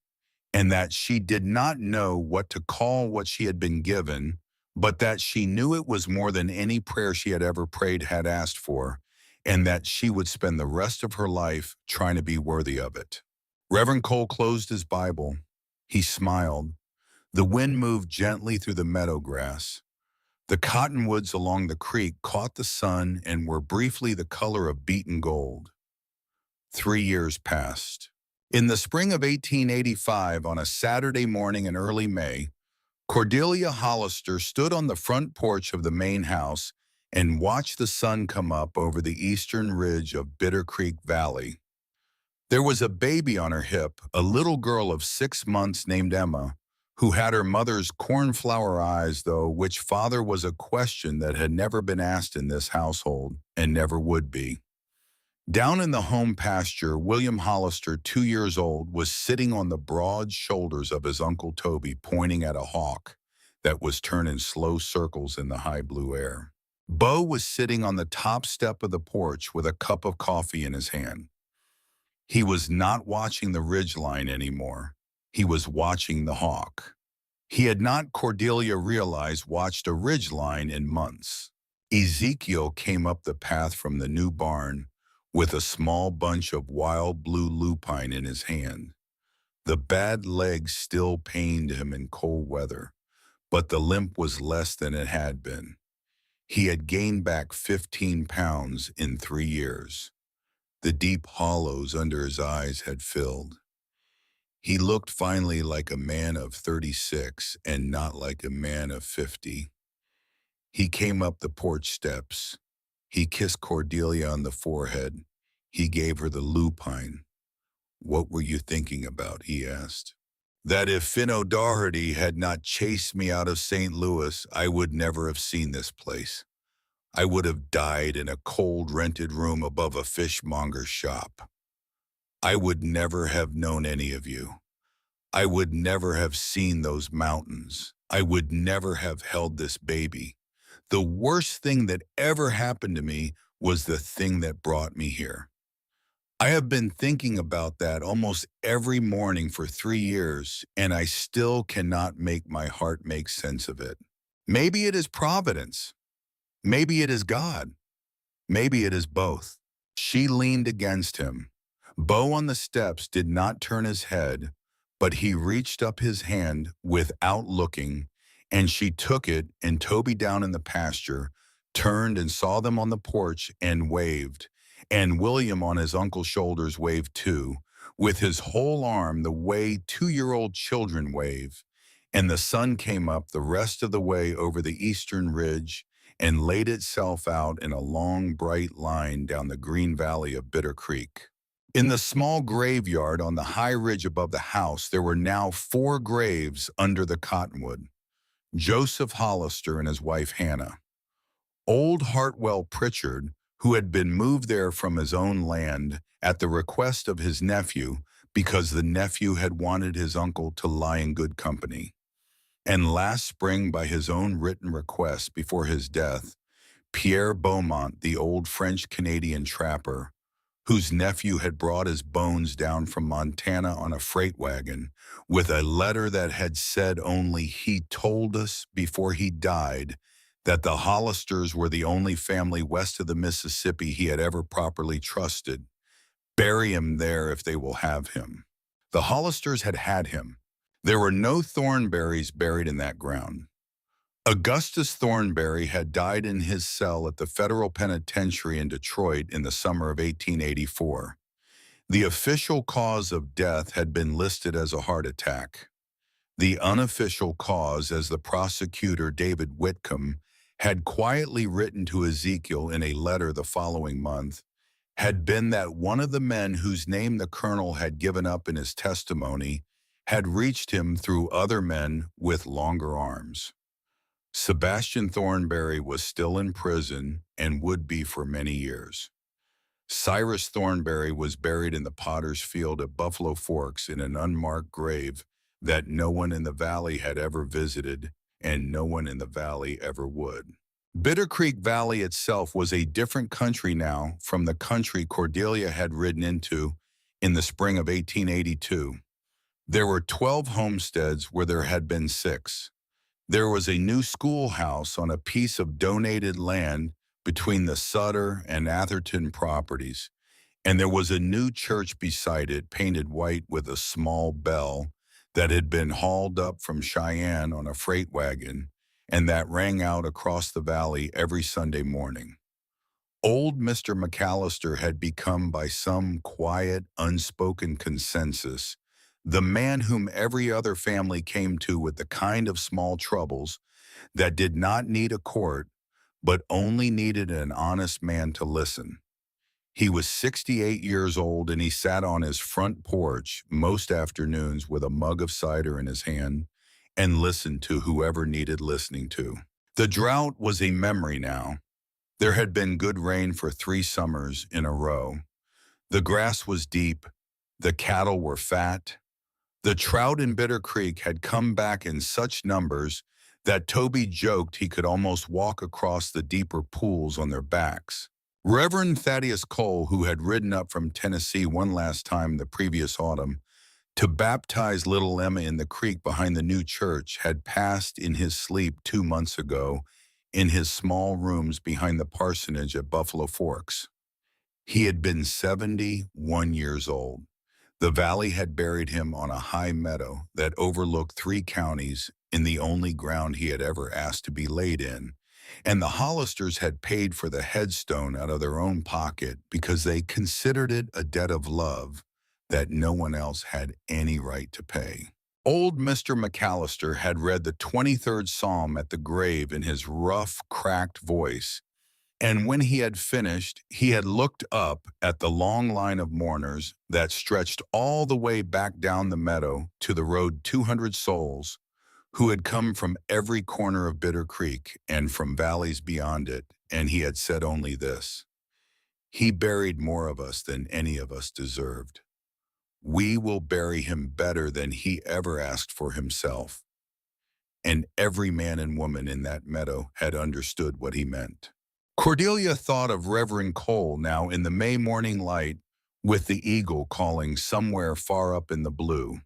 and that she did not know what to call what she had been given, but that she knew it was more than any prayer she had ever prayed had asked for, and that she would spend the rest of her life trying to be worthy of it. Reverend Cole closed his Bible. He smiled. The wind moved gently through the meadow grass. The cottonwoods along the creek caught the sun and were briefly the color of beaten gold. 3 years passed. In the spring of 1885, on a Saturday morning in early May, Cordelia Hollister stood on the front porch of the main house and watched the sun come up over the eastern ridge of Bitter Creek Valley. There was a baby on her hip, a little girl of 6 months named Emma, who had her mother's cornflower eyes, though which father was a question that had never been asked in this household and never would be. Down in the home pasture, William Hollister, 2 years old, was sitting on the broad shoulders of his Uncle Toby, pointing at a hawk that was turning slow circles in the high blue air. Bo was sitting on the top step of the porch with a cup of coffee in his hand. He was not watching the ridgeline anymore. He was watching the hawk. He had not, Cordelia realized, watched a ridgeline in months. Ezekiel came up the path from the new barn with a small bunch of wild blue lupine in his hand. The bad legs still pained him in cold weather, but the limp was less than it had been. He had gained back 15 pounds in 3 years. The deep hollows under his eyes had filled. He looked finally like a man of 36 and not like a man of 50. He came up the porch steps. He kissed Cordelia on the forehead. He gave her the lupine. "What were you thinking about?" he asked. "That if Finn O'Doherty had not chased me out of St. Louis, I would never have seen this place. I would have died in a cold rented room above a fishmonger's shop. I would never have known any of you. I would never have seen those mountains. I would never have held this baby. The worst thing that ever happened to me was the thing that brought me here. I have been thinking about that almost every morning for 3 years, and I still cannot make my heart make sense of it. Maybe it is providence. Maybe it is God. Maybe it is both." She leaned against him. Bo on the steps did not turn his head, but he reached up his hand without looking, and she took it, and Toby down in the pasture turned and saw them on the porch and waved, and William on his uncle's shoulders waved too, with his whole arm the way 2-year-old children wave, and the sun came up the rest of the way over the eastern ridge and laid itself out in a long, bright line down the green valley of Bitter Creek. In the small graveyard on the high ridge above the house, there were now 4 graves under the cottonwood. Joseph Hollister and his wife Hannah. Old Hartwell Pritchard, who had been moved there from his own land at the request of his nephew because the nephew had wanted his uncle to lie in good company. And last spring, by his own written request before his death, Pierre Beaumont, the old French-Canadian trapper, whose nephew had brought his bones down from Montana on a freight wagon with a letter that had said only, "He told us before he died that the Hollisters were the only family west of the Mississippi he had ever properly trusted. Bury him there if they will have him." The Hollisters had had him. There were no Thornberrys buried in that ground. Augustus Thornberry had died in his cell at the federal penitentiary in Detroit in the summer of 1884. The official cause of death had been listed as a heart attack. The unofficial cause, as the prosecutor David Whitcomb had quietly written to Ezekiel in a letter the following month, had been that one of the men whose name the colonel had given up in his testimony had reached him through other men with longer arms. Sebastian Thornberry was still in prison and would be for many years. Cyrus Thornberry was buried in the Potter's Field at Buffalo Forks in an unmarked grave that no one in the valley had ever visited and no one in the valley ever would. Bitter Creek Valley itself was a different country now from the country Cordelia had ridden into in the spring of 1882. There were 12 homesteads where there had been 6. There was a new schoolhouse on a piece of donated land between the Sutter and Atherton properties, and there was a new church beside it painted white with a small bell that had been hauled up from Cheyenne on a freight wagon and that rang out across the valley every Sunday morning. Old Mr. McAllister had become, by some quiet, unspoken consensus, the man whom every other family came to with the kind of small troubles that did not need a court, but only needed an honest man to listen. He was 68 years old, and he sat on his front porch most afternoons with a mug of cider in his hand and listened to whoever needed listening to. The drought was a memory now. There had been good rain for 3 summers in a row. The grass was deep, the cattle were fat. The trout in Bitter Creek had come back in such numbers that Toby joked he could almost walk across the deeper pools on their backs. Reverend Thaddeus Cole, who had ridden up from Tennessee one last time the previous autumn to baptize little Emma in the creek behind the new church, had passed in his sleep 2 months ago in his small rooms behind the parsonage at Buffalo Forks. He had been 71 years old. The valley had buried him on a high meadow that overlooked 3 counties in the only ground he had ever asked to be laid in, and the Hollisters had paid for the headstone out of their own pocket because they considered it a debt of love that no one else had any right to pay. Old Mr. McAllister had read the 23rd Psalm at the grave in his rough, cracked voice, and when he had finished, he had looked up at the long line of mourners that stretched all the way back down the meadow to the road 200 souls who had come from every corner of Bitter Creek and from valleys beyond it, and he had said only this: "He buried more of us than any of us deserved. We will bury him better than he ever asked for himself." And every man and woman in that meadow had understood what he meant. Cordelia thought of Reverend Cole now in the May morning light with the eagle calling somewhere far up in the blue.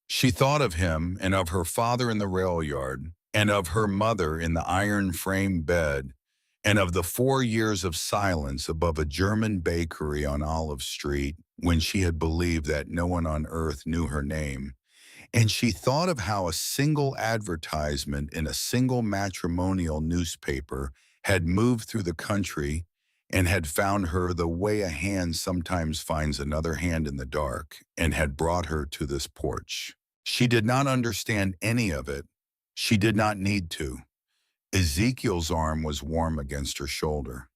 She thought of him and of her father in the rail yard and of her mother in the iron-frame bed and of the 4 years of silence above a German bakery on Olive Street when she had believed that no one on earth knew her name. And she thought of how a single advertisement in a single matrimonial newspaper had moved through the country and had found her the way a hand sometimes finds another hand in the dark, and had brought her to this porch. She did not understand any of it. She did not need to. Ezekiel's arm was warm against her shoulder.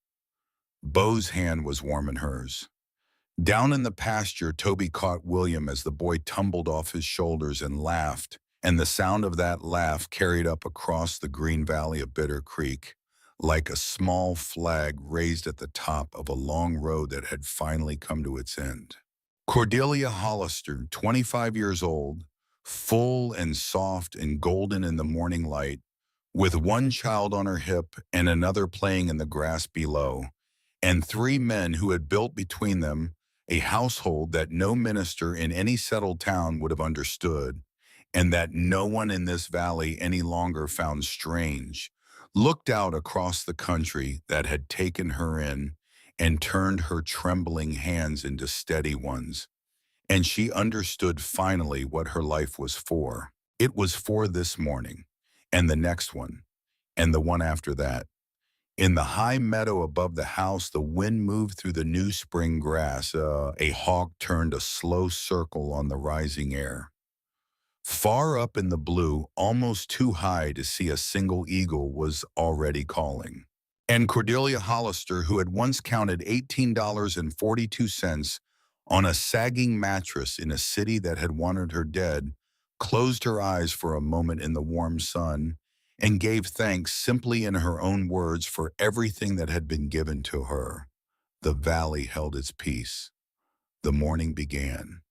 Bo's hand was warm in hers. Down in the pasture, Toby caught William as the boy tumbled off his shoulders and laughed, and the sound of that laugh carried up across the green valley of Bitter Creek, like a small flag raised at the top of a long road that had finally come to its end. Cordelia Hollister, 25 years old, full and soft and golden in the morning light, with one child on her hip and another playing in the grass below, and 3 men who had built between them a household that no minister in any settled town would have understood, and that no one in this valley any longer found strange, looked out across the country that had taken her in and turned her trembling hands into steady ones. And she understood finally what her life was for. It was for this morning, and the next one, and the one after that. In the high meadow above the house, the wind moved through the new spring grass. A hawk turned a slow circle on the rising air. Far up in the blue, almost too high to see a single eagle, was already calling. And Cordelia Hollister, who had once counted $18.42 on a sagging mattress in a city that had wanted her dead, closed her eyes for a moment in the warm sun and gave thanks simply in her own words for everything that had been given to her. The valley held its peace. The morning began.